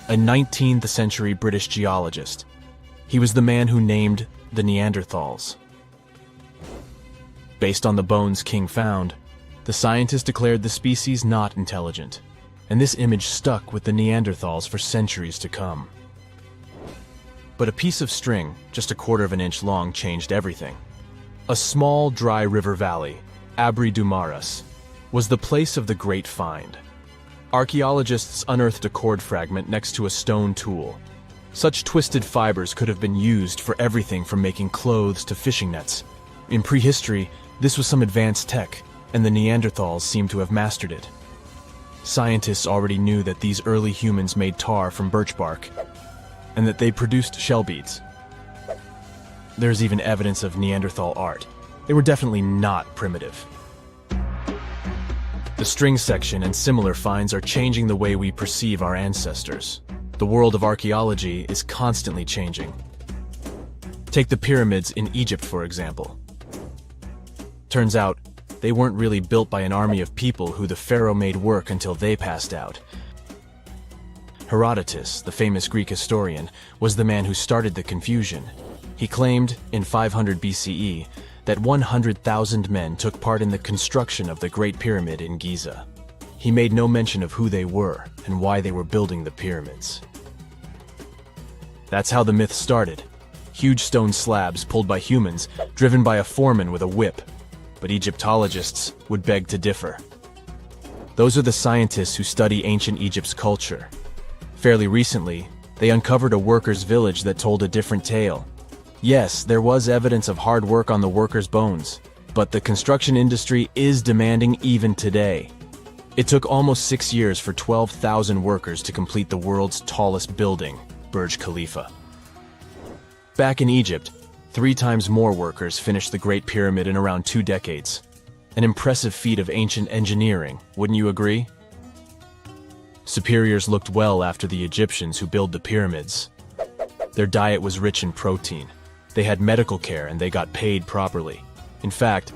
a 19th century British geologist. He was the man who named the Neanderthals. Based on the bones King found, the scientist declared the species not intelligent, and this image stuck with the Neanderthals for centuries to come. But a piece of string, just a quarter of an inch long, changed everything. A small, dry river valley, Abri du Maras, was the place of the great find. Archaeologists unearthed a cord fragment next to a stone tool. Such twisted fibers could have been used for everything from making clothes to fishing nets. In prehistory, this was some advanced tech, and the Neanderthals seemed to have mastered it. Scientists already knew that these early humans made tar from birch bark, and that they produced shell beads. There's even evidence of Neanderthal art. They were definitely not primitive. The string section and similar finds are changing the way we perceive our ancestors. The world of archaeology is constantly changing. Take the pyramids in Egypt, for example. Turns out, they weren't really built by an army of people who the pharaoh made work until they passed out. Herodotus, the famous Greek historian, was the man who started the confusion. He claimed, in 500 BCE, that 100,000 men took part in the construction of the Great Pyramid in Giza. He made no mention of who they were and why they were building the pyramids. That's how the myth started. Huge stone slabs pulled by humans, driven by a foreman with a whip. But Egyptologists would beg to differ. Those are the scientists who study ancient Egypt's culture. Fairly recently, they uncovered a workers' village that told a different tale. Yes, there was evidence of hard work on the workers' bones, but the construction industry is demanding even today. It took almost 6 years for 12,000 workers to complete the world's tallest building, Burj Khalifa. Back in Egypt, 3 times more workers finished the Great Pyramid in around 2 decades. An impressive feat of ancient engineering, wouldn't you agree? Superiors looked well after the Egyptians who built the pyramids. Their diet was rich in protein. They had medical care and they got paid properly. In fact,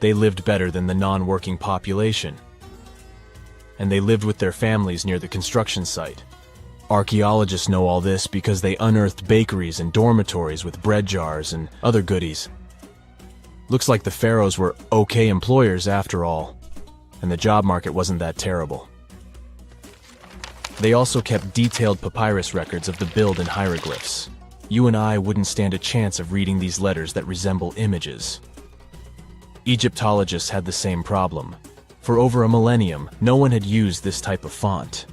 they lived better than the non-working population. And they lived with their families near the construction site. Archaeologists know all this because they unearthed bakeries and dormitories with bread jars and other goodies. Looks like the pharaohs were okay employers after all, and the job market wasn't that terrible. They also kept detailed papyrus records of the build and hieroglyphs. You and I wouldn't stand a chance of reading these letters that resemble images. Egyptologists had the same problem. For over a millennium, no one had used this type of font.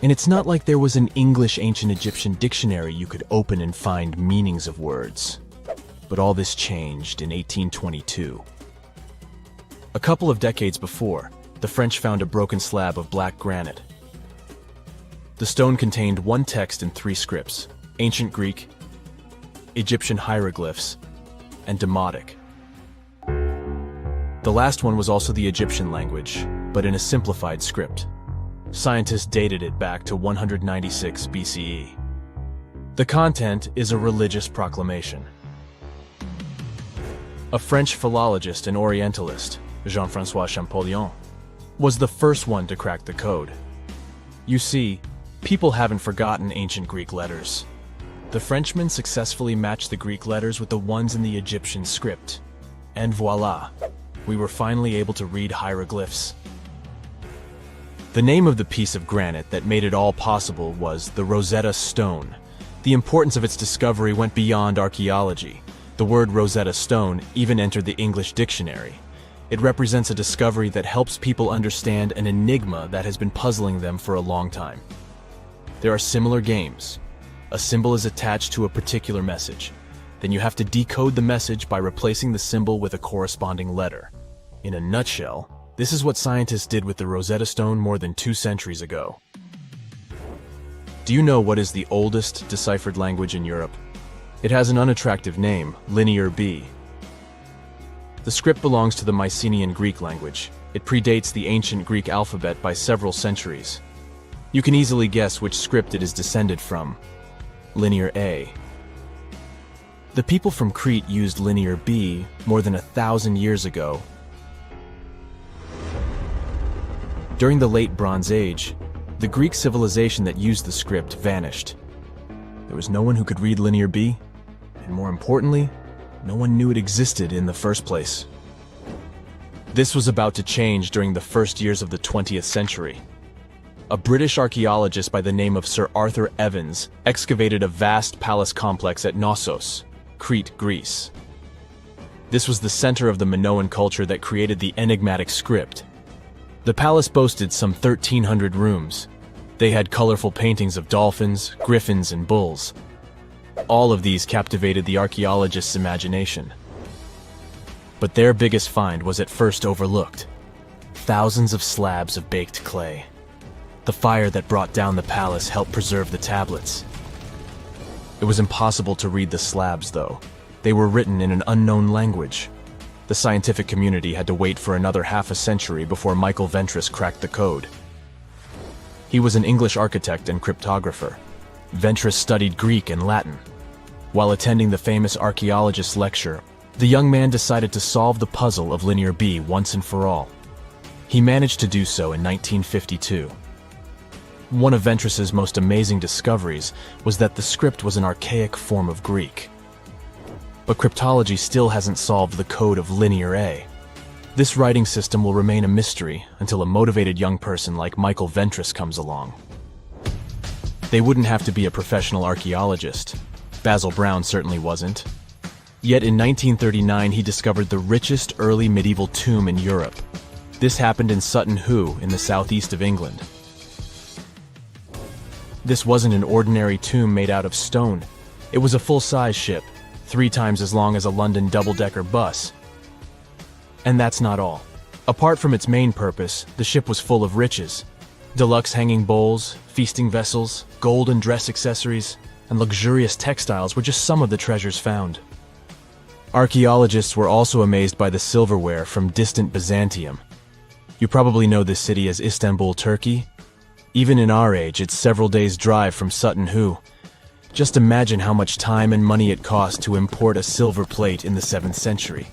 And it's not like there was an English ancient Egyptian dictionary you could open and find meanings of words. But all this changed in 1822. A couple of decades before, the French found a broken slab of black granite. The stone contained one text in 3 scripts: Ancient Greek, Egyptian hieroglyphs, and Demotic. The last one was also the Egyptian language, but in a simplified script. Scientists dated it back to 196 BCE. The content is a religious proclamation. A French philologist and Orientalist, Jean-François Champollion, was the first one to crack the code. You see, people haven't forgotten ancient Greek letters. The Frenchman successfully matched the Greek letters with the ones in the Egyptian script. And voila, we were finally able to read hieroglyphs. The name of the piece of granite that made it all possible was the Rosetta Stone. The importance of its discovery went beyond archaeology. The word Rosetta Stone even entered the English dictionary. It represents a discovery that helps people understand an enigma that has been puzzling them for a long time. There are similar games. A symbol is attached to a particular message. Then you have to decode the message by replacing the symbol with a corresponding letter. In a nutshell, this is what scientists did with the Rosetta Stone more than 2 centuries ago. Do you know what is the oldest deciphered language in Europe? It has an unattractive name, Linear B. The script belongs to the Mycenaean Greek language. It predates the ancient Greek alphabet by several centuries. You can easily guess which script it is descended from. Linear A. The people from Crete used Linear B more than 1,000 years ago. During the Late Bronze Age, the Greek civilization that used the script vanished. There was no one who could read Linear B, and more importantly, no one knew it existed in the first place. This was about to change during the first years of the 20th century. A British archaeologist by the name of Sir Arthur Evans excavated a vast palace complex at Knossos, Crete, Greece. This was the center of the Minoan culture that created the enigmatic script. The palace boasted some 1,300 rooms. They had colorful paintings of dolphins, griffins, and bulls. All of these captivated the archaeologists' imagination. But their biggest find was at first overlooked. Thousands of slabs of baked clay. The fire that brought down the palace helped preserve the tablets. It was impossible to read the slabs, though. They were written in an unknown language. The scientific community had to wait for another half a century before Michael Ventris cracked the code. He was an English architect and cryptographer. Ventris studied Greek and Latin. While attending the famous Archaeologists lecture, the young man decided to solve the puzzle of Linear B once and for all. He managed to do so in 1952. One of Ventris's most amazing discoveries was that the script was an archaic form of Greek. But cryptology still hasn't solved the code of Linear A. This writing system will remain a mystery until a motivated young person like Michael Ventris comes along. They wouldn't have to be a professional archaeologist. Basil Brown certainly wasn't. Yet in 1939 he discovered the richest early medieval tomb in Europe. This happened in Sutton Hoo in the southeast of England. This wasn't an ordinary tomb made out of stone. It was a full-size ship, 3 times as long as a London double-decker bus. And that's not all. Apart from its main purpose, the ship was full of riches. Deluxe hanging bowls, feasting vessels, gold and dress accessories, and luxurious textiles were just some of the treasures found. Archaeologists were also amazed by the silverware from distant Byzantium. You probably know this city as Istanbul, Turkey. Even in our age, it's several days' drive from Sutton Hoo. Just imagine how much time and money it cost to import a silver plate in the 7th century.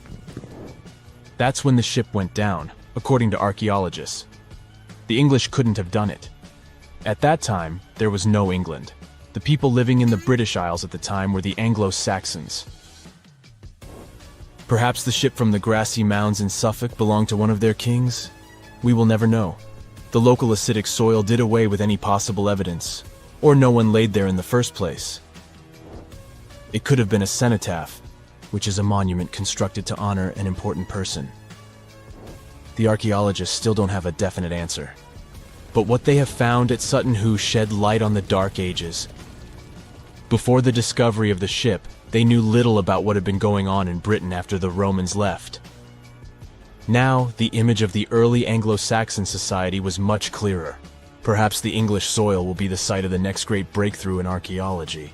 That's when the ship went down, according to archaeologists. The English couldn't have done it. At that time, there was no England. The people living in the British Isles at the time were the Anglo-Saxons. Perhaps the ship from the grassy mounds in Suffolk belonged to one of their kings? We will never know. The local acidic soil did away with any possible evidence, or no one laid there in the first place. It could have been a cenotaph, which is a monument constructed to honor an important person. The archaeologists still don't have a definite answer. But what they have found at Sutton Hoo shed light on the Dark Ages. Before the discovery of the ship, they knew little about what had been going on in Britain after the Romans left. Now, the image of the early Anglo-Saxon society was much clearer. Perhaps the English soil will be the site of the next great breakthrough in archaeology.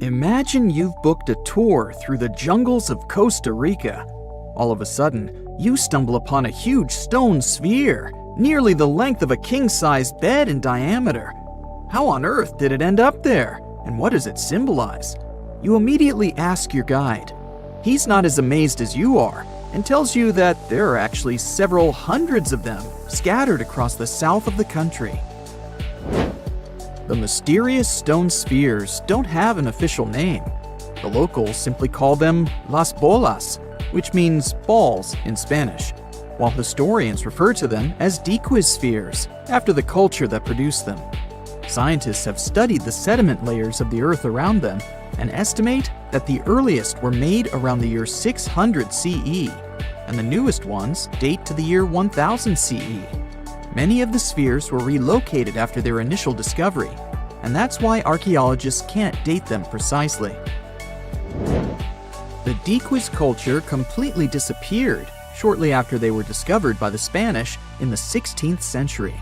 Imagine you've booked a tour through the jungles of Costa Rica. All of a sudden, you stumble upon a huge stone sphere, nearly the length of a king-sized bed in diameter. How on earth did it end up there? And what does it symbolize? You immediately ask your guide. He's not as amazed as you are, and tells you that there are actually several hundreds of them scattered across the south of the country. The mysterious stone spheres don't have an official name. The locals simply call them las bolas, which means balls in Spanish, while historians refer to them as Diques spheres, after the culture that produced them. Scientists have studied the sediment layers of the Earth around them and estimate that the earliest were made around the year 600 CE, and the newest ones date to the year 1000 CE. Many of the spheres were relocated after their initial discovery, and that's why archaeologists can't date them precisely. The Diques culture completely disappeared shortly after they were discovered by the Spanish in the 16th century.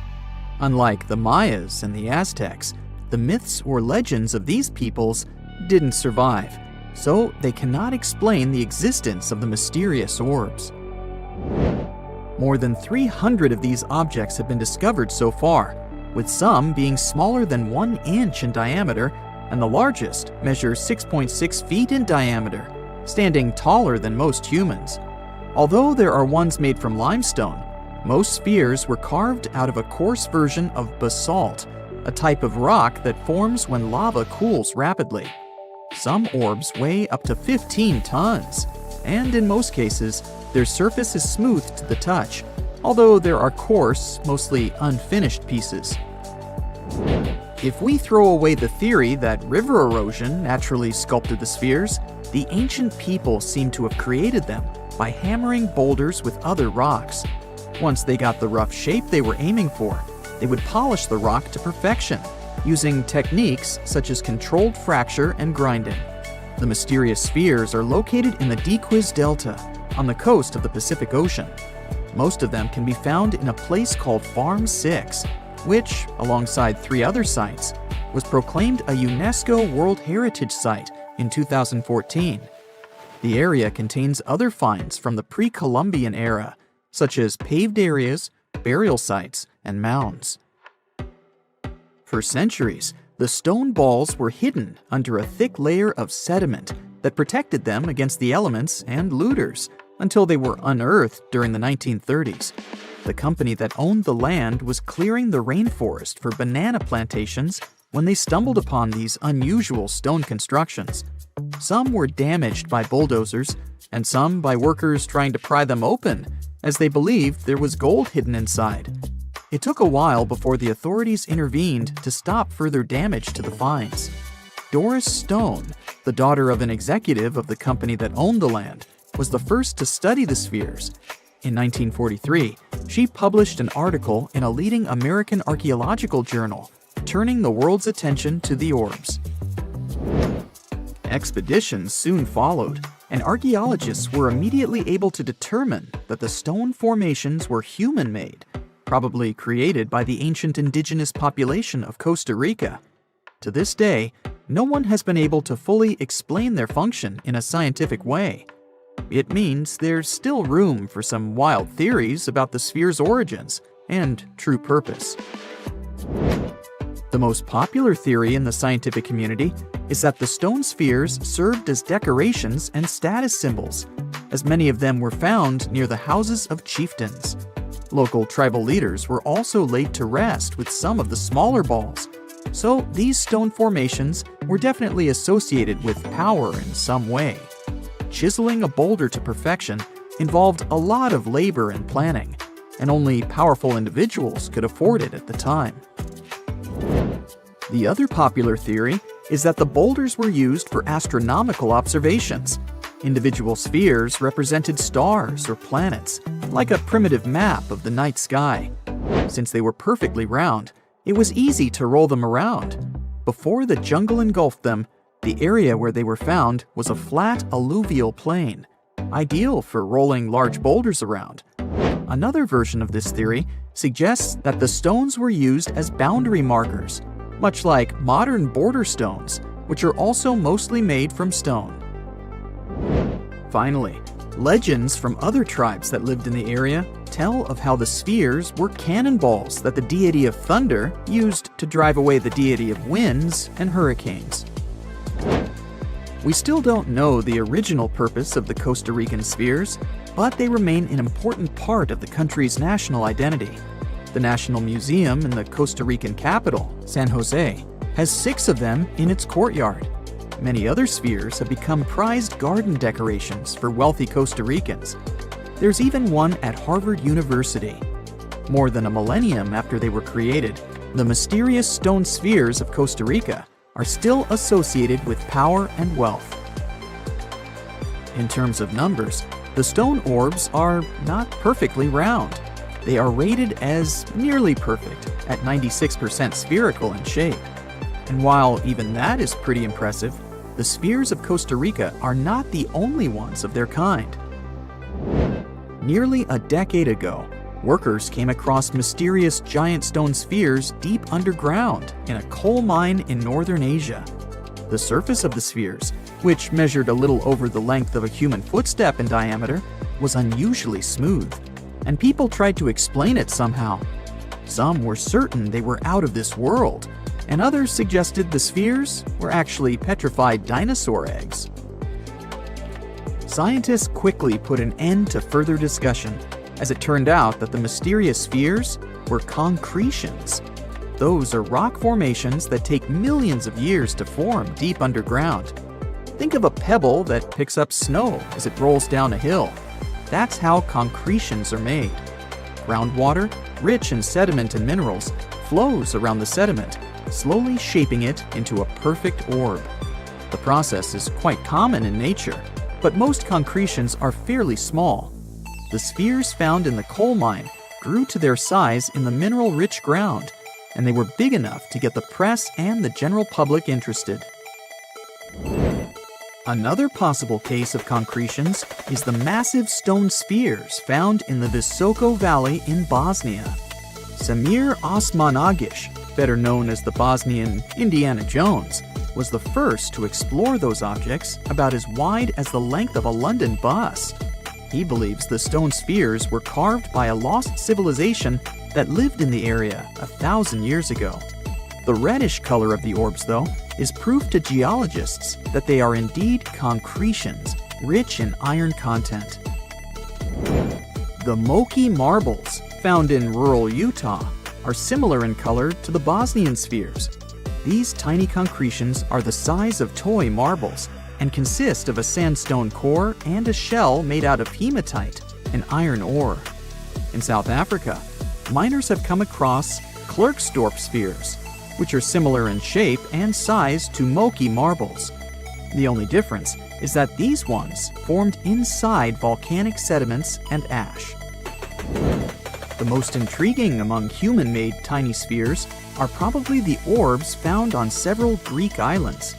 Unlike the Mayas and the Aztecs, the myths or legends of these peoples didn't survive, so they cannot explain the existence of the mysterious orbs. More than 300 of these objects have been discovered so far, with some being smaller than 1 inch in diameter, and the largest measures 6.6 feet in diameter, standing taller than most humans. Although there are ones made from limestone, most spheres were carved out of a coarse version of basalt, a type of rock that forms when lava cools rapidly. Some orbs weigh up to 15 tons, and in most cases, their surface is smooth to the touch, although there are coarse, mostly unfinished pieces. If we throw away the theory that river erosion naturally sculpted the spheres, the ancient people seem to have created them by hammering boulders with other rocks. Once they got the rough shape they were aiming for, they would polish the rock to perfection, using techniques such as controlled fracture and grinding. The mysterious spheres are located in the Diques Delta, on the coast of the Pacific Ocean. Most of them can be found in a place called Farm 6, which, alongside 3 other sites, was proclaimed a UNESCO World Heritage Site in 2014. The area contains other finds from the pre-Columbian era, such as paved areas, burial sites, and mounds. For centuries, the stone balls were hidden under a thick layer of sediment that protected them against the elements and looters until they were unearthed during the 1930s. The company that owned the land was clearing the rainforest for banana plantations when they stumbled upon these unusual stone constructions. Some were damaged by bulldozers, and some by workers trying to pry them open, as they believed there was gold hidden inside. It took a while before the authorities intervened to stop further damage to the finds. Doris Stone, the daughter of an executive of the company that owned the land, was the first to study the spheres. In 1943, she published an article in a leading American archaeological journal, turning the world's attention to the orbs. Expeditions soon followed, and archaeologists were immediately able to determine that the stone formations were human-made, probably created by the ancient indigenous population of Costa Rica. To this day, no one has been able to fully explain their function in a scientific way. It means there's still room for some wild theories about the sphere's origins and true purpose. The most popular theory in the scientific community is that the stone spheres served as decorations and status symbols, as many of them were found near the houses of chieftains. Local tribal leaders were also laid to rest with some of the smaller balls, so these stone formations were definitely associated with power in some way. Chiseling a boulder to perfection involved a lot of labor and planning, and only powerful individuals could afford it at the time. The other popular theory is that the boulders were used for astronomical observations. Individual spheres represented stars or planets, like a primitive map of the night sky. Since they were perfectly round, it was easy to roll them around. Before the jungle engulfed them, the area where they were found was a flat alluvial plain, ideal for rolling large boulders around. Another version of this theory suggests that the stones were used as boundary markers, much like modern border stones, which are also mostly made from stone. Finally, legends from other tribes that lived in the area tell of how the spheres were cannonballs that the deity of thunder used to drive away the deity of winds and hurricanes. We still don't know the original purpose of the Costa Rican spheres, but they remain an important part of the country's national identity. The National Museum in the Costa Rican capital, San Jose, has 6 of them in its courtyard. Many other spheres have become prized garden decorations for wealthy Costa Ricans. There's even one at Harvard University. More than a millennium after they were created, the mysterious stone spheres of Costa Rica are still associated with power and wealth. In terms of numbers, the stone orbs are not perfectly round. They are rated as nearly perfect, at 96% spherical in shape. And while even that is pretty impressive, the spheres of Costa Rica are not the only ones of their kind. Nearly a decade ago, workers came across mysterious giant stone spheres deep underground in a coal mine in northern Asia. The surface of the spheres, which measured a little over the length of a human footstep in diameter, was unusually smooth, and people tried to explain it somehow. Some were certain they were out of this world, and others suggested the spheres were actually petrified dinosaur eggs. Scientists quickly put an end to further discussion, as it turned out that the mysterious spheres were concretions. Those are rock formations that take millions of years to form deep underground. Think of a pebble that picks up snow as it rolls down a hill. That's how concretions are made. Groundwater, rich in sediment and minerals, flows around the sediment, slowly shaping it into a perfect orb. The process is quite common in nature, but most concretions are fairly small. The spheres found in the coal mine grew to their size in the mineral-rich ground, and they were big enough to get the press and the general public interested. Another possible case of concretions is the massive stone spheres found in the Visoko Valley in Bosnia. Samir Osmanagic, better known as the Bosnian Indiana Jones, was the first to explore those objects about as wide as the length of a London bus. He believes the stone spheres were carved by a lost civilization that lived in the area 1,000 years ago. The reddish color of the orbs, though, is proof to geologists that they are indeed concretions, rich in iron content. The Moki marbles, found in rural Utah, are similar in color to the Bosnian spheres. These tiny concretions are the size of toy marbles and consist of a sandstone core and a shell made out of hematite, an iron ore. In South Africa, miners have come across Klerksdorp spheres, which are similar in shape and size to Moki marbles. The only difference is that these ones formed inside volcanic sediments and ash. The most intriguing among human-made tiny spheres are probably the orbs found on several Greek islands.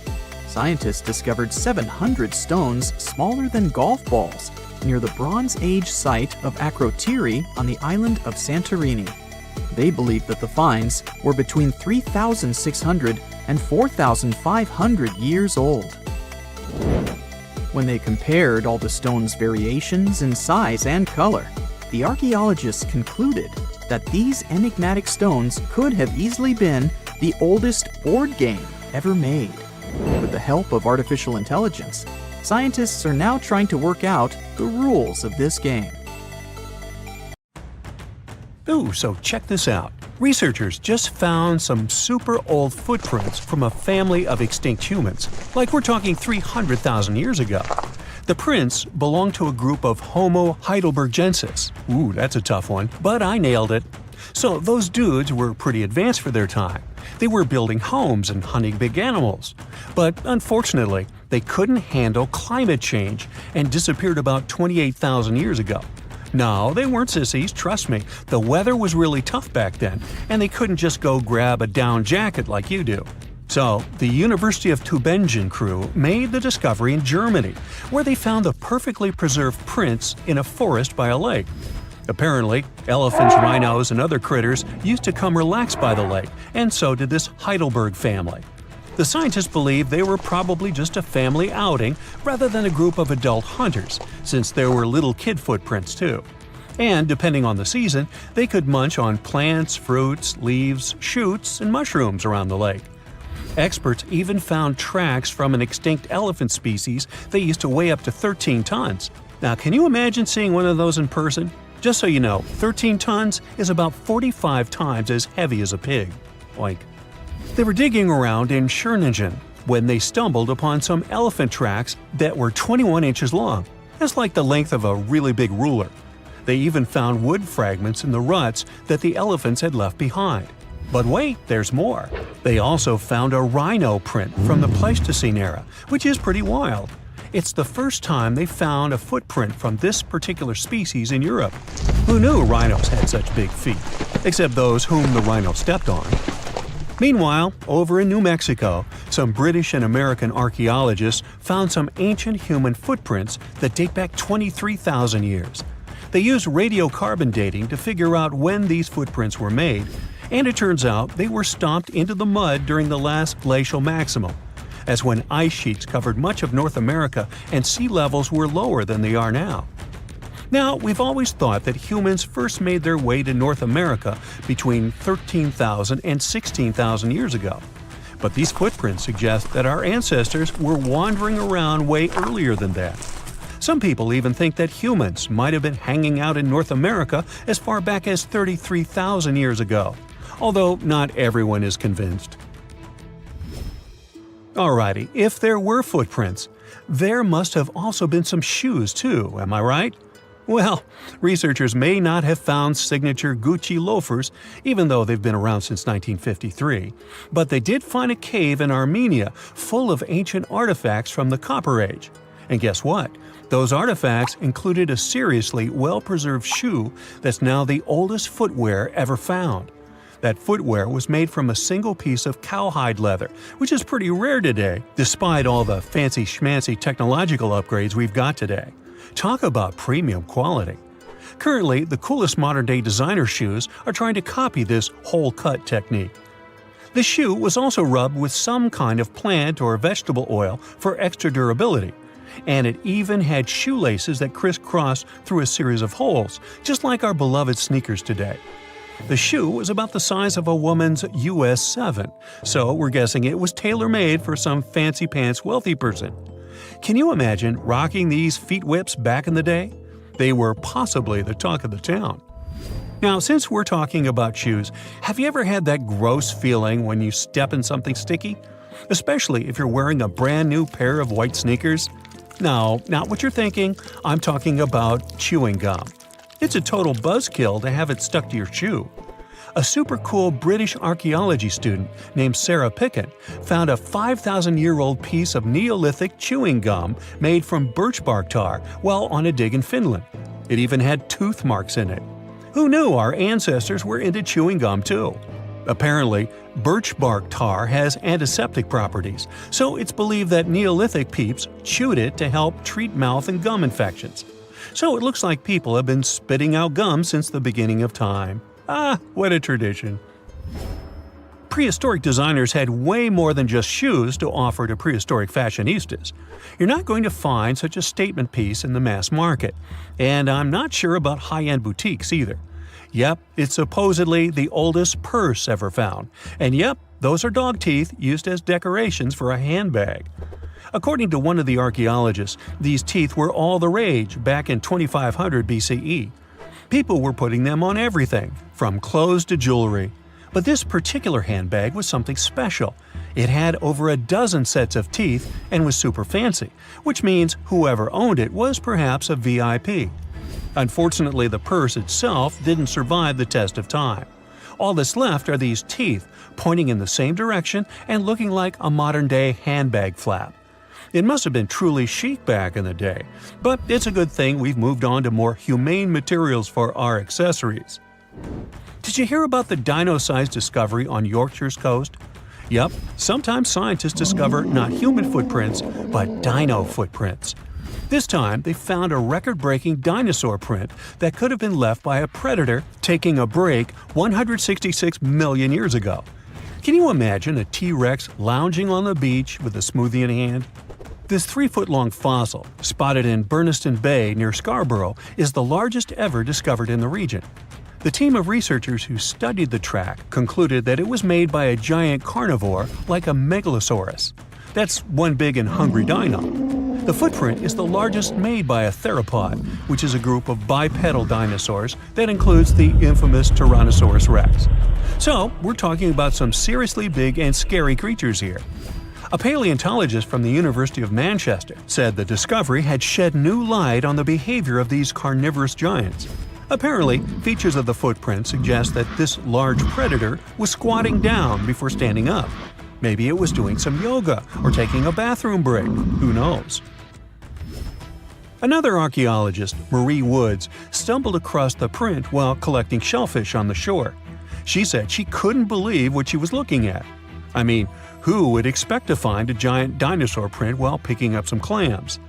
Scientists discovered 700 stones smaller than golf balls near the Bronze Age site of Akrotiri on the island of Santorini. They believe that the finds were between 3,600 and 4,500 years old. When they compared all the stones' variations in size and color, the archaeologists concluded that these enigmatic stones could have easily been the oldest board game ever made. With the help of artificial intelligence, scientists are now trying to work out the rules of this game. Ooh, so check this out. Researchers just found some super old footprints from a family of extinct humans, like we're talking 300,000 years ago. The prints belong to a group of Homo heidelbergensis. Ooh, that's a tough one, but I nailed it. So those dudes were pretty advanced for their time. They were building homes and hunting big animals. But unfortunately, they couldn't handle climate change and disappeared about 28,000 years ago. No, they weren't sissies, trust me. The weather was really tough back then, and they couldn't just go grab a down jacket like you do. So, the University of Tübingen crew made the discovery in Germany, where they found the perfectly preserved prints in a forest by a lake. Apparently, elephants, rhinos, and other critters used to come relax by the lake, and so did this Heidelberg family. The scientists believe they were probably just a family outing rather than a group of adult hunters, since there were little kid footprints too. And depending on the season, they could munch on plants, fruits, leaves, shoots, and mushrooms around the lake. Experts even found tracks from an extinct elephant species that used to weigh up to 13 tons. Now, can you imagine seeing one of those in person? Just so you know, 13 tons is about 45 times as heavy as a pig. Oink. They were digging around in Schöningen, when they stumbled upon some elephant tracks that were 21 inches long. That's like the length of a really big ruler. They even found wood fragments in the ruts that the elephants had left behind. But wait, there's more. They also found a rhino print from the Pleistocene era, which is pretty wild. It's the first time they found a footprint from this particular species in Europe. Who knew rhinos had such big feet? Except those whom the rhino stepped on. Meanwhile, over in New Mexico, some British and American archaeologists found some ancient human footprints that date back 23,000 years. They used radiocarbon dating to figure out when these footprints were made, and it turns out they were stomped into the mud during the last glacial maximum. That's when ice sheets covered much of North America and sea levels were lower than they are now. Now, we've always thought that humans first made their way to North America between 13,000 and 16,000 years ago. But these footprints suggest that our ancestors were wandering around way earlier than that. Some people even think that humans might have been hanging out in North America as far back as 33,000 years ago, although not everyone is convinced. Alrighty, if there were footprints, there must have also been some shoes too, am I right? Well, researchers may not have found signature Gucci loafers, even though they've been around since 1953, but they did find a cave in Armenia full of ancient artifacts from the Copper Age. And guess what? Those artifacts included a seriously well-preserved shoe that's now the oldest footwear ever found. That footwear was made from a single piece of cowhide leather, which is pretty rare today, despite all the fancy schmancy technological upgrades we've got today. Talk about premium quality. Currently, the coolest modern-day designer shoes are trying to copy this hole-cut technique. The shoe was also rubbed with some kind of plant or vegetable oil for extra durability, and it even had shoelaces that crisscrossed through a series of holes, just like our beloved sneakers today. The shoe was about the size of a woman's US 7, so we're guessing it was tailor-made for some fancy-pants wealthy person. Can you imagine rocking these feet whips back in the day? They were possibly the talk of the town. Now, since we're talking about shoes, have you ever had that gross feeling when you step in something sticky? Especially if you're wearing a brand new pair of white sneakers? No, not what you're thinking. I'm talking about chewing gum. It's a total buzzkill to have it stuck to your shoe. A super cool British archaeology student named Sarah Pickett found a 5,000-year-old piece of Neolithic chewing gum made from birch bark tar while on a dig in Finland. It even had tooth marks in it. Who knew our ancestors were into chewing gum too? Apparently, birch bark tar has antiseptic properties, so it's believed that Neolithic peeps chewed it to help treat mouth and gum infections. So it looks like people have been spitting out gum since the beginning of time. Ah, what a tradition. Prehistoric designers had way more than just shoes to offer to prehistoric fashionistas. You're not going to find such a statement piece in the mass market, and I'm not sure about high-end boutiques either. Yep, it's supposedly the oldest purse ever found, and yep, those are dog teeth used as decorations for a handbag. According to one of the archaeologists, these teeth were all the rage back in 2500 BCE. People were putting them on everything, from clothes to jewelry. But this particular handbag was something special. It had over a dozen sets of teeth and was super fancy, which means whoever owned it was perhaps a VIP. Unfortunately, the purse itself didn't survive the test of time. All that's left are these teeth, pointing in the same direction and looking like a modern-day handbag flap. It must have been truly chic back in the day, but it's a good thing we've moved on to more humane materials for our accessories. Did you hear about the dino-sized discovery on Yorkshire's coast? Yep, sometimes scientists discover not human footprints, but dino footprints. This time, they found a record-breaking dinosaur print that could have been left by a predator taking a break 166 million years ago. Can you imagine a T-Rex lounging on the beach with a smoothie in hand? This 3-foot-long fossil, spotted in Burniston Bay near Scarborough, is the largest ever discovered in the region. The team of researchers who studied the track concluded that it was made by a giant carnivore like a megalosaurus. That's one big and hungry dino. The footprint is the largest made by a theropod, which is a group of bipedal dinosaurs that includes the infamous Tyrannosaurus rex. So, we're talking about some seriously big and scary creatures here. A paleontologist from the University of Manchester said the discovery had shed new light on the behavior of these carnivorous giants. Apparently, features of the footprint suggest that this large predator was squatting down before standing up. Maybe it was doing some yoga or taking a bathroom break. Who knows? Another archaeologist, Marie Woods, stumbled across the print while collecting shellfish on the shore. She said she couldn't believe what she was looking at. I mean, who would expect to find a giant dinosaur print while picking up some clams?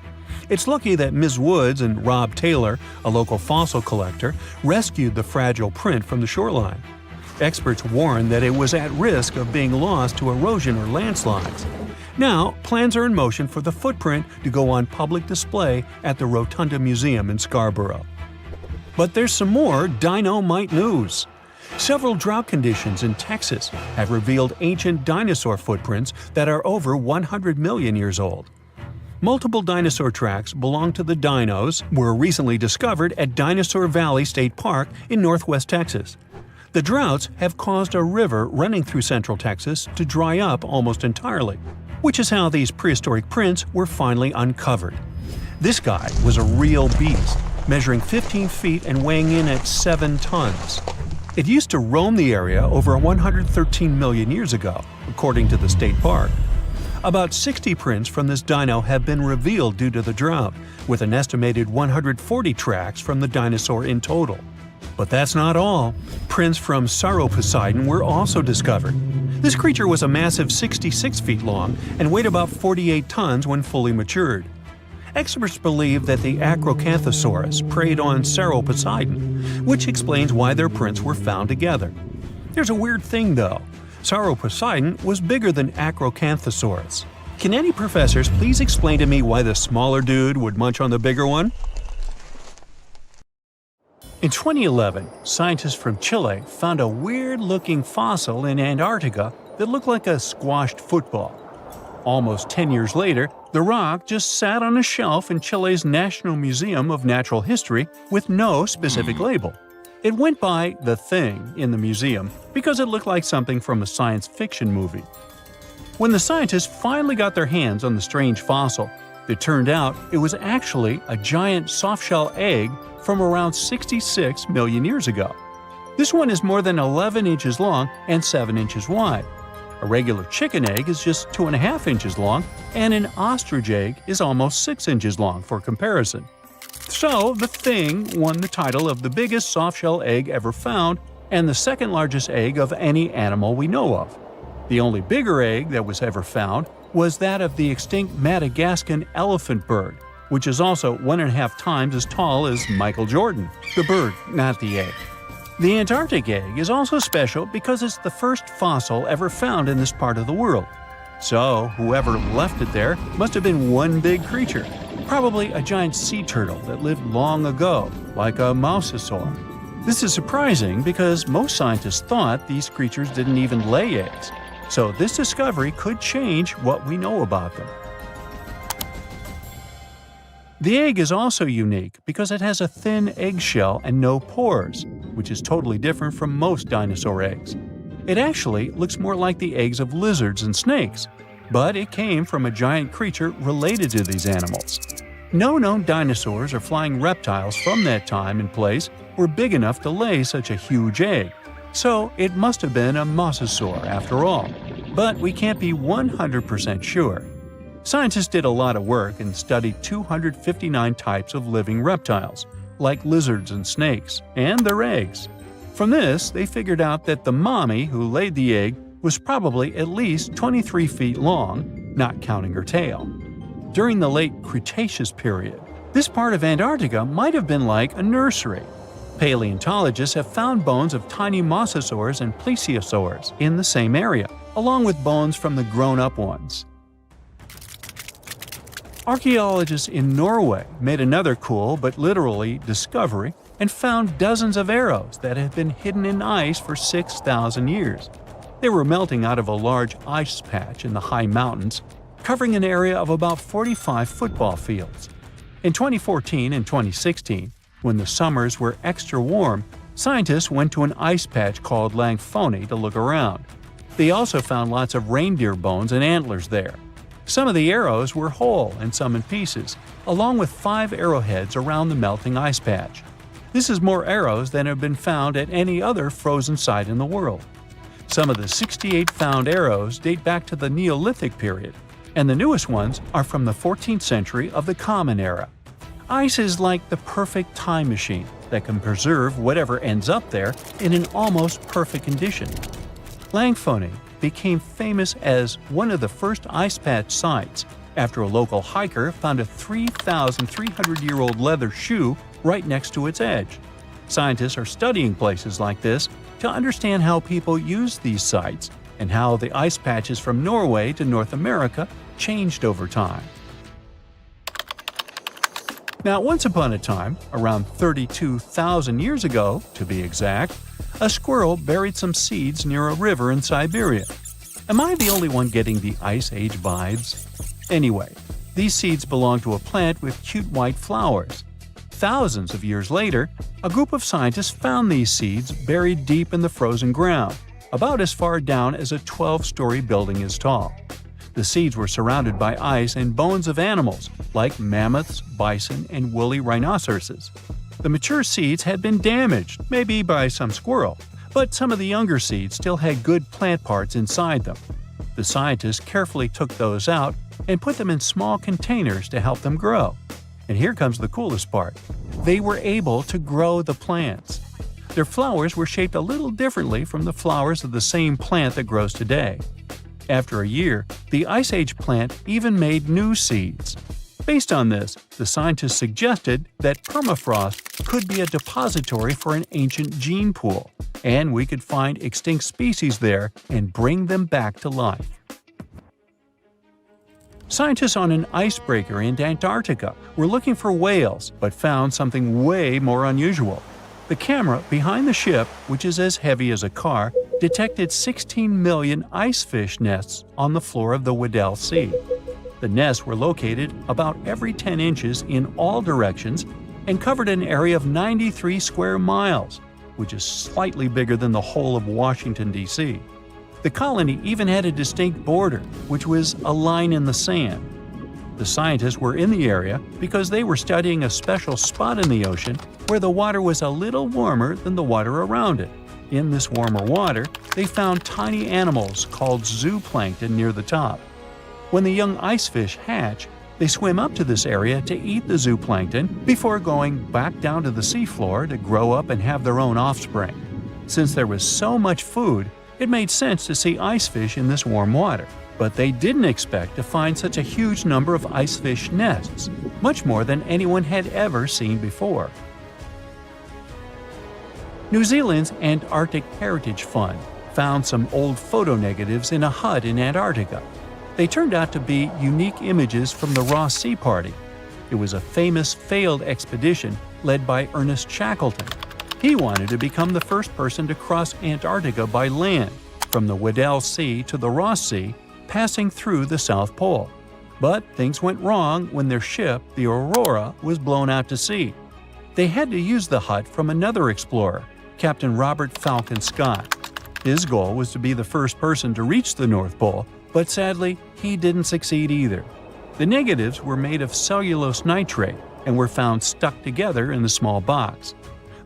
It's lucky that Ms. Woods and Rob Taylor, a local fossil collector, rescued the fragile print from the shoreline. Experts warned that it was at risk of being lost to erosion or landslides. Now, plans are in motion for the footprint to go on public display at the Rotunda Museum in Scarborough. But there's some more dino-mite news. Several drought conditions in Texas have revealed ancient dinosaur footprints that are over 100 million years old. Multiple dinosaur tracks belong to the dinos were recently discovered at Dinosaur Valley State Park in northwest Texas. The droughts have caused a river running through central Texas to dry up almost entirely, which is how these prehistoric prints were finally uncovered. This guy was a real beast, measuring 15 feet and weighing in at 7 tons. It used to roam the area over 113 million years ago, according to the state park. About 60 prints from this dino have been revealed due to the drought, with an estimated 140 tracks from the dinosaur in total. But that's not all. Prints from Sauroposeidon were also discovered. This creature was a massive 66 feet long and weighed about 48 tons when fully matured. Experts believe that the Acrocanthosaurus preyed on Sauroposeidon, which explains why their prints were found together. There's a weird thing though. Sauroposeidon was bigger than Acrocanthosaurus. Can any professors please explain to me why the smaller dude would munch on the bigger one? In 2011, scientists from Chile found a weird-looking fossil in Antarctica that looked like a squashed football. Almost 10 years later, the rock just sat on a shelf in Chile's National Museum of Natural History with no specific label. It went by The Thing in the museum because it looked like something from a science fiction movie. When the scientists finally got their hands on the strange fossil, it turned out it was actually a giant softshell egg from around 66 million years ago. This one is more than 11 inches long and 7 inches wide. A regular chicken egg is just 2.5 inches long, and an ostrich egg is almost 6 inches long for comparison. So, the Thing won the title of the biggest softshell egg ever found and the second largest egg of any animal we know of. The only bigger egg that was ever found was that of the extinct Madagascan elephant bird, which is also 1.5 times as tall as Michael Jordan. The bird, not the egg. The Antarctic egg is also special because it's the first fossil ever found in this part of the world. So, whoever left it there must have been one big creature, probably a giant sea turtle that lived long ago, like a mosasaur. This is surprising because most scientists thought these creatures didn't even lay eggs, so this discovery could change what we know about them. The egg is also unique because it has a thin eggshell and no pores, which is totally different from most dinosaur eggs. It actually looks more like the eggs of lizards and snakes, but it came from a giant creature related to these animals. No known dinosaurs or flying reptiles from that time and place were big enough to lay such a huge egg, so it must have been a mosasaur after all. But we can't be 100% sure. Scientists did a lot of work and studied 259 types of living reptiles, like lizards and snakes, and their eggs. From this, they figured out that the mommy who laid the egg was probably at least 23 feet long, not counting her tail. During the late Cretaceous period, this part of Antarctica might have been like a nursery. Paleontologists have found bones of tiny mosasaurs and plesiosaurs in the same area, along with bones from the grown-up ones. Archaeologists in Norway made another cool but literally discovery and found dozens of arrows that had been hidden in ice for 6,000 years. They were melting out of a large ice patch in the high mountains, covering an area of about 45 football fields. In 2014 and 2016, when the summers were extra warm, scientists went to an ice patch called Langfoni to look around. They also found lots of reindeer bones and antlers there, Some of the arrows were whole and some in pieces, along with 5 arrowheads around the melting ice patch. This is more arrows than have been found at any other frozen site in the world. Some of the 68 found arrows date back to the Neolithic period, and the newest ones are from the 14th century of the Common Era. Ice is like the perfect time machine that can preserve whatever ends up there in an almost perfect condition. Langfoni became famous as one of the first ice patch sites after a local hiker found a 3,300-year-old leather shoe right next to its edge. Scientists are studying places like this to understand how people use these sites and how the ice patches from Norway to North America changed over time. Now, once upon a time, around 32,000 years ago, to be exact, a squirrel buried some seeds near a river in Siberia. Am I the only one getting the Ice Age vibes? Anyway, these seeds belong to a plant with cute white flowers. Thousands of years later, a group of scientists found these seeds buried deep in the frozen ground, about as far down as a 12-story building is tall. The seeds were surrounded by ice and bones of animals, like mammoths, bison, and woolly rhinoceroses. The mature seeds had been damaged, maybe by some squirrel, but some of the younger seeds still had good plant parts inside them. The scientists carefully took those out and put them in small containers to help them grow. And here comes the coolest part. They were able to grow the plants. Their flowers were shaped a little differently from the flowers of the same plant that grows today. After a year, the Ice Age plant even made new seeds. Based on this, the scientists suggested that permafrost could be a depository for an ancient gene pool, and we could find extinct species there and bring them back to life. Scientists on an icebreaker in Antarctica were looking for whales, but found something way more unusual. The camera behind the ship, which is as heavy as a car, detected 16 million icefish nests on the floor of the Weddell Sea. The nests were located about every 10 inches in all directions and covered an area of 93 square miles, which is slightly bigger than the whole of Washington, D.C. The colony even had a distinct border, which was a line in the sand. The scientists were in the area because they were studying a special spot in the ocean where the water was a little warmer than the water around it. In this warmer water, they found tiny animals called zooplankton near the top. When the young icefish hatch, they swim up to this area to eat the zooplankton before going back down to the seafloor to grow up and have their own offspring. Since there was so much food, it made sense to see icefish in this warm water. But they didn't expect to find such a huge number of icefish nests, much more than anyone had ever seen before. New Zealand's Antarctic Heritage Fund found some old photo negatives in a hut in Antarctica. They turned out to be unique images from the Ross Sea Party. It was a famous failed expedition led by Ernest Shackleton. He wanted to become the first person to cross Antarctica by land, from the Weddell Sea to the Ross Sea, passing through the South Pole. But things went wrong when their ship, the Aurora, was blown out to sea. They had to use the hut from another explorer, Captain Robert Falcon Scott. His goal was to be the first person to reach the North Pole, but sadly, he didn't succeed either. The negatives were made of cellulose nitrate and were found stuck together in the small box.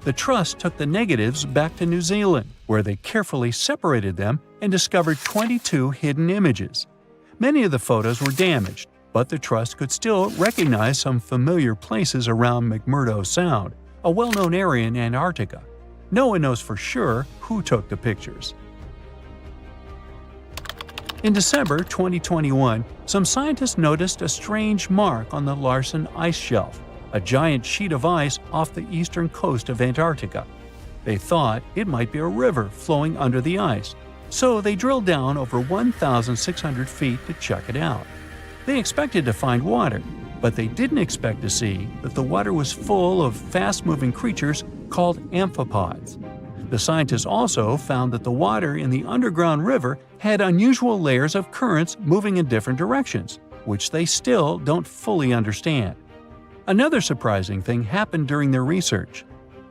The Trust took the negatives back to New Zealand, where they carefully separated them and discovered 22 hidden images. Many of the photos were damaged, but the Trust could still recognize some familiar places around McMurdo Sound, a well-known area in Antarctica. No one knows for sure who took the pictures. In December 2021, some scientists noticed a strange mark on the Larsen Ice Shelf, a giant sheet of ice off the eastern coast of Antarctica. They thought it might be a river flowing under the ice, so they drilled down over 1,600 feet to check it out. They expected to find water, but they didn't expect to see that the water was full of fast-moving creatures called amphipods. The scientists also found that the water in the underground river had unusual layers of currents moving in different directions, which they still don't fully understand. Another surprising thing happened during their research.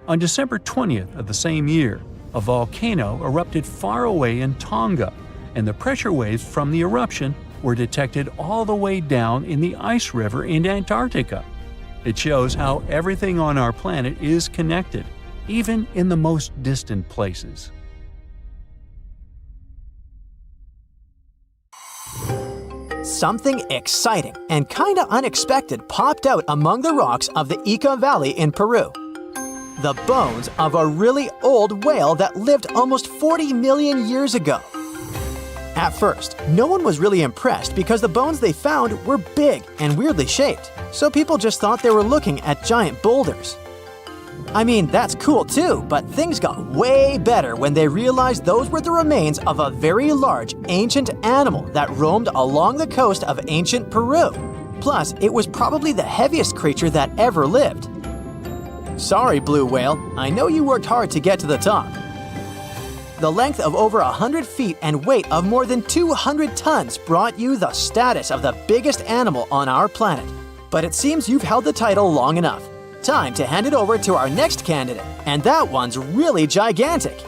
On December 20th of the same year, a volcano erupted far away in Tonga, and the pressure waves from the eruption were detected all the way down in the ice river in Antarctica. It shows how everything on our planet is connected, even in the most distant places. Something exciting and kinda unexpected popped out among the rocks of the Ica Valley in Peru. The bones of a really old whale that lived almost 40 million years ago. At first, no one was really impressed because the bones they found were big and weirdly shaped, so people just thought they were looking at giant boulders. I mean, that's cool too, but things got way better when they realized those were the remains of a very large, ancient animal that roamed along the coast of ancient Peru. Plus, it was probably the heaviest creature that ever lived. Sorry, blue whale, I know you worked hard to get to the top. The length of over 100 feet and weight of more than 200 tons brought you the status of the biggest animal on our planet. But it seems you've held the title long enough. Time to hand it over to our next candidate, and that one's really gigantic.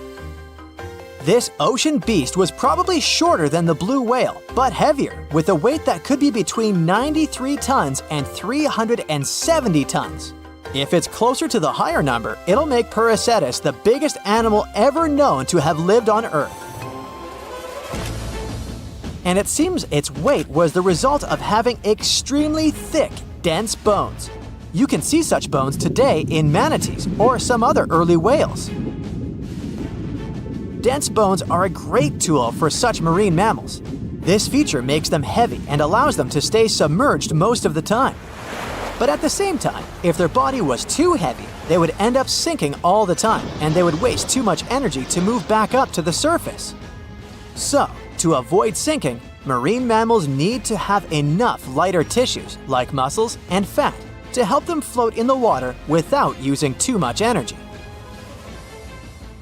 This ocean beast was probably shorter than the blue whale, but heavier, with a weight that could be between 93 tons and 370 tons. If it's closer to the higher number, it'll make Pyramid the biggest animal ever known to have lived on Earth. And it seems its weight was the result of having extremely thick, dense bones. You can see such bones today in manatees or some other early whales. Dense bones are a great tool for such marine mammals. This feature makes them heavy and allows them to stay submerged most of the time. But at the same time, if their body was too heavy, they would end up sinking all the time and they would waste too much energy to move back up to the surface. So, to avoid sinking, marine mammals need to have enough lighter tissues, like muscles and fat, to help them float in the water without using too much energy.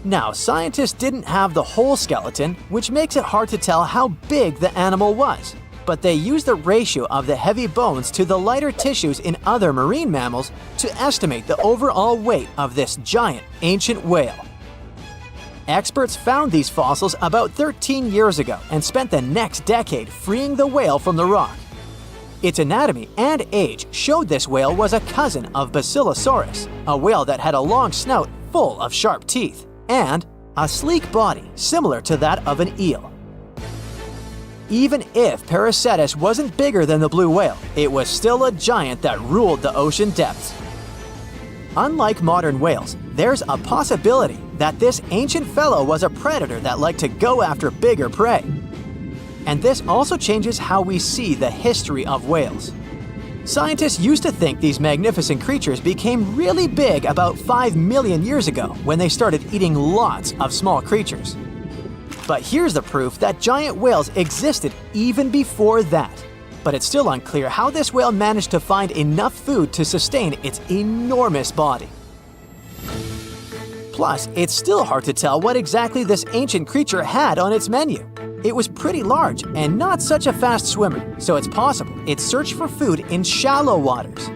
Now, scientists didn't have the whole skeleton, which makes it hard to tell how big the animal was, but they used the ratio of the heavy bones to the lighter tissues in other marine mammals to estimate the overall weight of this giant ancient whale. Experts found these fossils about 13 years ago and spent the next decade freeing the whale from the rock. Its anatomy and age showed this whale was a cousin of Basilosaurus, a whale that had a long snout full of sharp teeth, and a sleek body similar to that of an eel. Even if Pyramid wasn't bigger than the blue whale, it was still a giant that ruled the ocean depths. Unlike modern whales, there's a possibility that this ancient fellow was a predator that liked to go after bigger prey. And this also changes how we see the history of whales. Scientists used to think these magnificent creatures became really big about 5 million years ago when they started eating lots of small creatures. But here's the proof that giant whales existed even before that. But it's still unclear how this whale managed to find enough food to sustain its enormous body. Plus, it's still hard to tell what exactly this ancient creature had on its menu. It was pretty large and not such a fast swimmer, so it's possible it searched for food in shallow waters.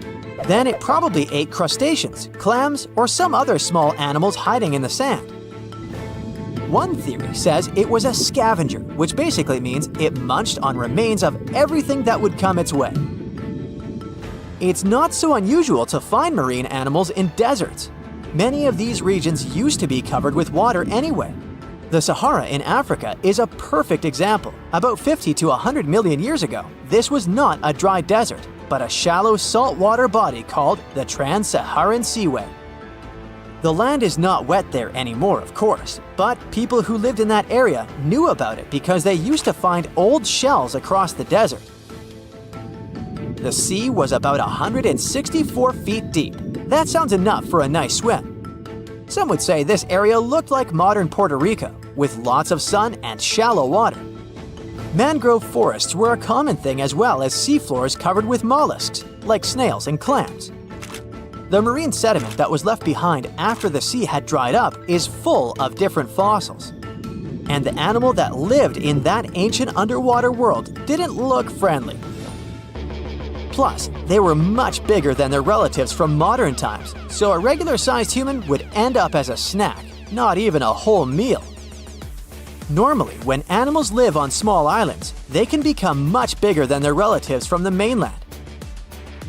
Then it probably ate crustaceans, clams, or some other small animals hiding in the sand. One theory says it was a scavenger, which basically means it munched on remains of everything that would come its way. It's not so unusual to find marine animals in deserts. Many of these regions used to be covered with water anyway. The Sahara in Africa is a perfect example. About 50 to 100 million years ago, this was not a dry desert, but a shallow saltwater body called the Trans-Saharan Seaway. The land is not wet there anymore, of course, but people who lived in that area knew about it because they used to find old shells across the desert. The sea was about 164 feet deep. That sounds enough for a nice swim. Some would say this area looked like modern Puerto Rico, with lots of sun and shallow water. Mangrove forests were a common thing as well as seafloors covered with mollusks, like snails and clams. The marine sediment that was left behind after the sea had dried up is full of different fossils. And the animal that lived in that ancient underwater world didn't look friendly. Plus, they were much bigger than their relatives from modern times, so a regular-sized human would end up as a snack, not even a whole meal. Normally, when animals live on small islands, they can become much bigger than their relatives from the mainland.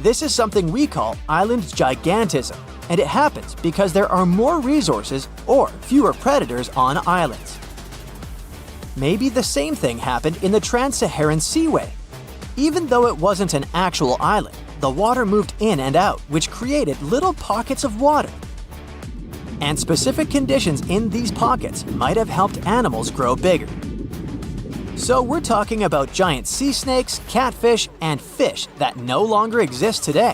This is something we call island gigantism, and it happens because there are more resources or fewer predators on islands. Maybe the same thing happened in the Trans-Saharan Seaway. Even though it wasn't an actual island, the water moved in and out, which created little pockets of water. And specific conditions in these pockets might have helped animals grow bigger. So we're talking about giant sea snakes, catfish, and fish that no longer exist today.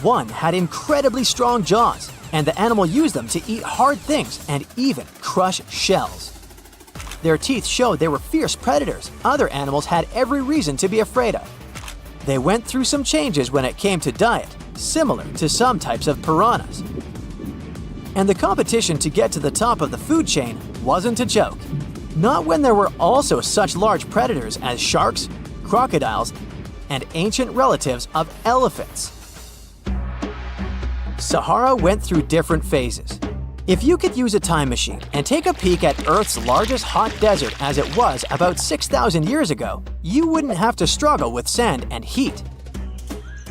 One had incredibly strong jaws, and the animal used them to eat hard things and even crush shells. Their teeth showed they were fierce predators other animals had every reason to be afraid of. They went through some changes when it came to diet, similar to some types of piranhas. And the competition to get to the top of the food chain wasn't a joke. Not when there were also such large predators as sharks, crocodiles, and ancient relatives of elephants. Sahara went through different phases. If you could use a time machine and take a peek at Earth's largest hot desert as it was about 6,000 years ago, you wouldn't have to struggle with sand and heat.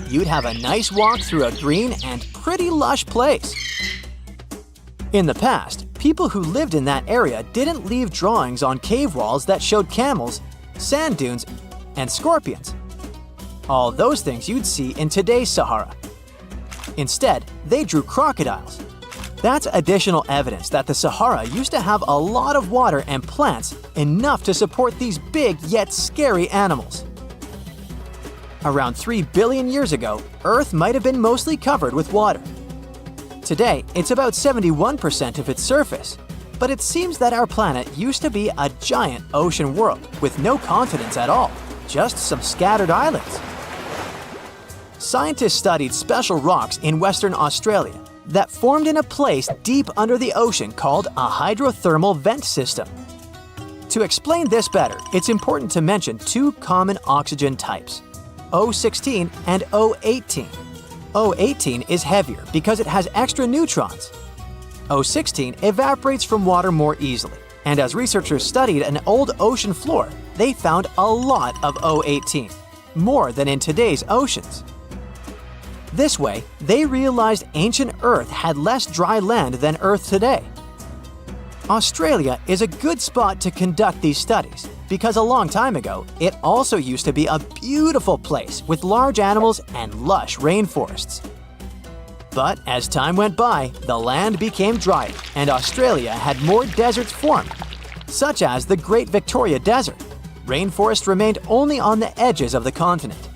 You'd have a nice walk through a green and pretty lush place. In the past, people who lived in that area didn't leave drawings on cave walls that showed camels, sand dunes, and scorpions. All those things you'd see in today's Sahara. Instead, they drew crocodiles. That's additional evidence that the Sahara used to have a lot of water and plants enough to support these big yet scary animals. Around 3 billion years ago, Earth might have been mostly covered with water. Today, it's about 71% of its surface, but it seems that our planet used to be a giant ocean world with no continents at all, just some scattered islands. Scientists studied special rocks in Western Australia that formed in a place deep under the ocean called a hydrothermal vent system. To explain this better, it's important to mention two common oxygen types, O16 and O18. O18 is heavier because it has extra neutrons. O16 evaporates from water more easily, and as researchers studied an old ocean floor, they found a lot of O18, more than in today's oceans. This way, they realized ancient Earth had less dry land than Earth today. Australia is a good spot to conduct these studies because a long time ago, it also used to be a beautiful place with large animals and lush rainforests. But as time went by, the land became drier and Australia had more deserts formed, such as the Great Victoria Desert. Rainforest remained only on the edges of the continent.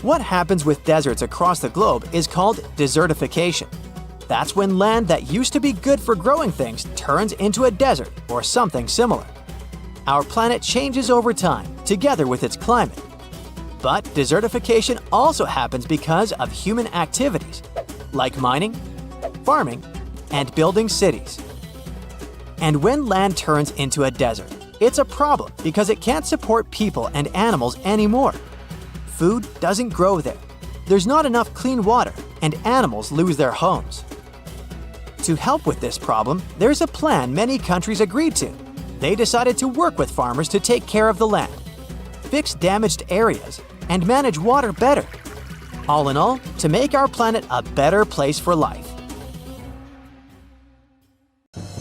What happens with deserts across the globe is called desertification. That's when land that used to be good for growing things turns into a desert or something similar. Our planet changes over time, together with its climate. But desertification also happens because of human activities, like mining, farming, and building cities. And when land turns into a desert, it's a problem because it can't support people and animals anymore. Food doesn't grow there. There's not enough clean water, and animals lose their homes. To help with this problem, there's a plan many countries agreed to. They decided to work with farmers to take care of the land, fix damaged areas, and manage water better. All in all, to make our planet a better place for life.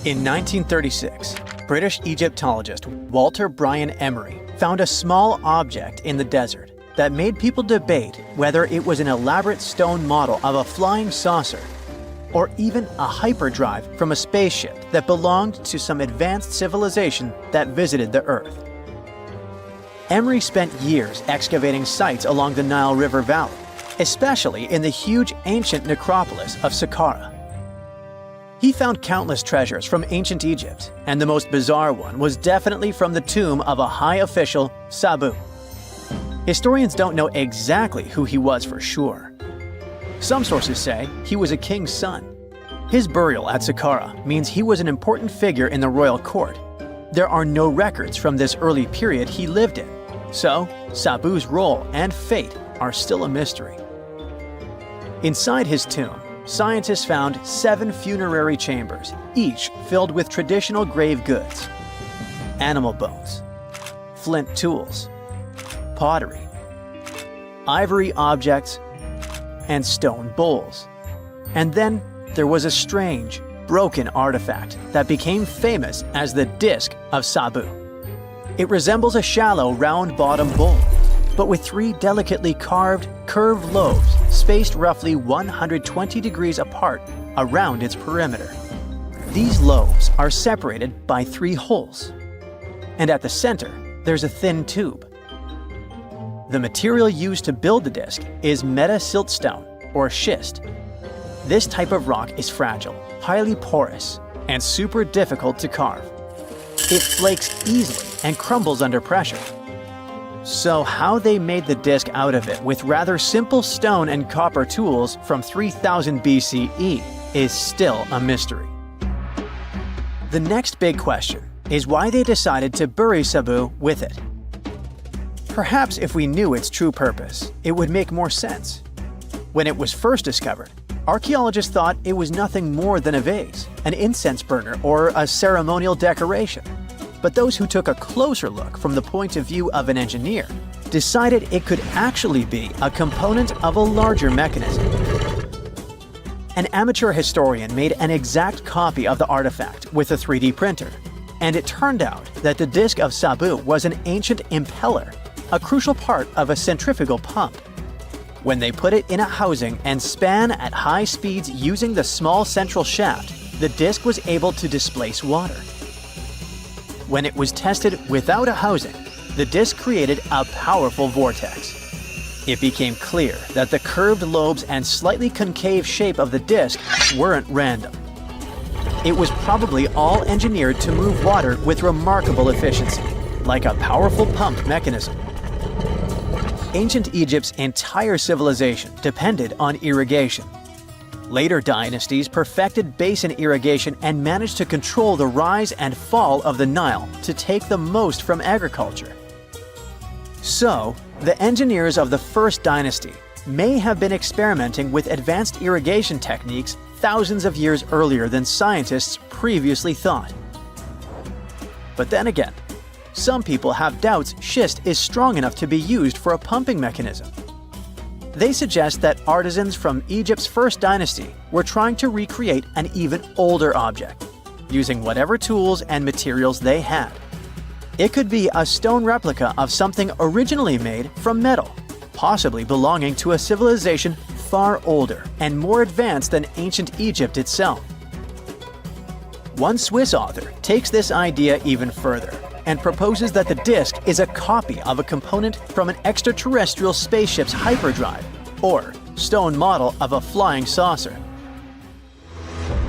In 1936, British Egyptologist Walter Brian Emery found a small object in the desert that made people debate whether it was an elaborate stone model of a flying saucer or even a hyperdrive from a spaceship that belonged to some advanced civilization that visited the Earth. Emery spent years excavating sites along the Nile River Valley, especially in the huge ancient necropolis of Saqqara. He found countless treasures from ancient Egypt, and the most bizarre one was definitely from the tomb of a high official, Sabu. Historians don't know exactly who he was for sure. Some sources say he was a king's son. His burial at Saqqara means he was an important figure in the royal court. There are no records from this early period he lived in, so Sabu's role and fate are still a mystery. Inside his tomb, scientists found 7 funerary chambers, each filled with traditional grave goods, animal bones, flint tools, pottery, ivory objects, and stone bowls. And then there was a strange, broken artifact that became famous as the Disc of Sabu. It resembles a shallow, round-bottomed bowl, but with 3 delicately carved, curved lobes spaced roughly 120 degrees apart around its perimeter. These lobes are separated by 3 holes, and at the center, there's a thin tube. The material used to build the disc is meta-siltstone, or schist. This type of rock is fragile, highly porous, and super difficult to carve. It flakes easily and crumbles under pressure. So how they made the disc out of it with rather simple stone and copper tools from 3000 BCE is still a mystery. The next big question is why they decided to bury Sabu with it. Perhaps if we knew its true purpose, it would make more sense. When it was first discovered, archaeologists thought it was nothing more than a vase, an incense burner, or a ceremonial decoration. But those who took a closer look from the point of view of an engineer decided it could actually be a component of a larger mechanism. An amateur historian made an exact copy of the artifact with a 3D printer, and it turned out that the Disc of Sabu was an ancient impeller, a crucial part of a centrifugal pump. When they put it in a housing and span at high speeds using the small central shaft, the disc was able to displace water. When it was tested without a housing, the disc created a powerful vortex. It became clear that the curved lobes and slightly concave shape of the disc weren't random. It was probably all engineered to move water with remarkable efficiency, like a powerful pump mechanism. Ancient Egypt's entire civilization depended on irrigation. Later dynasties perfected basin irrigation and managed to control the rise and fall of the Nile to take the most from agriculture. So, the engineers of the first dynasty may have been experimenting with advanced irrigation techniques thousands of years earlier than scientists previously thought. But then again, some people have doubts schist is strong enough to be used for a pumping mechanism. They suggest that artisans from Egypt's first dynasty were trying to recreate an even older object, using whatever tools and materials they had. It could be a stone replica of something originally made from metal, possibly belonging to a civilization far older and more advanced than ancient Egypt itself. One Swiss author takes this idea even further and proposes that the disc is a copy of a component from an extraterrestrial spaceship's hyperdrive, or stone model of a flying saucer.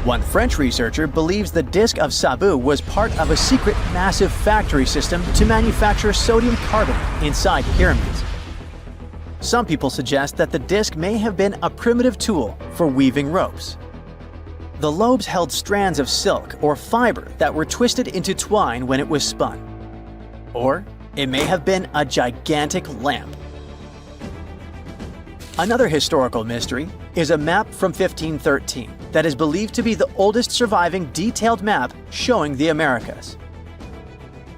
One French researcher believes the Disc of Sabu was part of a secret massive factory system to manufacture sodium carbonate inside pyramids. Some people suggest that the disc may have been a primitive tool for weaving ropes. The lobes held strands of silk or fiber that were twisted into twine when it was spun. Or it may have been a gigantic lamp. Another historical mystery is a map from 1513 that is believed to be the oldest surviving detailed map showing the Americas.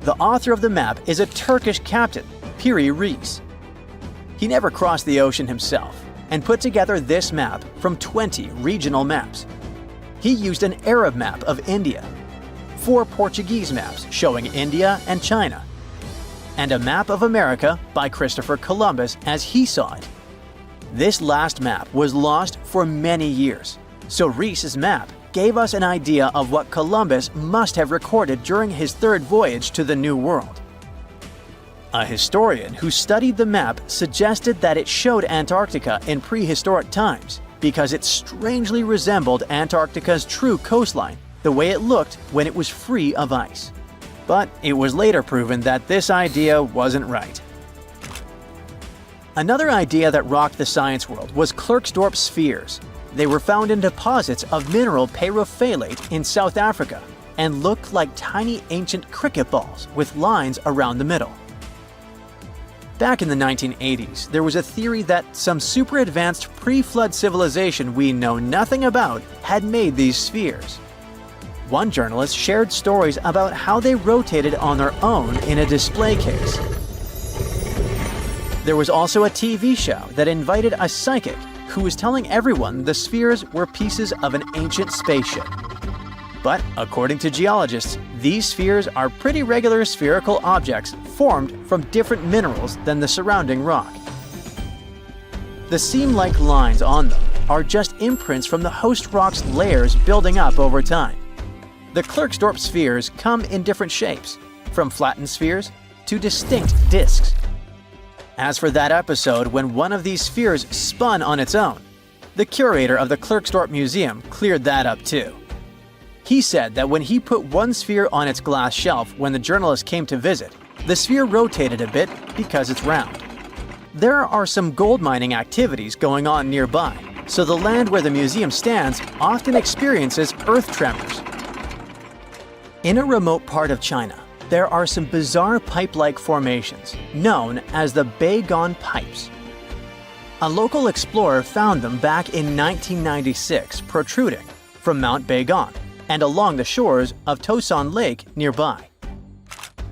The author of the map is a Turkish captain, Piri Reis. He never crossed the ocean himself and put together this map from 20 regional maps. He used an Arab map of India, 4 Portuguese maps showing India and China, and a map of America by Christopher Columbus as he saw it. This last map was lost for many years, so Reis's map gave us an idea of what Columbus must have recorded during his 3rd voyage to the New World. A historian who studied the map suggested that it showed Antarctica in prehistoric times because it strangely resembled Antarctica's true coastline, the way it looked when it was free of ice. But it was later proven that this idea wasn't right. Another idea that rocked the science world was Klerksdorp spheres. They were found in deposits of mineral pyrophyllite in South Africa and looked like tiny ancient cricket balls with lines around the middle. Back in the 1980s, there was a theory that some super advanced pre-flood civilization we know nothing about had made these spheres. One journalist shared stories about how they rotated on their own in a display case. There was also a TV show that invited a psychic who was telling everyone the spheres were pieces of an ancient spaceship. But according to geologists, these spheres are pretty regular spherical objects formed from different minerals than the surrounding rock. The seam-like lines on them are just imprints from the host rock's layers building up over time. The Klerksdorp spheres come in different shapes, from flattened spheres to distinct discs. As for that episode when one of these spheres spun on its own, the curator of the Klerksdorp Museum cleared that up too. He said that when he put one sphere on its glass shelf when the journalist came to visit, the sphere rotated a bit because it's round. There are some gold mining activities going on nearby, so the land where the museum stands often experiences earth tremors. In a remote part of China, there are some bizarre pipe-like formations known as the Beigong Pipes. A local explorer found them back in 1996 protruding from Mount Beigong and along the shores of Tosan Lake nearby.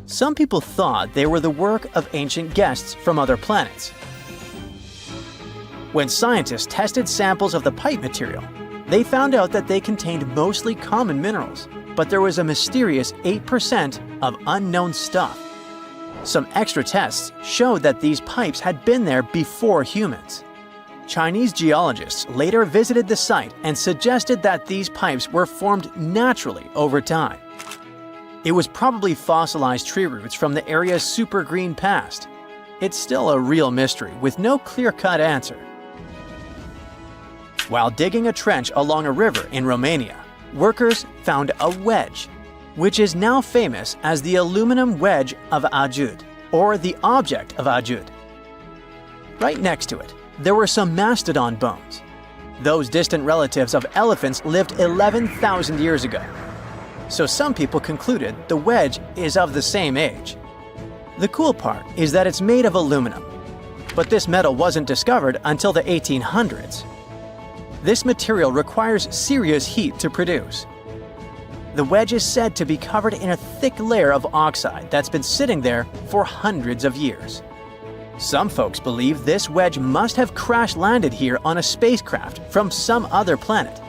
Some people thought they were the work of ancient guests from other planets. When scientists tested samples of the pipe material, they found out that they contained mostly common minerals, but there was a mysterious 8% of unknown stuff. Some extra tests showed that these pipes had been there before humans. Chinese geologists later visited the site and suggested that these pipes were formed naturally over time. It was probably fossilized tree roots from the area's super green past. It's still a real mystery with no clear-cut answer. While digging a trench along a river in Romania, workers found a wedge, which is now famous as the aluminum wedge of Ajud, or the object of Ajud. Right next to it, there were some mastodon bones. Those distant relatives of elephants lived 11,000 years ago. So some people concluded the wedge is of the same age. The cool part is that it's made of aluminum, but this metal wasn't discovered until the 1800s. This material requires serious heat to produce. The wedge is said to be covered in a thick layer of oxide that's been sitting there for hundreds of years. Some folks believe this wedge must have crash-landed here on a spacecraft from some other planet.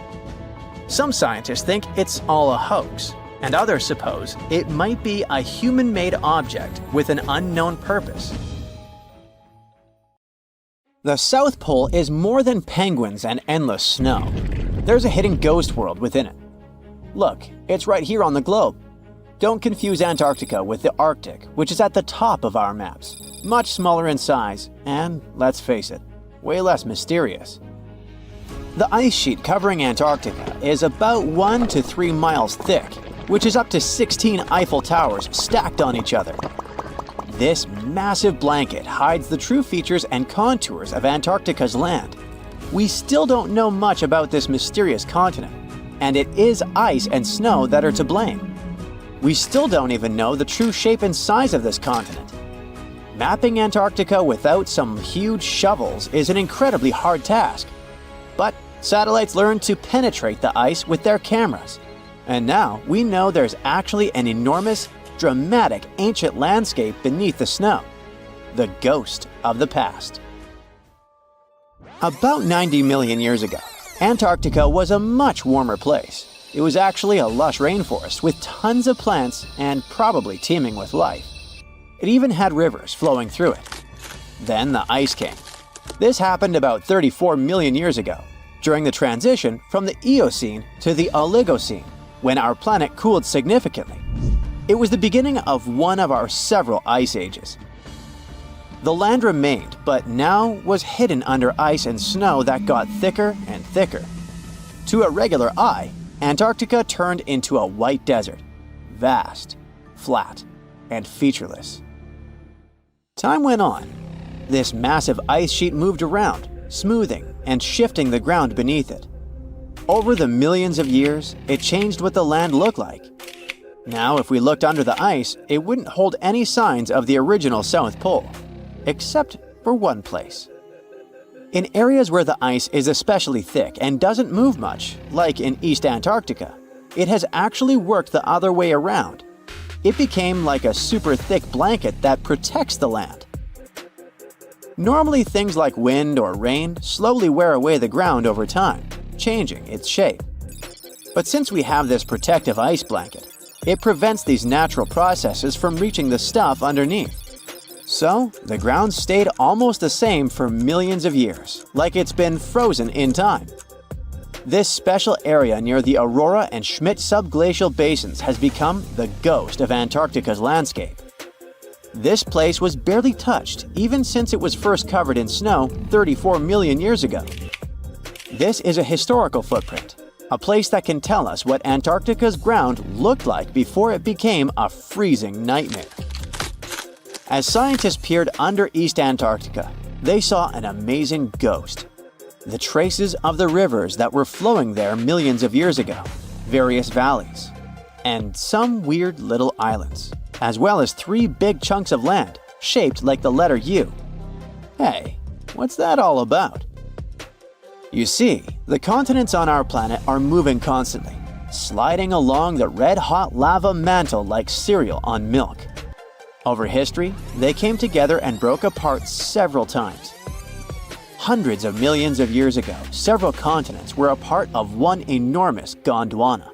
Some scientists think it's all a hoax, and others suppose it might be a human-made object with an unknown purpose. The South Pole is more than penguins and endless snow. There's a hidden ghost world within it. Look, it's right here on the globe. Don't confuse Antarctica with the Arctic, which is at the top of our maps. Much smaller in size, and, let's face it, way less mysterious. The ice sheet covering Antarctica is about 1 to 3 miles thick, which is up to 16 Eiffel Towers stacked on each other. This massive blanket hides the true features and contours of Antarctica's land. We still don't know much about this mysterious continent, and it is ice and snow that are to blame. We still don't even know the true shape and size of this continent. Mapping Antarctica without some huge shovels is an incredibly hard task. But satellites learned to penetrate the ice with their cameras. And now we know there's actually an enormous, dramatic ancient landscape beneath the snow. The ghost of the past. About 90 million years ago, Antarctica was a much warmer place. It was actually a lush rainforest with tons of plants and probably teeming with life. It even had rivers flowing through it. Then the ice came. This happened about 34 million years ago, during the transition from the Eocene to the Oligocene, when our planet cooled significantly. It was the beginning of one of our several ice ages. The land remained, but now was hidden under ice and snow that got thicker and thicker. To a regular eye, Antarctica turned into a white desert, vast, flat, and featureless. Time went on. This massive ice sheet moved around, smoothing and shifting the ground beneath it. Over the millions of years, it changed what the land looked like. Now, if we looked under the ice, it wouldn't hold any signs of the original South Pole. except for one place. In areas where the ice is especially thick and doesn't move much, like in East Antarctica, it has actually worked the other way around. It became like a super thick blanket that protects the land. Normally, things like wind or rain slowly wear away the ground over time, changing its shape. But since we have this protective ice blanket, it prevents these natural processes from reaching the stuff underneath. So, the ground stayed almost the same for millions of years, like it's been frozen in time. This special area near the Aurora and Schmidt subglacial basins has become the ghost of Antarctica's landscape. This place was barely touched even since it was first covered in snow 34 million years ago. This is a historical footprint, a place that can tell us what Antarctica's ground looked like before it became a freezing nightmare. As scientists peered under East Antarctica, they saw an amazing ghost. The traces of the rivers that were flowing there millions of years ago, various valleys, and some weird little islands, as well as 3 big chunks of land shaped like the letter U. Hey, what's that all about? You see, the continents on our planet are moving constantly, sliding along the red-hot lava mantle like cereal on milk. Over history, they came together and broke apart several times. Hundreds of millions of years ago, several continents were a part of one enormous Gondwana.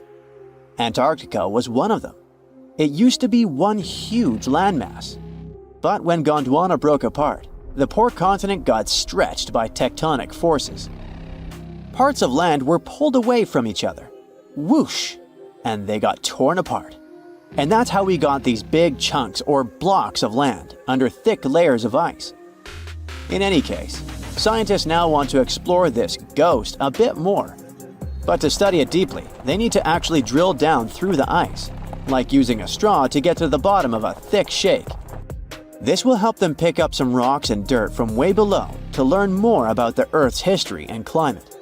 Antarctica was one of them. It used to be one huge landmass. But when Gondwana broke apart, the poor continent got stretched by tectonic forces. Parts of land were pulled away from each other. Whoosh! And they got torn apart. And that's how we got these big chunks or blocks of land under thick layers of ice. In any case, scientists now want to explore this ghost a bit more. But to study it deeply, they need to actually drill down through the ice, like using a straw to get to the bottom of a thick shake. This will help them pick up some rocks and dirt from way below to learn more about the Earth's history and climate.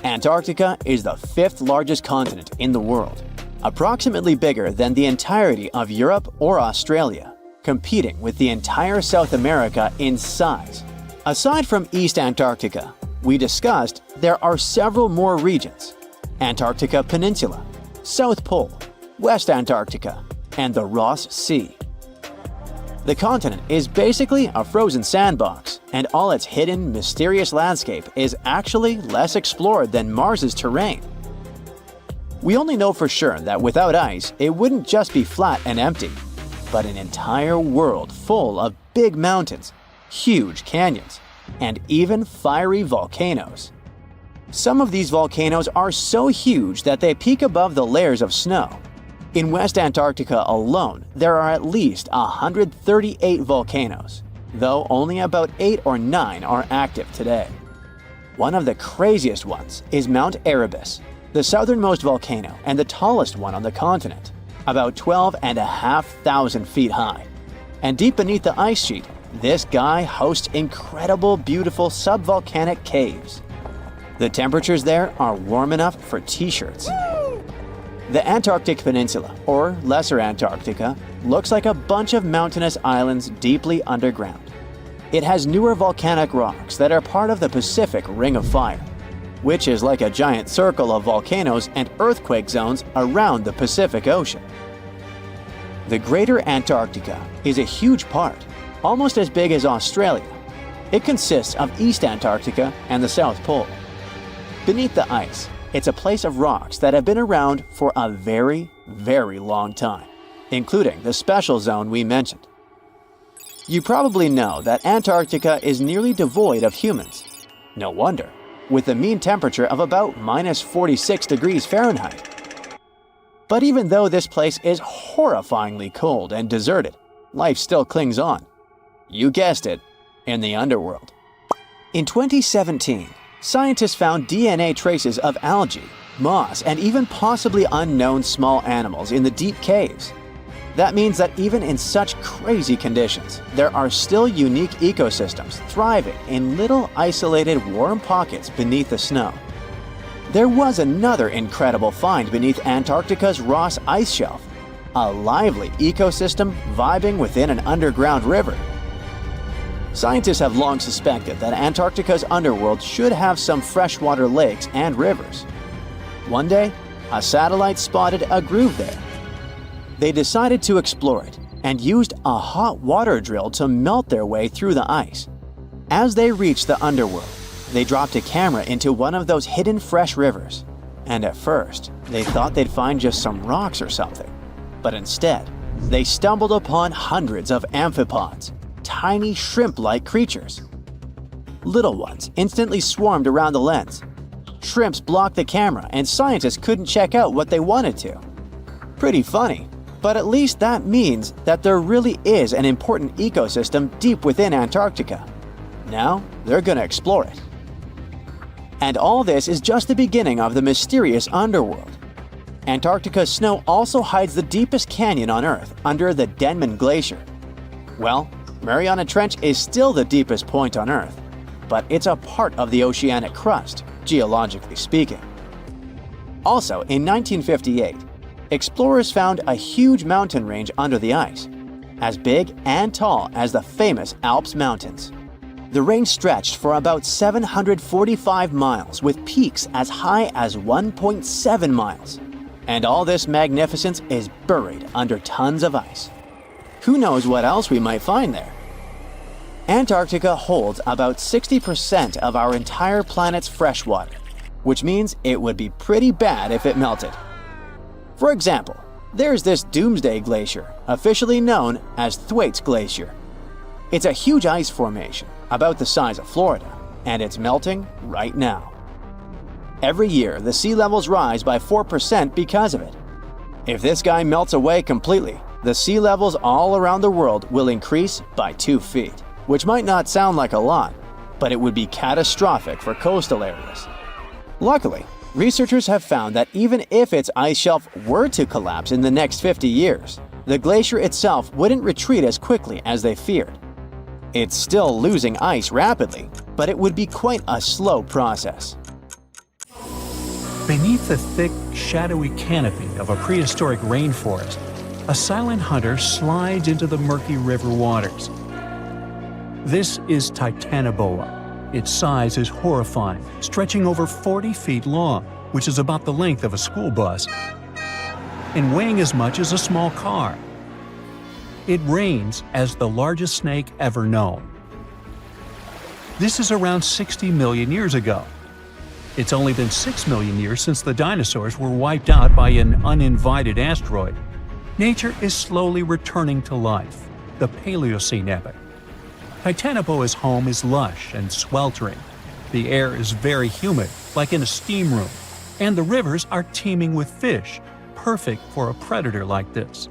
Antarctica is the 5th largest continent in the world, approximately bigger than the entirety of Europe or Australia, competing with the entire South America in size. Aside from East Antarctica, we discussed there are several more regions: Antarctica Peninsula, South Pole, West Antarctica, and the Ross Sea. The continent is basically a frozen sandbox, and all its hidden, mysterious landscape is actually less explored than Mars's terrain. We only know for sure that without ice, it wouldn't just be flat and empty, but an entire world full of big mountains, huge canyons, and even fiery volcanoes. Some of these volcanoes are so huge that they peak above the layers of snow. In West Antarctica alone, there are at least 138 volcanoes, though only about 8 or 9 are active today. One of the craziest ones is Mount Erebus, the southernmost volcano and the tallest one on the continent, about 12,500 feet high. And deep beneath the ice sheet, this guy hosts incredible, beautiful subvolcanic caves. The temperatures there are warm enough for t-shirts. The Antarctic Peninsula, or Lesser Antarctica, looks like a bunch of mountainous islands deeply underground. It has newer volcanic rocks that are part of the Pacific Ring of Fire, which is like a giant circle of volcanoes and earthquake zones around the Pacific Ocean. The Greater Antarctica is a huge part, almost as big as Australia. It consists of East Antarctica and the South Pole. Beneath the ice, it's a place of rocks that have been around for a very, very long time, including the special zone we mentioned. You probably know that Antarctica is nearly devoid of humans. No wonder, with a mean temperature of about minus 46 degrees Fahrenheit. But even though this place is horrifyingly cold and deserted, life still clings on. You guessed it, in the underworld. In 2017, scientists found DNA traces of algae, moss, and even possibly unknown small animals in the deep caves. That means that even in such crazy conditions, there are still unique ecosystems thriving in little isolated warm pockets beneath the snow. There was another incredible find beneath Antarctica's Ross Ice Shelf, a lively ecosystem vibing within an underground river. Scientists have long suspected that Antarctica's underworld should have some freshwater lakes and rivers. One day, a satellite spotted a groove there. They decided to explore it and used a hot water drill to melt their way through the ice. As they reached the underworld, they dropped a camera into one of those hidden fresh rivers. And at first, they thought they'd find just some rocks or something. But instead, they stumbled upon hundreds of amphipods, tiny shrimp-like creatures. Little ones instantly swarmed around the lens. Shrimps blocked the camera and scientists couldn't check out what they wanted to. Pretty funny, but at least that means that there really is an important ecosystem deep within Antarctica. Now, they're gonna explore it. And all this is just the beginning of the mysterious underworld. Antarctica's snow also hides the deepest canyon on Earth under the Denman Glacier. Well, Mariana Trench is still the deepest point on Earth, but it's a part of the oceanic crust, geologically speaking. Also, in 1958, explorers found a huge mountain range under the ice, as big and tall as the famous Alps Mountains. The range stretched for about 745 miles with peaks as high as 1.7 miles. And all this magnificence is buried under tons of ice. Who knows what else we might find there? Antarctica holds about 60% of our entire planet's freshwater, which means it would be pretty bad if it melted. For example, there's this Doomsday Glacier, officially known as Thwaites Glacier. It's a huge ice formation, about the size of Florida, and it's melting right now. Every year, the sea levels rise by 4% because of it. If this guy melts away completely, the sea levels all around the world will increase by 2 feet, which might not sound like a lot, but it would be catastrophic for coastal areas. Luckily, researchers have found that even if its ice shelf were to collapse in the next 50 years, the glacier itself wouldn't retreat as quickly as they feared. It's still losing ice rapidly, but it would be quite a slow process. Beneath the thick, shadowy canopy of a prehistoric rainforest, a silent hunter slides into the murky river waters. This is Titanoboa. Its size is horrifying, stretching over 40 feet long, which is about the length of a school bus, and weighing as much as a small car. It reigns as the largest snake ever known. This is around 60 million years ago. It's only been 6 million years since the dinosaurs were wiped out by an uninvited asteroid. Nature is slowly returning to life, the Paleocene epoch. Titanoboa's home is lush and sweltering. The air is very humid, like in a steam room, and the rivers are teeming with fish, perfect for a predator like this.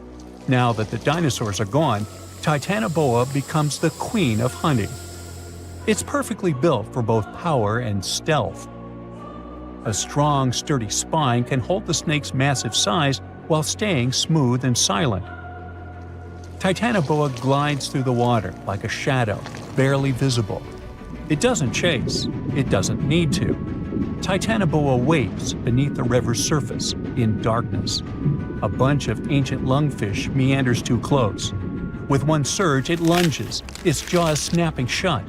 Now that the dinosaurs are gone, Titanoboa becomes the queen of hunting. It's perfectly built for both power and stealth. A strong, sturdy spine can hold the snake's massive size while staying smooth and silent. Titanoboa glides through the water like a shadow, barely visible. It doesn't chase. It doesn't need to. Titanoboa waits beneath the river's surface in darkness. A bunch of ancient lungfish meanders too close. With one surge, it lunges, its jaws snapping shut.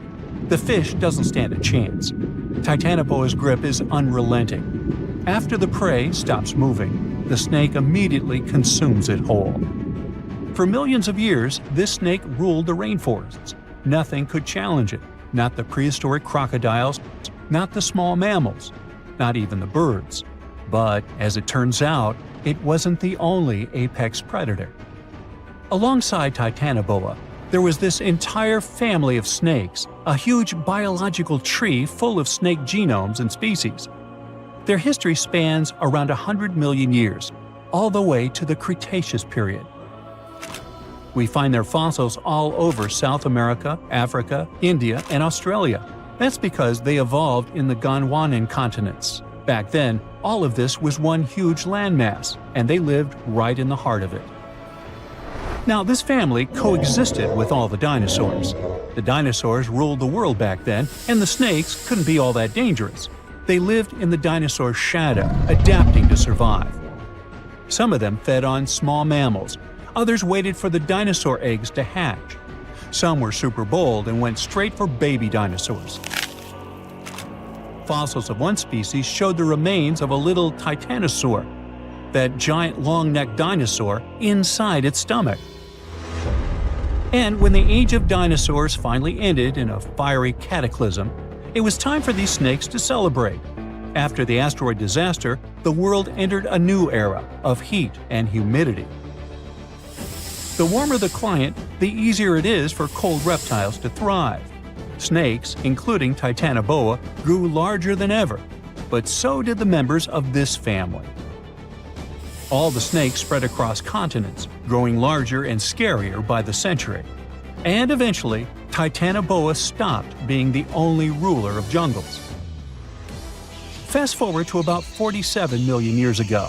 The fish doesn't stand a chance. Titanoboa's grip is unrelenting. After the prey stops moving, the snake immediately consumes it whole. For millions of years, this snake ruled the rainforests. Nothing could challenge it, not the prehistoric crocodiles, not the small mammals, not even the birds. But, as it turns out, it wasn't the only apex predator. Alongside Titanoboa, there was this entire family of snakes, a huge biological tree full of snake genomes and species. Their history spans around 100 million years, all the way to the Cretaceous period. We find their fossils all over South America, Africa, India, and Australia. That's because they evolved in the Gondwanan continents. Back then, all of this was one huge landmass, and they lived right in the heart of it. Now, this family coexisted with all the dinosaurs. The dinosaurs ruled the world back then, and the snakes couldn't be all that dangerous. They lived in the dinosaur's shadow, adapting to survive. Some of them fed on small mammals. Others waited for the dinosaur eggs to hatch. Some were super bold and went straight for baby dinosaurs. Fossils of one species showed the remains of a little titanosaur, that giant long-necked dinosaur, inside its stomach. And when the age of dinosaurs finally ended in a fiery cataclysm, it was time for these snakes to celebrate. After the asteroid disaster, the world entered a new era of heat and humidity. The warmer the climate, the easier it is for cold reptiles to thrive. Snakes, including Titanoboa, grew larger than ever, but so did the members of this family. All the snakes spread across continents, growing larger and scarier by the century. And eventually, Titanoboa stopped being the only ruler of jungles. Fast forward to about 47 million years ago.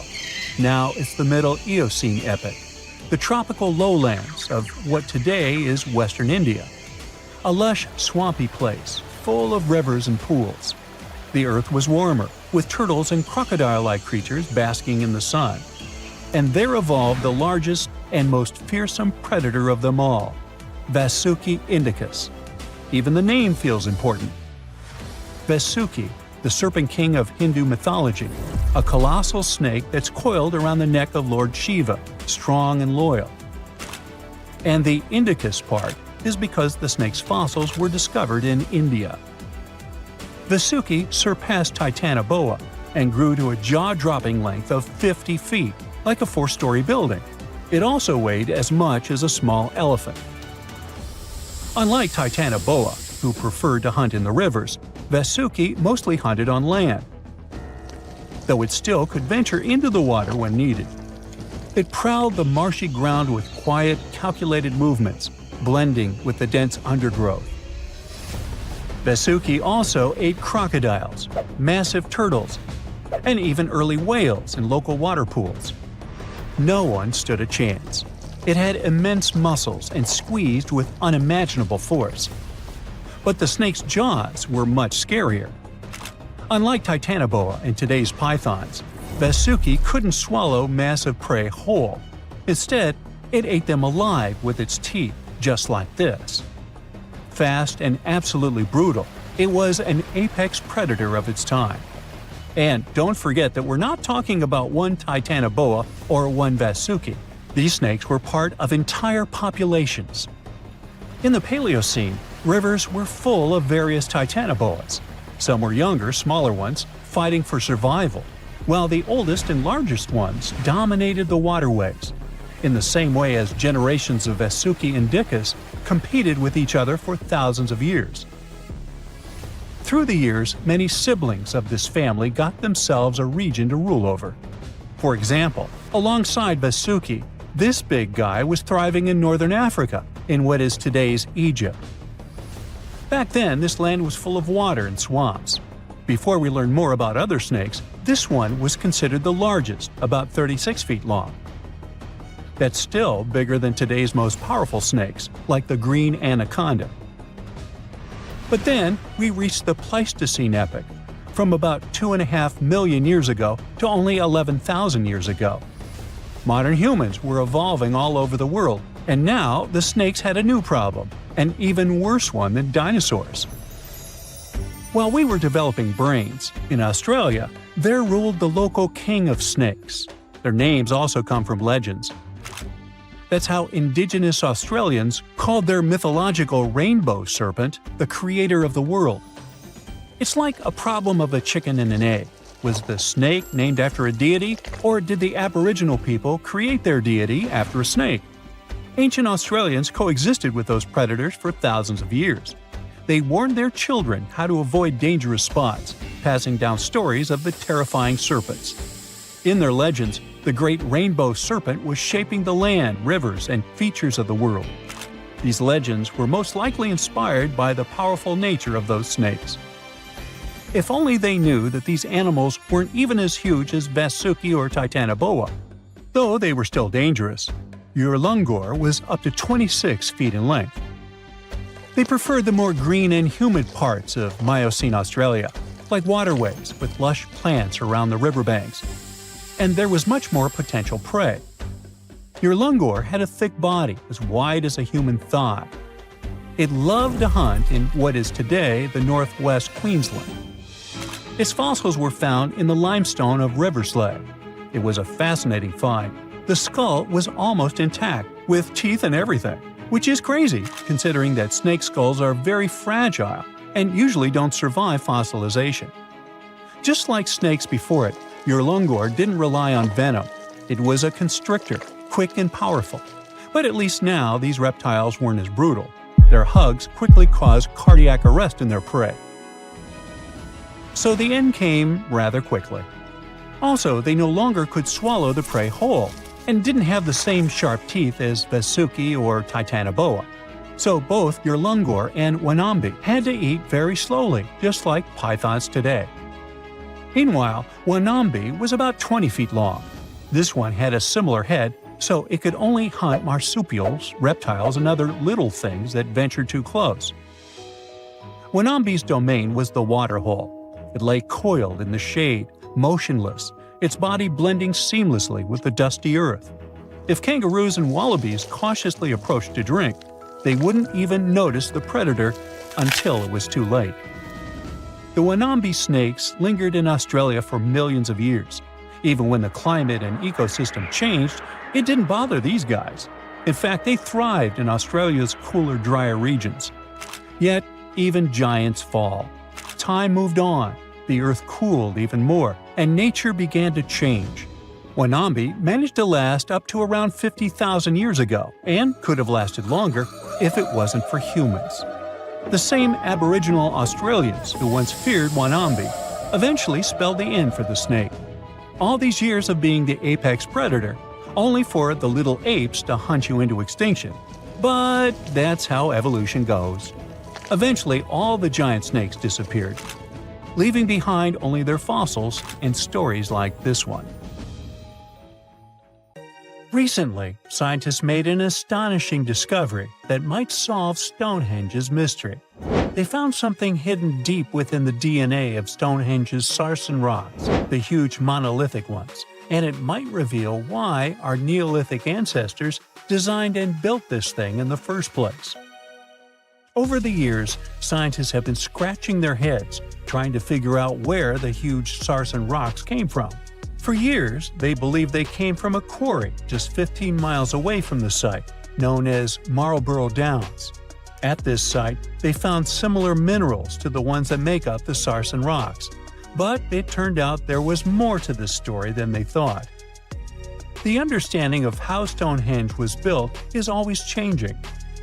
Now it's the Middle Eocene epoch, the tropical lowlands of what today is western India. A lush, swampy place, full of rivers and pools. The earth was warmer, with turtles and crocodile-like creatures basking in the sun. And there evolved the largest and most fearsome predator of them all, Vasuki indicus. Even the name feels important. Vasuki, the serpent king of Hindu mythology, a colossal snake that's coiled around the neck of Lord Shiva, strong and loyal. And the indicus part is because the snake's fossils were discovered in India. Vasuki surpassed Titanoboa and grew to a jaw-dropping length of 50 feet, like a 4-story building. It also weighed as much as a small elephant. Unlike Titanoboa, who preferred to hunt in the rivers, Vasuki mostly hunted on land, though it still could venture into the water when needed. It prowled the marshy ground with quiet, calculated movements, blending with the dense undergrowth. Vasuki also ate crocodiles, massive turtles, and even early whales in local water pools. No one stood a chance. It had immense muscles and squeezed with unimaginable force. But the snake's jaws were much scarier. Unlike Titanoboa and today's pythons, Vasuki couldn't swallow massive prey whole. Instead, it ate them alive with its teeth, just like this. Fast and absolutely brutal, it was an apex predator of its time. And don't forget that we're not talking about one Titanoboa or one Vasuki. These snakes were part of entire populations. In the Paleocene, rivers were full of various Titanoboas. Some were younger, smaller ones, fighting for survival, while the oldest and largest ones dominated the waterways, in the same way as generations of Vasuki indicus competed with each other for thousands of years. Through the years, many siblings of this family got themselves a region to rule over. For example, alongside Vasuki, this big guy was thriving in northern Africa, in what is today's Egypt. Back then, this land was full of water and swamps. Before we learn more about other snakes, this one was considered the largest, about 36 feet long. That's still bigger than today's most powerful snakes, like the green anaconda. But then, we reached the Pleistocene epoch, from about 2.5 million years ago to only 11,000 years ago. Modern humans were evolving all over the world, and now the snakes had a new problem, an even worse one than dinosaurs. While we were developing brains, in Australia, there ruled the local king of snakes. Their names also come from legends. That's how indigenous Australians called their mythological rainbow serpent the creator of the world. It's like a problem of a chicken and an egg. Was the snake named after a deity, or did the Aboriginal people create their deity after a snake? Ancient Australians coexisted with those predators for thousands of years. They warned their children how to avoid dangerous spots, passing down stories of the terrifying serpents. In their legends, the great rainbow serpent was shaping the land, rivers, and features of the world. These legends were most likely inspired by the powerful nature of those snakes. If only they knew that these animals weren't even as huge as Vasuki or Titanoboa. Though they were still dangerous. Urlungor was up to 26 feet in length. They preferred the more green and humid parts of Miocene Australia, like waterways with lush plants around the riverbanks. And there was much more potential prey. Urlungor had a thick body as wide as a human thigh. It loved to hunt in what is today the northwest Queensland. Its fossils were found in the limestone of Riverslade. It was a fascinating find. The skull was almost intact, with teeth and everything, which is crazy considering that snake skulls are very fragile and usually don't survive fossilization. Just like snakes before it, Urlungor didn't rely on venom. It was a constrictor, quick and powerful. But at least now these reptiles weren't as brutal. Their hugs quickly caused cardiac arrest in their prey. So the end came rather quickly. Also, they no longer could swallow the prey whole, and didn't have the same sharp teeth as Vasuki or Titanoboa. So both Urlungor and Wanambi had to eat very slowly, just like pythons today. Meanwhile, Wanambi was about 20 feet long. This one had a similar head, so it could only hunt marsupials, reptiles, and other little things that ventured too close. Wanambi's domain was the waterhole. It lay coiled in the shade, motionless, its body blending seamlessly with the dusty earth. If kangaroos and wallabies cautiously approached to drink, they wouldn't even notice the predator until it was too late. The Wanambi snakes lingered in Australia for millions of years. Even when the climate and ecosystem changed, it didn't bother these guys. In fact, they thrived in Australia's cooler, drier regions. Yet, even giants fall. Time moved on, the earth cooled even more, and nature began to change. Wanambi managed to last up to around 50,000 years ago, and could have lasted longer if it wasn't for humans. The same Aboriginal Australians who once feared Wanambi eventually spelled the end for the snake. All these years of being the apex predator, only for the little apes to hunt you into extinction. But that's how evolution goes. Eventually, all the giant snakes disappeared, leaving behind only their fossils and stories like this one. Recently, scientists made an astonishing discovery that might solve Stonehenge's mystery. They found something hidden deep within the DNA of Stonehenge's sarsen rocks, the huge monolithic ones, and it might reveal why our Neolithic ancestors designed and built this thing in the first place. Over the years, scientists have been scratching their heads, trying to figure out where the huge sarsen rocks came from. For years, they believed they came from a quarry just 15 miles away from the site, known as Marlborough Downs. At this site, they found similar minerals to the ones that make up the sarsen rocks. But it turned out there was more to this story than they thought. The understanding of how Stonehenge was built is always changing.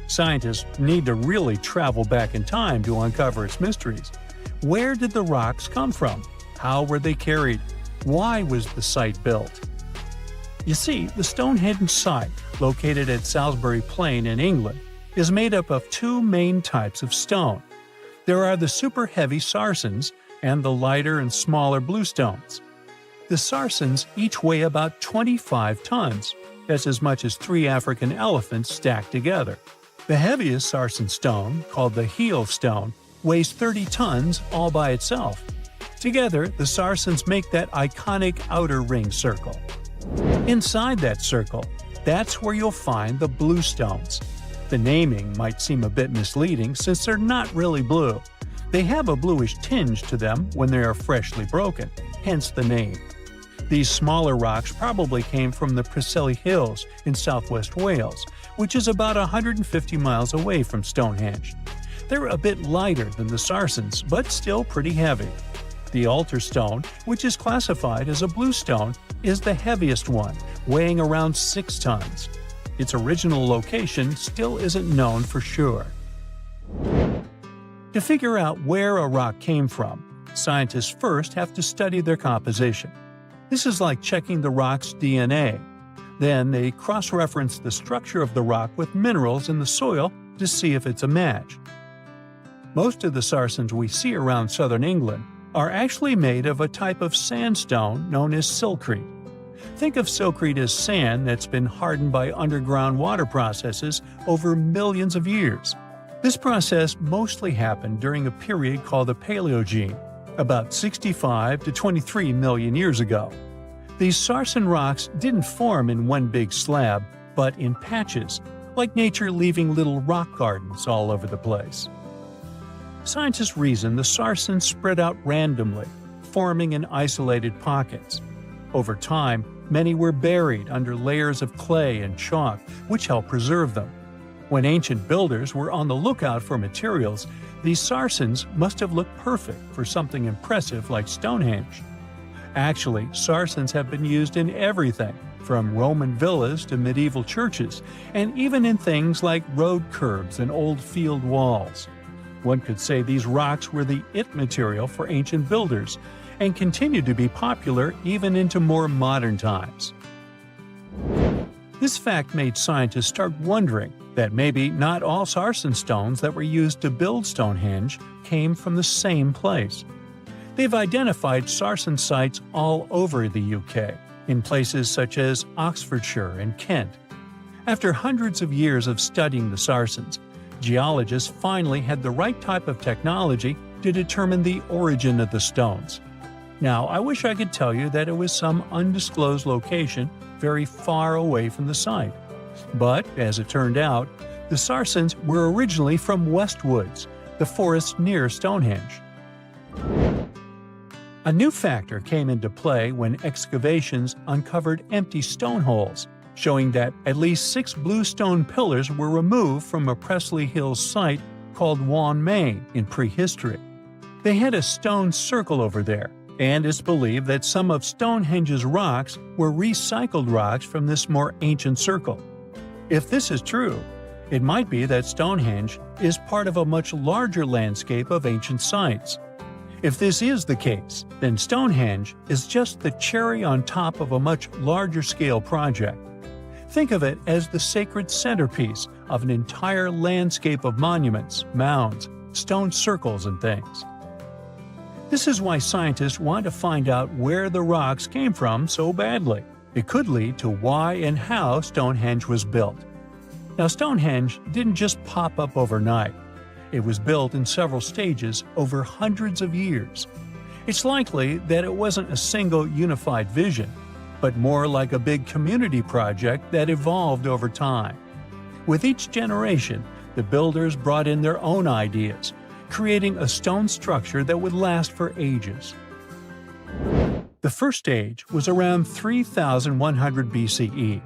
Scientists need to really travel back in time to uncover its mysteries. Where did the rocks come from? How were they carried? Why was the site built? You see, the Stonehenge site, located at Salisbury Plain in England, is made up of two main types of stone. There are the super heavy sarsens and the lighter and smaller bluestones. The sarsens each weigh about 25 tons. That's as much as 3 African elephants stacked together. The heaviest sarsen stone, called the heel stone, weighs 30 tons all by itself. Together, the sarsens make that iconic outer ring circle. Inside that circle, that's where you'll find the bluestones. The naming might seem a bit misleading since they're not really blue. They have a bluish tinge to them when they are freshly broken, hence the name. These smaller rocks probably came from the Preseli Hills in southwest Wales, which is about 150 miles away from Stonehenge. They're a bit lighter than the sarsens, but still pretty heavy. The altar stone, which is classified as a bluestone, is the heaviest one, weighing around 6 tons. Its original location still isn't known for sure. To figure out where a rock came from, scientists first have to study their composition. This is like checking the rock's DNA. Then they cross-reference the structure of the rock with minerals in the soil to see if it's a match. Most of the sarsens we see around southern England are actually made of a type of sandstone known as silcrete. Think of silcrete as sand that's been hardened by underground water processes over millions of years. This process mostly happened during a period called the Paleogene, about 65 to 23 million years ago. These sarsen rocks didn't form in one big slab, but in patches, like nature leaving little rock gardens all over the place. Scientists reason the sarsens spread out randomly, forming in isolated pockets. Over time, many were buried under layers of clay and chalk, which helped preserve them. When ancient builders were on the lookout for materials, these sarsens must have looked perfect for something impressive like Stonehenge. Actually, sarsens have been used in everything, from Roman villas to medieval churches, and even in things like road curbs and old field walls. One could say these rocks were the it material for ancient builders, and continue to be popular even into more modern times. This fact made scientists start wondering that maybe not all sarsen stones that were used to build Stonehenge came from the same place. They've identified sarsen sites all over the UK, in places such as Oxfordshire and Kent. After hundreds of years of studying the sarsens, geologists finally had the right type of technology to determine the origin of the stones. Now, I wish I could tell you that it was some undisclosed location very far away from the site. But, as it turned out, the sarsens were originally from Westwoods, the forest near Stonehenge. A new factor came into play when excavations uncovered empty stone holes, showing that at least 6 blue stone pillars were removed from a Pressley Hills site called Wan Main in prehistory. They had a stone circle over there, and it's believed that some of Stonehenge's rocks were recycled rocks from this more ancient circle. If this is true, it might be that Stonehenge is part of a much larger landscape of ancient sites. If this is the case, then Stonehenge is just the cherry on top of a much larger scale project. Think of it as the sacred centerpiece of an entire landscape of monuments, mounds, stone circles, and things. This is why scientists want to find out where the rocks came from so badly. It could lead to why and how Stonehenge was built. Now, Stonehenge didn't just pop up overnight. It was built in several stages over hundreds of years. It's likely that it wasn't a single unified vision, but more like a big community project that evolved over time. With each generation, the builders brought in their own ideas, creating a stone structure that would last for ages. The first stage was around 3100 BCE.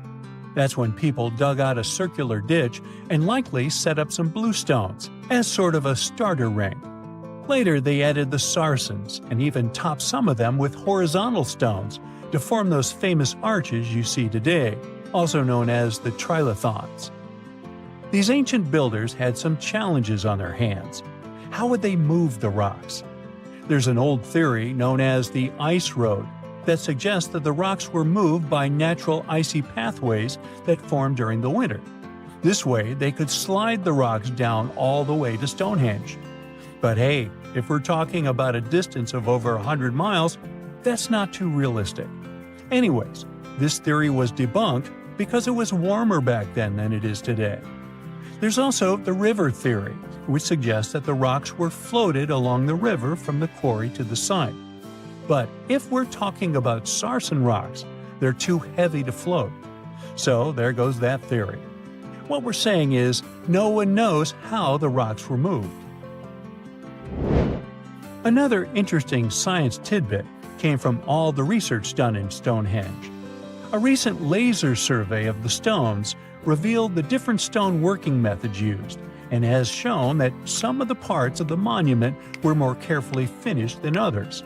That's when people dug out a circular ditch and likely set up some bluestones as sort of a starter ring. Later, they added the sarsens and even topped some of them with horizontal stones to form those famous arches you see today, also known as the trilithons. These ancient builders had some challenges on their hands. How would they move the rocks? There's an old theory known as the ice road that suggests that the rocks were moved by natural icy pathways that formed during the winter. This way, they could slide the rocks down all the way to Stonehenge. But hey, if we're talking about a distance of over 100 miles, that's not too realistic. Anyways, this theory was debunked because it was warmer back then than it is today. There's also the river theory, which suggests that the rocks were floated along the river from the quarry to the site. But if we're talking about sarsen rocks, they're too heavy to float. So there goes that theory. What we're saying is, no one knows how the rocks were moved. Another interesting science tidbit came from all the research done in Stonehenge. A recent laser survey of the stones revealed the different stone working methods used, and has shown that some of the parts of the monument were more carefully finished than others.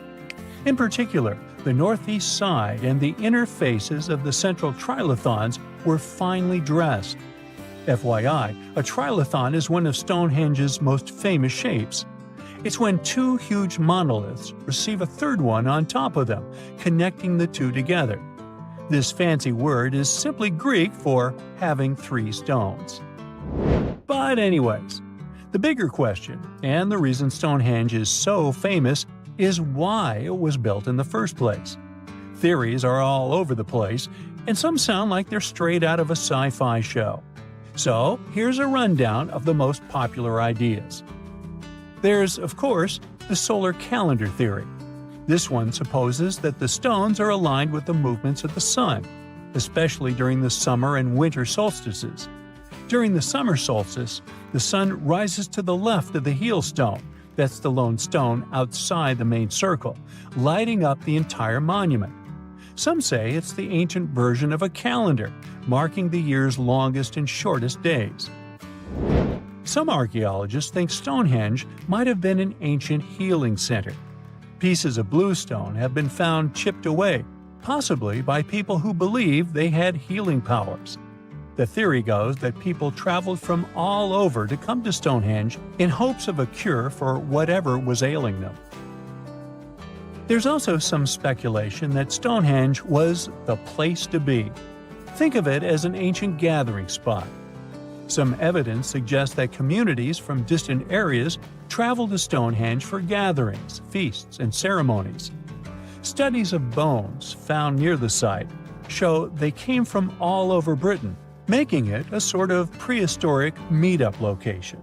In particular, the northeast side and the inner faces of the central trilithons were finely dressed. FYI, a trilithon is one of Stonehenge's most famous shapes. It's when 2 huge monoliths receive a third one on top of them, connecting the two together. This fancy word is simply Greek for having 3 stones. But anyways, the bigger question, and the reason Stonehenge is so famous, is why it was built in the first place. Theories are all over the place, and some sound like they're straight out of a sci-fi show. So here's a rundown of the most popular ideas. There's, of course, the solar calendar theory. This one supposes that the stones are aligned with the movements of the sun, especially during the summer and winter solstices. During the summer solstice, the sun rises to the left of the heel stone, that's the lone stone outside the main circle, lighting up the entire monument. Some say it's the ancient version of a calendar, marking the year's longest and shortest days. Some archaeologists think Stonehenge might have been an ancient healing center. Pieces of bluestone have been found chipped away, possibly by people who believed they had healing powers. The theory goes that people traveled from all over to come to Stonehenge in hopes of a cure for whatever was ailing them. There's also some speculation that Stonehenge was the place to be. Think of it as an ancient gathering spot. Some evidence suggests that communities from distant areas traveled to Stonehenge for gatherings, feasts, and ceremonies. Studies of bones found near the site show they came from all over Britain, making it a sort of prehistoric meetup location.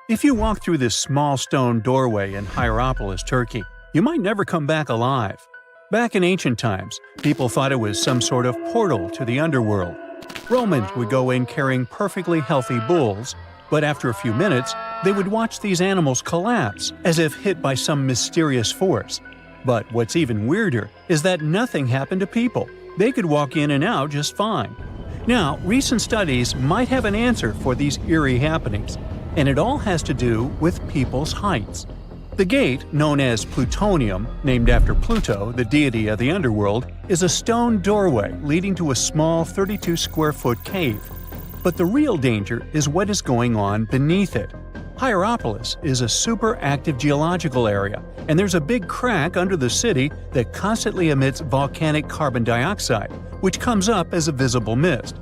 If you walk through this small stone doorway in Hierapolis, Turkey, you might never come back alive. Back in ancient times, people thought it was some sort of portal to the underworld. Romans would go in carrying perfectly healthy bulls, but after a few minutes, they would watch these animals collapse as if hit by some mysterious force. But what's even weirder is that nothing happened to people. They could walk in and out just fine. Now, recent studies might have an answer for these eerie happenings, and it all has to do with people's heights. The gate, known as Plutonium, named after Pluto, the deity of the underworld, is a stone doorway leading to a small 32-square-foot cave. But the real danger is what is going on beneath it. Hierapolis is a super active geological area, and there's a big crack under the city that constantly emits volcanic carbon dioxide, which comes up as a visible mist.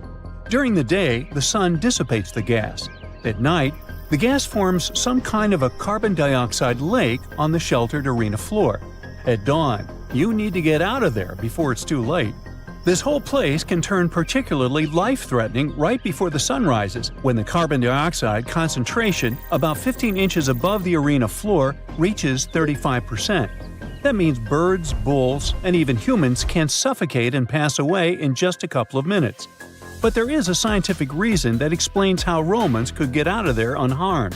During the day, the sun dissipates the gas. At night, the gas forms some kind of a carbon dioxide lake on the sheltered arena floor. At dawn, you need to get out of there before it's too late. This whole place can turn particularly life-threatening right before the sun rises, when the carbon dioxide concentration, about 15 inches above the arena floor, reaches 35%. That means birds, bulls, and even humans can suffocate and pass away in just a couple of minutes. But there is a scientific reason that explains how Romans could get out of there unharmed.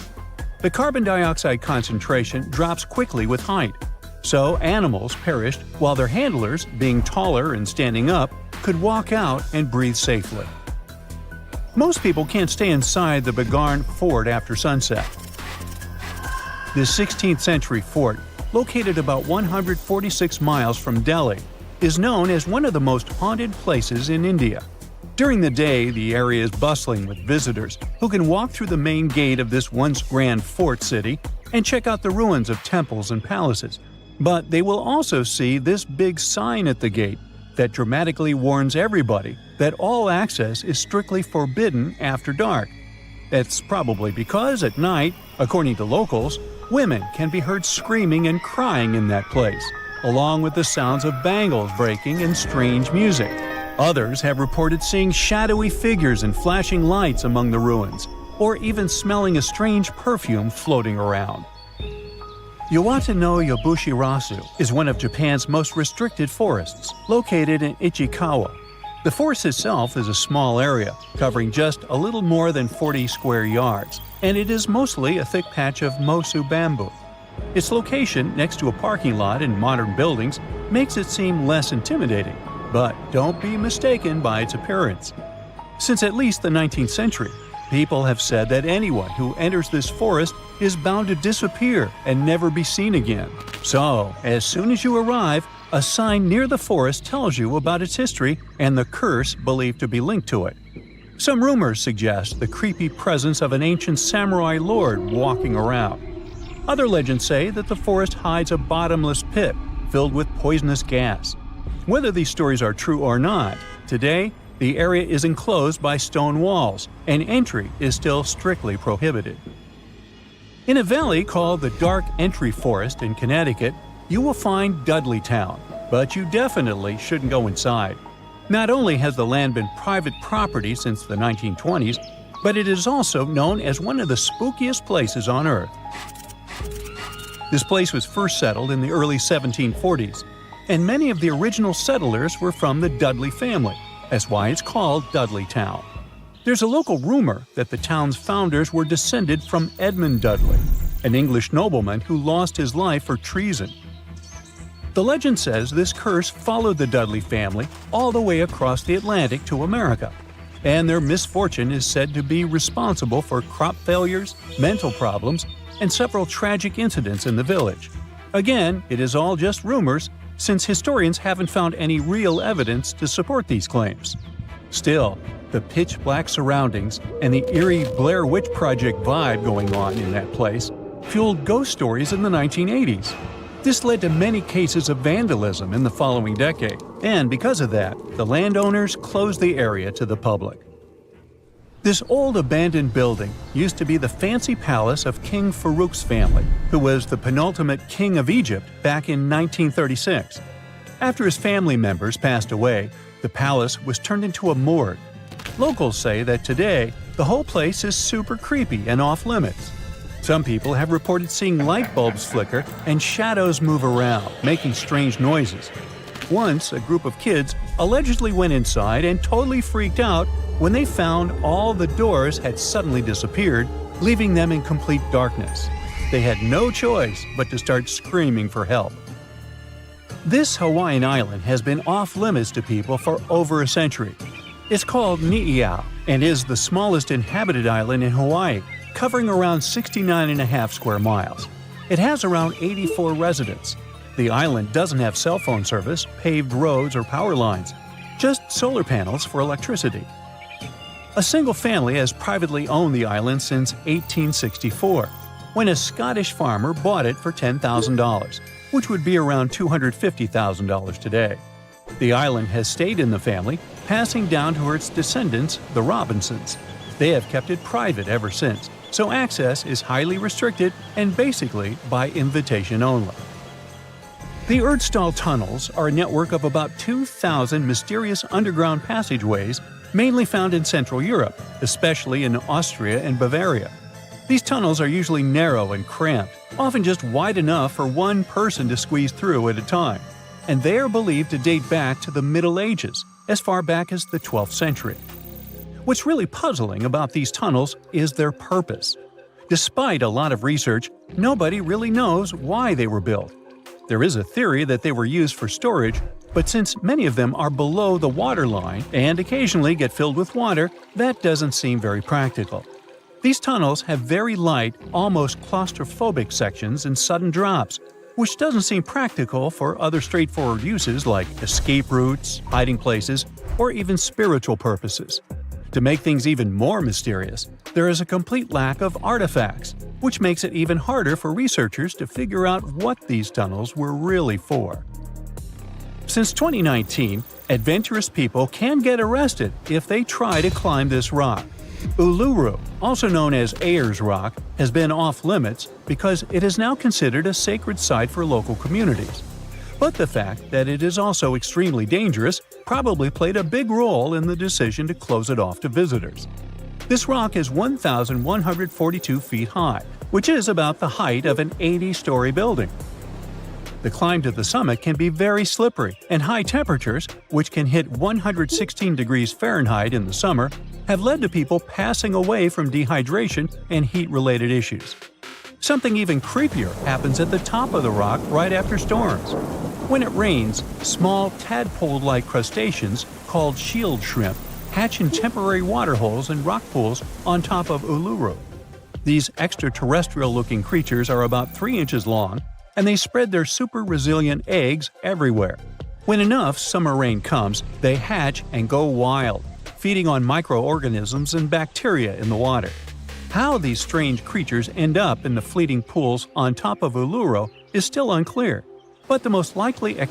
The carbon dioxide concentration drops quickly with height. So animals perished while their handlers, being taller and standing up, could walk out and breathe safely. Most people can't stay inside the Bagarn fort after sunset. This 16th century fort, located about 146 miles from Delhi, is known as one of the most haunted places in India. During the day, the area is bustling with visitors who can walk through the main gate of this once grand fort city and check out the ruins of temples and palaces. But they will also see this big sign at the gate that dramatically warns everybody that all access is strictly forbidden after dark. That's probably because at night, according to locals, women can be heard screaming and crying in that place, along with the sounds of bangles breaking and strange music. Others have reported seeing shadowy figures and flashing lights among the ruins, or even smelling a strange perfume floating around. Yawata no Yabushirasu is one of Japan's most restricted forests, located in Ichikawa. The forest itself is a small area, covering just a little more than 40 square yards, and it is mostly a thick patch of mosu bamboo. Its location next to a parking lot and modern buildings makes it seem less intimidating, but don't be mistaken by its appearance. Since at least the 19th century, people have said that anyone who enters this forest is bound to disappear and never be seen again. So, as soon as you arrive, a sign near the forest tells you about its history and the curse believed to be linked to it. Some rumors suggest the creepy presence of an ancient samurai lord walking around. Other legends say that the forest hides a bottomless pit filled with poisonous gas. Whether these stories are true or not, today, the area is enclosed by stone walls, and entry is still strictly prohibited. In a valley called the Dark Entry Forest in Connecticut, you will find Dudleytown, but you definitely shouldn't go inside. Not only has the land been private property since the 1920s, but it is also known as one of the spookiest places on Earth. This place was first settled in the early 1740s, and many of the original settlers were from the Dudley family. That's why it's called Dudleytown. There's a local rumor that the town's founders were descended from Edmund Dudley, an English nobleman who lost his life for treason. The legend says this curse followed the Dudley family all the way across the Atlantic to America, and their misfortune is said to be responsible for crop failures, mental problems, and several tragic incidents in the village. Again, it is all just rumors, since historians haven't found any real evidence to support these claims. Still, the pitch-black surroundings and the eerie Blair Witch Project vibe going on in that place fueled ghost stories in the 1980s. This led to many cases of vandalism in the following decade, and because of that, the landowners closed the area to the public. This old abandoned building used to be the fancy palace of King Farouk's family, who was the penultimate king of Egypt back in 1936. After his family members passed away, the palace was turned into a morgue. Locals say that today, the whole place is super creepy and off-limits. Some people have reported seeing light bulbs flicker and shadows move around, making strange noises. Once, a group of kids allegedly went inside and totally freaked out when they found all the doors had suddenly disappeared, leaving them in complete darkness. They had no choice but to start screaming for help. This Hawaiian island has been off-limits to people for over a century. It's called Ni'iau and is the smallest inhabited island in Hawaii, covering around 69.5 square miles. It has around 84 residents. The island doesn't have cell phone service, paved roads, or power lines, just solar panels for electricity. A single family has privately owned the island since 1864, when a Scottish farmer bought it for $10,000, which would be around $250,000 today. The island has stayed in the family, passing down to its descendants, the Robinsons. They have kept it private ever since, so access is highly restricted and basically by invitation only. The Erdstall tunnels are a network of about 2,000 mysterious underground passageways mainly found in Central Europe, especially in Austria and Bavaria. These tunnels are usually narrow and cramped, often just wide enough for one person to squeeze through at a time, and they are believed to date back to the Middle Ages, as far back as the 12th century. What's really puzzling about these tunnels is their purpose. Despite a lot of research, nobody really knows why they were built. There is a theory that they were used for storage, but since many of them are below the waterline and occasionally get filled with water, that doesn't seem very practical. These tunnels have very light, almost claustrophobic sections and sudden drops, which doesn't seem practical for other straightforward uses like escape routes, hiding places, or even spiritual purposes. To make things even more mysterious, there is a complete lack of artifacts, which makes it even harder for researchers to figure out what these tunnels were really for. Since 2019, adventurous people can get arrested if they try to climb this rock. Uluru, also known as Ayers Rock, has been off-limits because it is now considered a sacred site for local communities. But the fact that it is also extremely dangerous probably played a big role in the decision to close it off to visitors. This rock is 1,142 feet high, which is about the height of an 80-story building. The climb to the summit can be very slippery, and high temperatures, which can hit 116 degrees Fahrenheit in the summer, have led to people passing away from dehydration and heat-related issues. Something even creepier happens at the top of the rock right after storms. When it rains, small tadpole-like crustaceans called shield shrimp hatch in temporary waterholes and rock pools on top of Uluru. These extraterrestrial-looking creatures are about 3 inches long, and they spread their super-resilient eggs everywhere. When enough summer rain comes, they hatch and go wild, feeding on microorganisms and bacteria in the water. How these strange creatures end up in the fleeting pools on top of Uluru is still unclear, but the most likely explanation